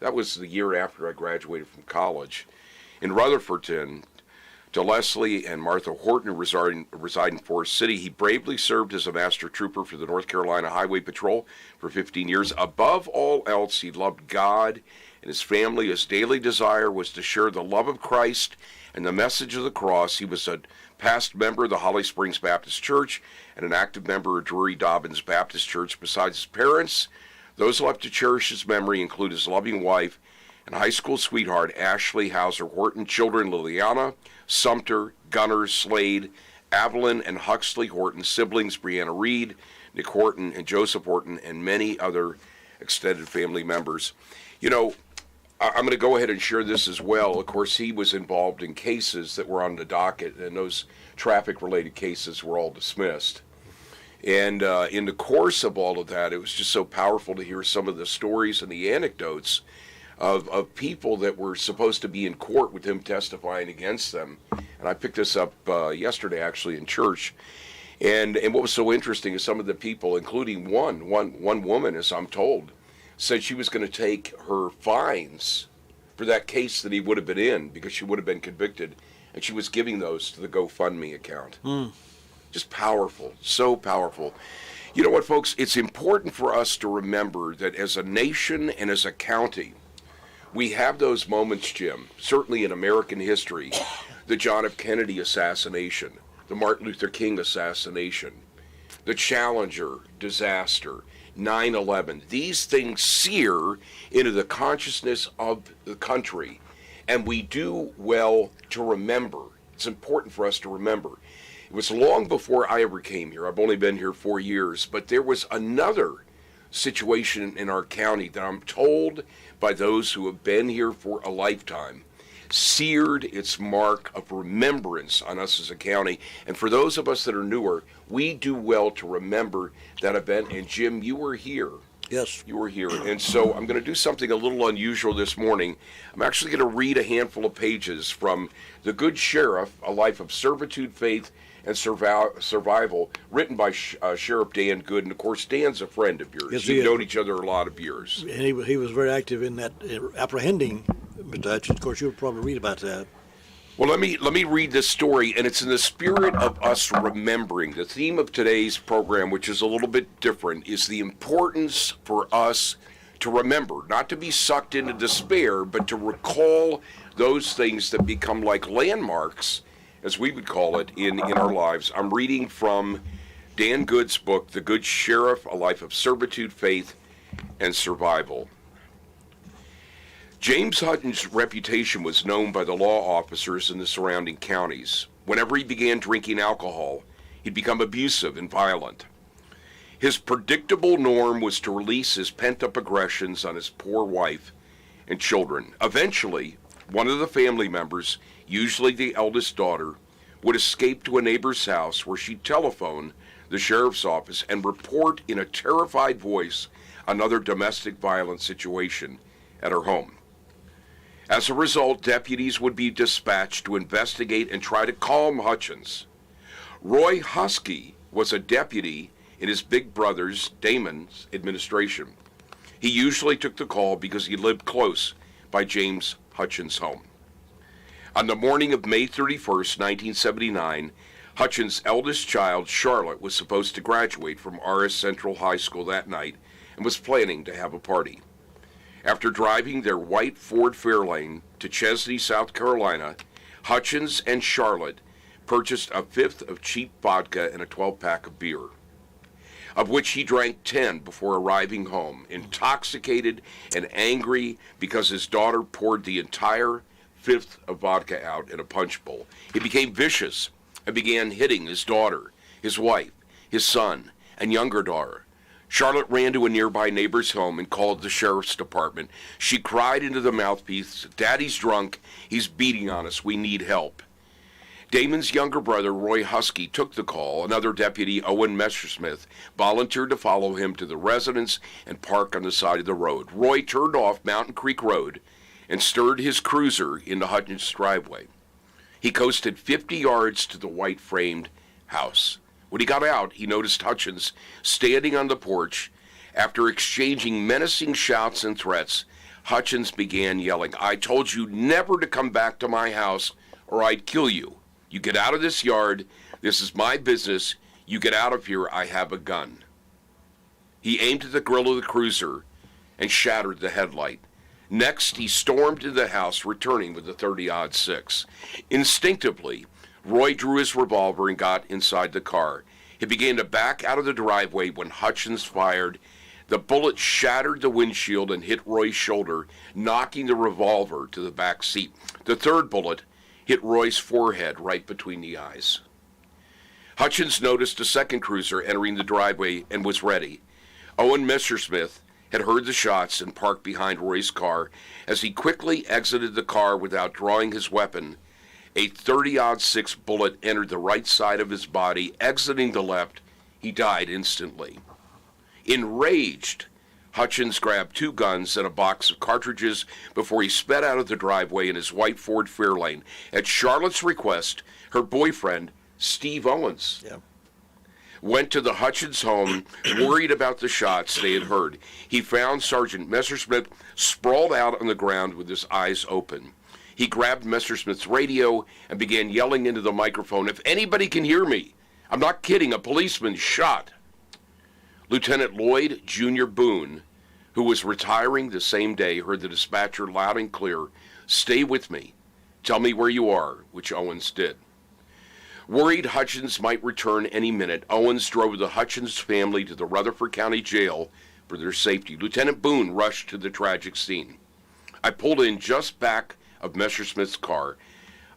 That was the year after I graduated from college. In Rutherfordton, to Leslie and Martha Horton, who reside in Forest City, he bravely served as a master trooper for the North Carolina Highway Patrol for 15 years. Above all else, he loved God and his family, his daily desire was to share the love of Christ and the message of the cross. He was a past member of the Holly Springs Baptist Church and an active member of Drury Dobbins Baptist Church. Besides his parents, those left to cherish his memory include his loving wife and high school sweetheart, Ashley Hauser Horton, children Liliana, Sumter, Gunner, Slade, Evelyn, and Huxley Horton, siblings Brianna Reed, Nick Horton, and Joseph Horton, and many other extended family members. You know, I'm going to go ahead and share this as well. Of course, he was involved in cases that were on the docket, and those traffic-related cases were all dismissed. And in the course of all of that, it was just so powerful to hear some of the stories and the anecdotes of people that were supposed to be in court with him testifying against them. And I picked this up yesterday, actually, in church. And what was so interesting is some of the people, including one woman, as I'm told, said she was going to take her fines for that case that he would have been in because she would have been convicted, and she was giving those to the GoFundMe account. Just powerful, so powerful. You know what, folks? It's important for us to remember that as a nation and as a county, we have those moments, Jim, certainly in American history, the John F. Kennedy assassination, the Martin Luther King assassination, the Challenger disaster, 9/11. These things sear into the consciousness of the country, and we do well to remember. It's important for us to remember. It was long before I ever came here. I've only been here 4 years, but there was another situation in our county that I'm told by those who have been here for a lifetime seared its mark of remembrance on us as a county. And for those of us that are newer, we do well to remember that event. And Jim, you were here. Yes. You were here. And so I'm going to do something a little unusual this morning. I'm actually going to read a handful of pages from The Good Sheriff, A Life of Servitude, Faith, and Survival, written by Sheriff Dan Good. And, of course, Dan's a friend of yours. Yes, You've known each other a lot of years. And he was very active in that apprehending, Mr. Hutchins. Of course, you'll probably read about that. Well, let me read this story, and it's in the spirit of us remembering. The theme of today's program, which is a little bit different, is the importance for us to remember, not to be sucked into despair, but to recall those things that become like landmarks, as we would call it, in our lives. I'm reading from Dan Good's book, The Good Sheriff, A Life of Servitude, Faith, and Survival. James Hutton's reputation was known by the law officers in the surrounding counties. Whenever he began drinking alcohol, he'd become abusive and violent. His predictable norm was to release his pent-up aggressions on his poor wife and children. Eventually, one of the family members, usually the eldest daughter, would escape to a neighbor's house where she'd telephone the sheriff's office and report in a terrified voice another domestic violence situation at her home. As a result, deputies would be dispatched to investigate and try to calm Hutchins. Roy Husky was a deputy in his big brother's, Damon's, administration. He usually took the call because he lived close by James Hutchins' home. On the morning of May 31st, 1979, Hutchins' eldest child, Charlotte, was supposed to graduate from RS Central High School that night and was planning to have a party. After driving their white Ford Fairlane to Chesney, South Carolina, Hutchins and Charlotte purchased a fifth of cheap vodka and a 12-pack of beer, of which he drank 10 before arriving home, intoxicated and angry because his daughter poured the entire fifth of vodka out in a punch bowl. He became vicious and began hitting his daughter, his wife, his son, and younger daughter. Charlotte ran to a nearby neighbor's home and called the sheriff's department. She cried into the mouthpiece, "Daddy's drunk. He's beating on us. We need help." Damon's younger brother, Roy Husky, took the call. Another deputy, Owen Messersmith, volunteered to follow him to the residence and park on the side of the road. Roy turned off Mountain Creek Road and stirred his cruiser into Hutchins' driveway. He coasted 50 yards to the white-framed house. When he got out, he noticed Hutchins standing on the porch. After exchanging menacing shouts and threats, Hutchins began yelling, "I told you never to come back to my house or I'd kill you. You get out of this yard. This is my business. You get out of here. I have a gun." He aimed at the grill of the cruiser and shattered the headlight. Next, he stormed into the house, returning with a 30-06. Instinctively, Roy drew his revolver and got inside the car. He began to back out of the driveway when Hutchins fired. The bullet shattered the windshield and hit Roy's shoulder, knocking the revolver to the back seat. The third bullet hit Roy's forehead right between the eyes. Hutchins noticed a second cruiser entering the driveway and was ready. Owen Messersmith had heard the shots and parked behind Roy's car. As he quickly exited the car without drawing his weapon, a 30-06 bullet entered the right side of his body. Exiting the left, he died instantly. Enraged, Hutchins grabbed 2 guns and a box of cartridges before he sped out of the driveway in his white Ford Fairlane. At Charlotte's request, her boyfriend, Steve Owens, went to the Hutchins home, worried about the shots they had heard. He found Sergeant Messersmith sprawled out on the ground with his eyes open. He grabbed Messersmith's radio and began yelling into the microphone, "If anybody can hear me, I'm not kidding, a policeman shot." Lieutenant Lloyd Jr. Boone, who was retiring the same day, heard the dispatcher loud and clear, "Stay with me. Tell me where you are," which Owens did. Worried Hutchins might return any minute, Owens drove the Hutchins family to the Rutherford County Jail for their safety. Lieutenant Boone rushed to the tragic scene. "I pulled in just back of Messersmith's car.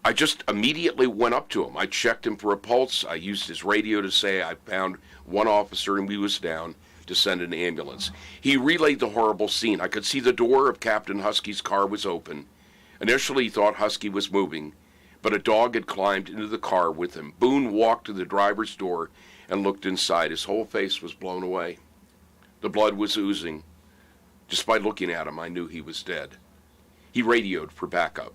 I just immediately went up to him. I checked him for a pulse. I used his radio to say I found one officer and he was down, to send an ambulance. He relayed the horrible scene. I could see the door of Captain Husky's car was open. Initially, he thought Husky was moving, but a dog had climbed into the car with him. Boone walked to the driver's door and looked inside. His whole face was blown away. The blood was oozing. Just by looking at him, I knew he was dead. He radioed for backup.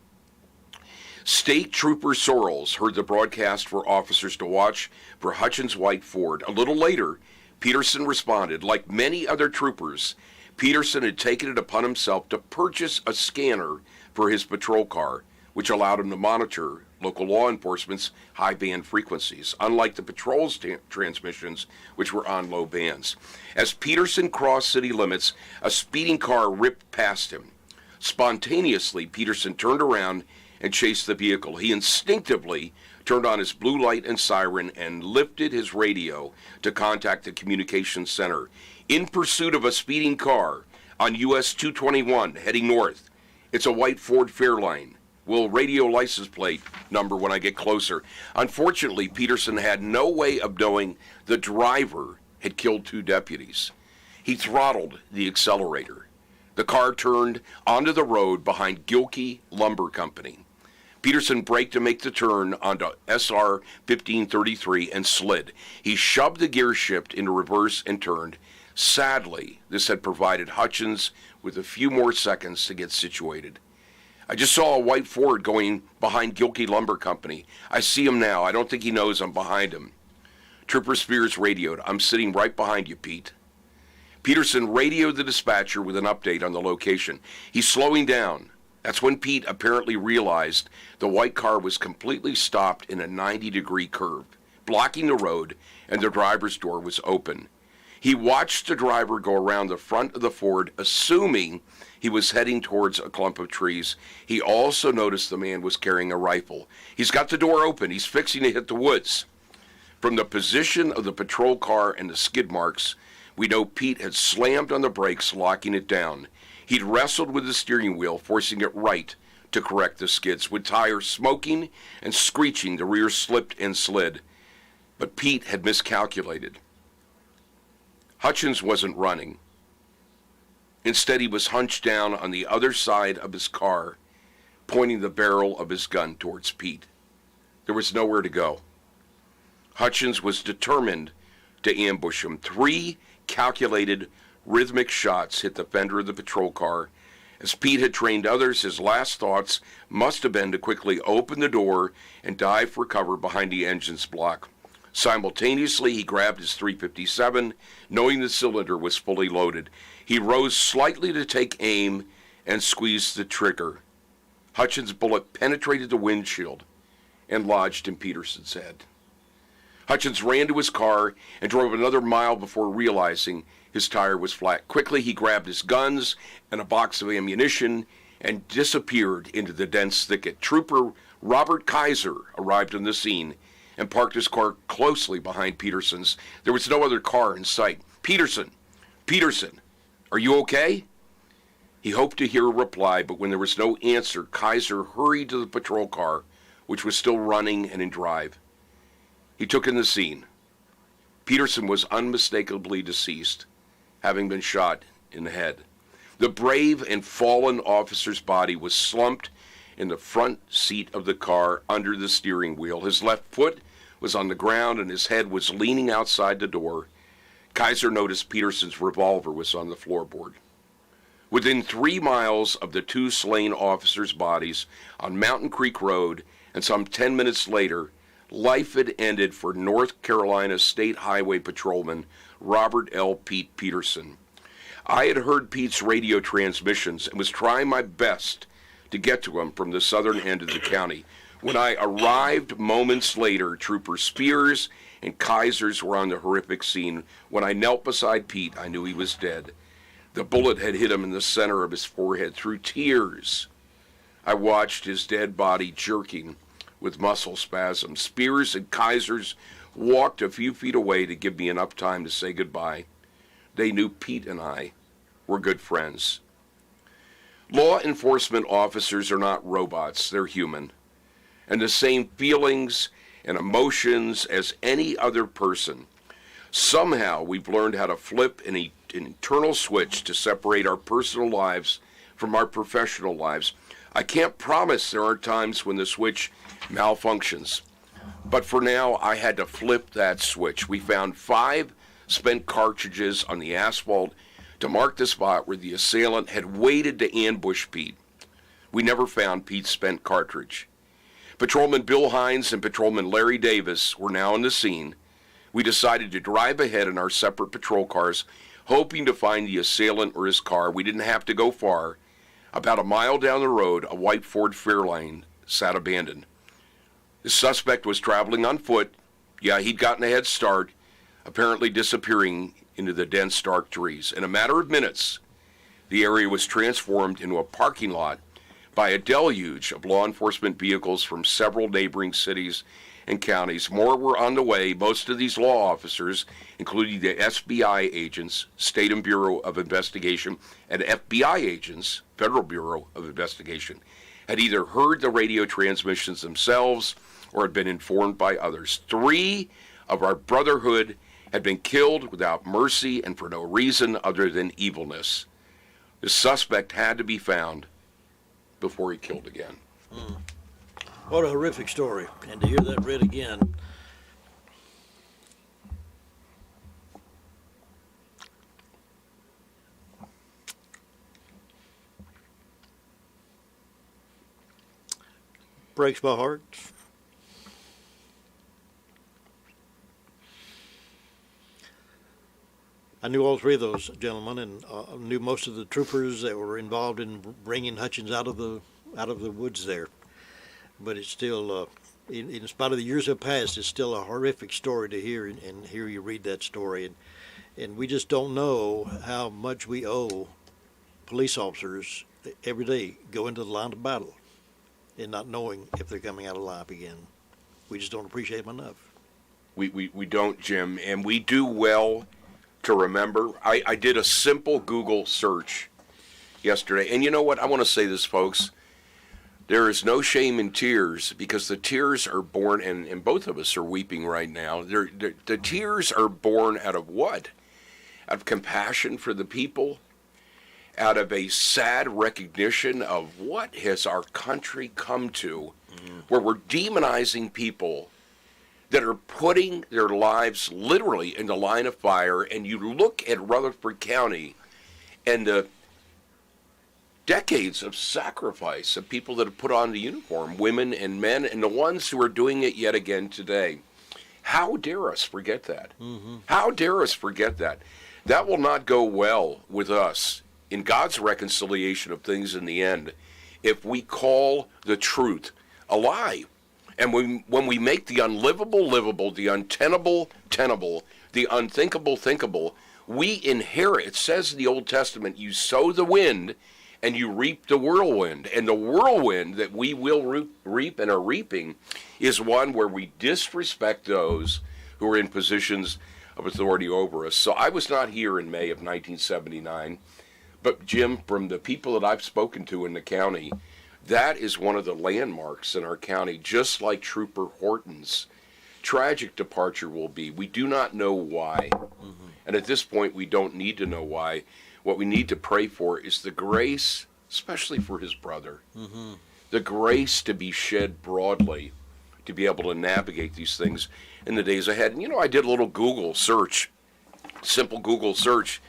State Trooper Sorrells heard the broadcast for officers to watch for Hutchins' white Ford. A little later, Peterson responded. Like many other troopers, Peterson had taken it upon himself to purchase a scanner for his patrol car, which allowed him to monitor local law enforcement's high band frequencies, unlike the patrol's transmissions, which were on low bands. As Peterson crossed city limits, a speeding car ripped past him. Spontaneously, Peterson turned around and chased the vehicle. He instinctively turned on his blue light and siren and lifted his radio to contact the communications center. In pursuit of a speeding car on US 221 heading north. It's a white Ford Fairlane. Will radio license plate number when I get closer. Unfortunately, Peterson had no way of knowing the driver had killed two deputies. He throttled the accelerator. The car turned onto the road behind Gilkey Lumber Company. Peterson braked to make the turn onto SR 1533 and slid. He shoved the gear shift into reverse and turned. Sadly, this had provided Hutchins with a few more seconds to get situated. I just saw a white Ford going behind Gilkey Lumber Company. I see him now. I don't think he knows I'm behind him. Trooper Spears radioed, "I'm sitting right behind you, Pete." Peterson radioed the dispatcher with an update on the location. He's slowing down. That's when Pete apparently realized the white car was completely stopped in a 90-degree curve, blocking the road, and the driver's door was open. He watched the driver go around the front of the Ford, assuming he was heading towards a clump of trees. He also noticed the man was carrying a rifle. He's got the door open. He's fixing to hit the woods. From the position of the patrol car and the skid marks, we know Pete had slammed on the brakes, locking it down. He'd wrestled with the steering wheel, forcing it right to correct the skids. With tires smoking and screeching, the rear slipped and slid. But Pete had miscalculated. Hutchins wasn't running. Instead, he was hunched down on the other side of his car, pointing the barrel of his gun towards Pete. There was nowhere to go. Hutchins was determined to ambush him. 3 calculated, rhythmic shots hit the fender of the patrol car. As Pete had trained others, his last thoughts must have been to quickly open the door and dive for cover behind the engine's block. Simultaneously, he grabbed his .357, knowing the cylinder was fully loaded. He rose slightly to take aim and squeezed the trigger. Hutchins' bullet penetrated the windshield and lodged in Peterson's head. Hutchins ran to his car and drove another mile before realizing His tire was flat. Quickly, he grabbed his guns and a box of ammunition and disappeared into the dense thicket. Trooper Robert Kaiser arrived on the scene and parked his car closely behind Peterson's. There was no other car in sight. Peterson, are you okay? He hoped to hear a reply, but when there was no answer, Kaiser hurried to the patrol car, which was still running and in drive. He took in the scene. Peterson was unmistakably deceased, having been shot in the head. The brave and fallen officer's body was slumped in the front seat of the car under the steering wheel. His left foot was on the ground and his head was leaning outside the door. Kaiser noticed Peterson's revolver was on the floorboard. Within 3 miles of the 2 slain officers' bodies on Mountain Creek Road, and some 10 minutes later, life had ended for North Carolina State Highway Patrolman Robert L. Pete Peterson. I had heard Pete's radio transmissions and was trying my best to get to him from the southern end of the county. When I arrived moments later, Trooper Spears and Kaisers were on the horrific scene. When I knelt beside Pete, I knew he was dead. The bullet had hit him in the center of his forehead. Through tears, I watched his dead body jerking with muscle spasms. Spears and Kaisers walked a few feet away to give me enough time to say goodbye. They knew Pete and I were good friends. Law enforcement officers are not robots, they're human. And the same feelings and emotions as any other person. Somehow we've learned how to flip an internal switch to separate our personal lives from our professional lives. I can't promise there aren't times when the switch malfunctions. But for now, I had to flip that switch. We found 5 spent cartridges on the asphalt to mark the spot where the assailant had waited to ambush Pete. We never found Pete's spent cartridge. Patrolman Bill Hines and Patrolman Larry Davis were now on the scene. We decided to drive ahead in our separate patrol cars, hoping to find the assailant or his car. We didn't have to go far. About a mile down the road, a white Ford Fairlane sat abandoned. The suspect was traveling on foot. Yeah, he'd gotten a head start, apparently disappearing into the dense, dark trees. In a matter of minutes, the area was transformed into a parking lot by a deluge of law enforcement vehicles from several neighboring cities and counties. More were on the way. Most of these law officers, including the SBI agents, State and Bureau of Investigation, and FBI agents, Federal Bureau of Investigation, had either heard the radio transmissions themselves or had been informed by others. 3 of our brotherhood had been killed without mercy and for no reason other than evilness. The suspect had to be found before he killed again. What a horrific story, and to hear that read again. Breaks my heart. I knew all 3 of those gentlemen, and knew most of the troopers that were involved in bringing Hutchins out of the woods there. But it's still, in spite of the years have passed, it's still a horrific story to hear, and hear you read that story, and we just don't know how much we owe police officers every day go into the line of battle, and not knowing if they're coming out alive again. We just don't appreciate them enough. We don't, Jim, and we do well to remember. I did a simple Google search yesterday, and you know what? I want to say this, folks. There is no shame in tears, because the tears are born, and both of us are weeping right now. The tears are born out of what? Out of compassion for the people, out of a sad recognition of what has our country come to, where we're demonizing people that are putting their lives literally in the line of fire. And you look at Rutherford County and the decades of sacrifice of people that have put on the uniform, women and men, and the ones who are doing it yet again today. How dare us forget that? How dare us forget that? That will not go well with us in God's reconciliation of things in the end if we call the truth a lie. And when we make the unlivable livable, the untenable tenable, the unthinkable thinkable, We inherit, it says in the Old Testament, you sow the wind and you reap the whirlwind. And the whirlwind that we will reap and are reaping is one where we disrespect those who are in positions of authority over us. So I was not here in May of 1979, but Jim, from the people that I've spoken to in the county, that is one of the landmarks in our county, just like Trooper Horton's tragic departure will be. We do not know why. And at this point, we don't need to know why. What we need to pray for is the grace, especially for his brother, the grace to be shed broadly, to be able to navigate these things in the days ahead. And, I did a little Google search, simple Google search,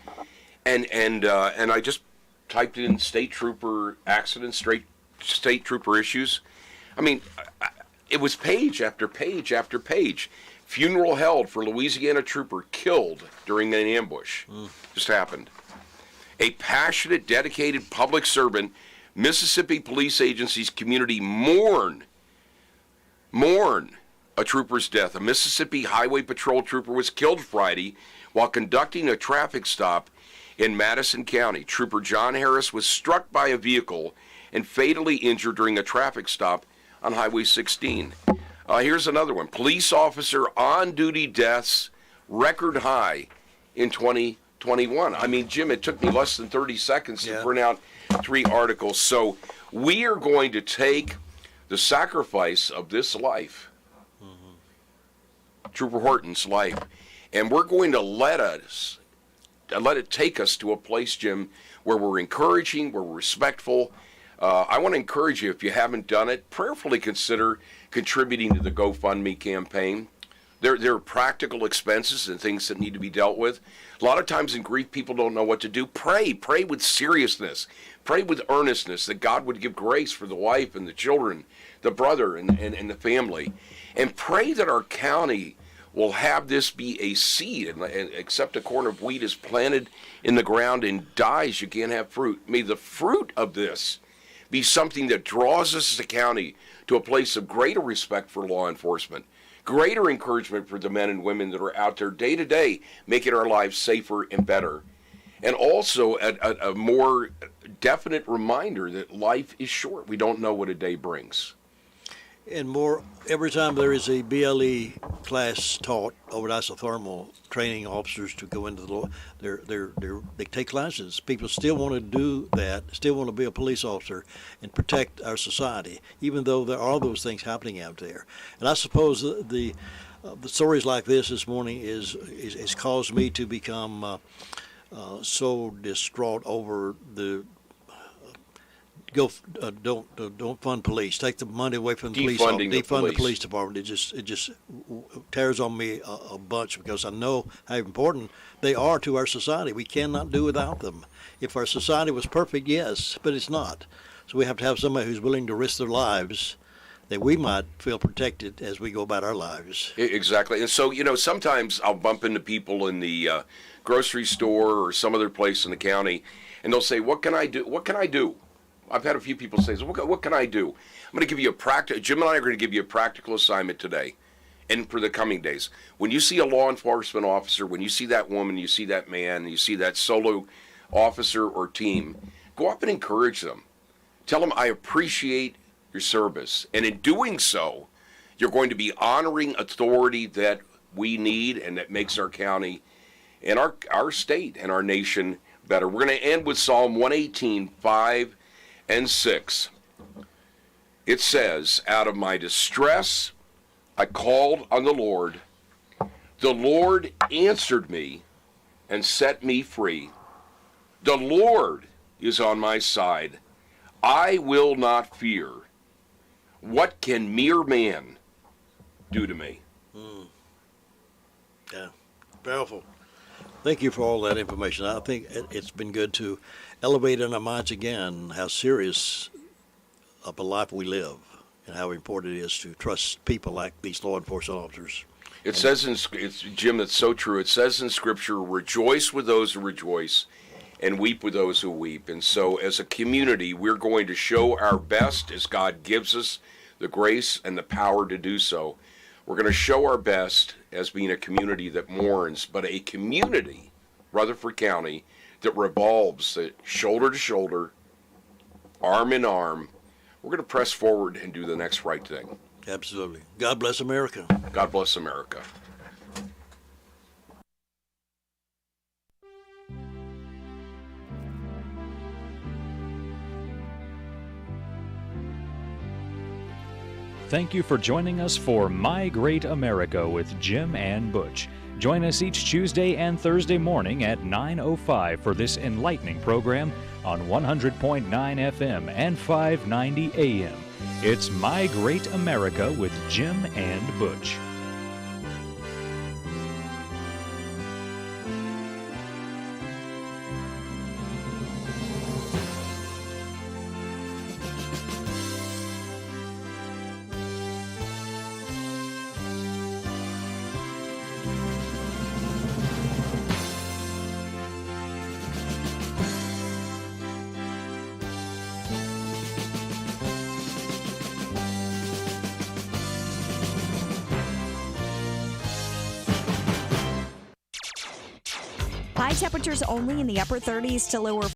and I just typed in state trooper accidents, state trooper issues. I mean, it was page after page after page. Funeral held for Louisiana trooper killed during an ambush. Just happened. A passionate, dedicated public servant, Mississippi police agencies community mourn a trooper's death. A Mississippi Highway Patrol trooper was killed Friday while conducting a traffic stop in Madison County. Trooper John Harris was struck by a vehicle and fatally injured during a traffic stop on Highway 16. Here's another one. Police officer on-duty deaths, record high in 2021. I mean, Jim, it took me less than 30 seconds to print out 3 articles. So we are going to take the sacrifice of this life, Trooper Horton's life, and we're going to let it take us to a place, Jim, where we're encouraging, where we're respectful. I want to encourage you, if you haven't done it, prayerfully consider contributing to the GoFundMe campaign. There are practical expenses and things that need to be dealt with. A lot of times in grief, people don't know what to do. Pray with seriousness. Pray with earnestness that God would give grace for the wife and the children, the brother and the family. And pray that our county will have this be a seed, and except a corn of wheat is planted in the ground and dies, you can't have fruit. May the fruit of this be something that draws us as a county to a place of greater respect for law enforcement, greater encouragement for the men and women that are out there day to day making our lives safer and better, and also a more definite reminder that life is short. We don't know what a day brings. And more, every time there is a BLE class taught over at isothermal, training officers to go into the law, they take classes. People still want to do that, still want to be a police officer and protect our society, even though there are those things happening out there. And I suppose the stories like this morning is caused me to become so distraught over the don't fund police. Take the money away from the police. Defund the police department. It just tears on me a bunch, because I know how important they are to our society. We cannot do without them. If our society was perfect, yes, but it's not. So we have to have somebody who's willing to risk their lives, that we might feel protected as we go about our lives. Exactly. And so, sometimes I'll bump into people in the grocery store or some other place in the county, and they'll say, "What can I do? What can I do?" I've had a few people say, what can I do? I'm going to give you Jim and I are going to give you a practical assignment today and for the coming days. When you see a law enforcement officer, when you see that woman, you see that man, you see that solo officer or team, go up and encourage them. Tell them, I appreciate your service. And in doing so, you're going to be honoring authority that we need and that makes our county and our state and our nation better. We're going to end with Psalm 118, 5 and 6. It says, out of my distress, I called on the Lord. The Lord answered me and set me free. The Lord is on my side. I will not fear. What can mere man do to me? Yeah, powerful. Thank you for all that information. I think it's been good to elevate in our minds again how serious of a life we live and how important it is to trust people like these law enforcement officers. It says Jim, that's so true. It says in Scripture, rejoice with those who rejoice and weep with those who weep. And so as a community, we're going to show our best as God gives us the grace and the power to do so. We're going to show our best as being a community that mourns, but a community Rutherford County that revolves shoulder to shoulder, arm in arm. We're going to press forward and do the next right thing. Absolutely. God bless America. God bless America. Thank you for joining us for My Great America with Jim and Butch. Join us each Tuesday and Thursday morning at 9:05 for this enlightening program on 100.9 FM and 590 AM. It's My Great America with Jim and Butch. High temperatures only in the upper 30s to lower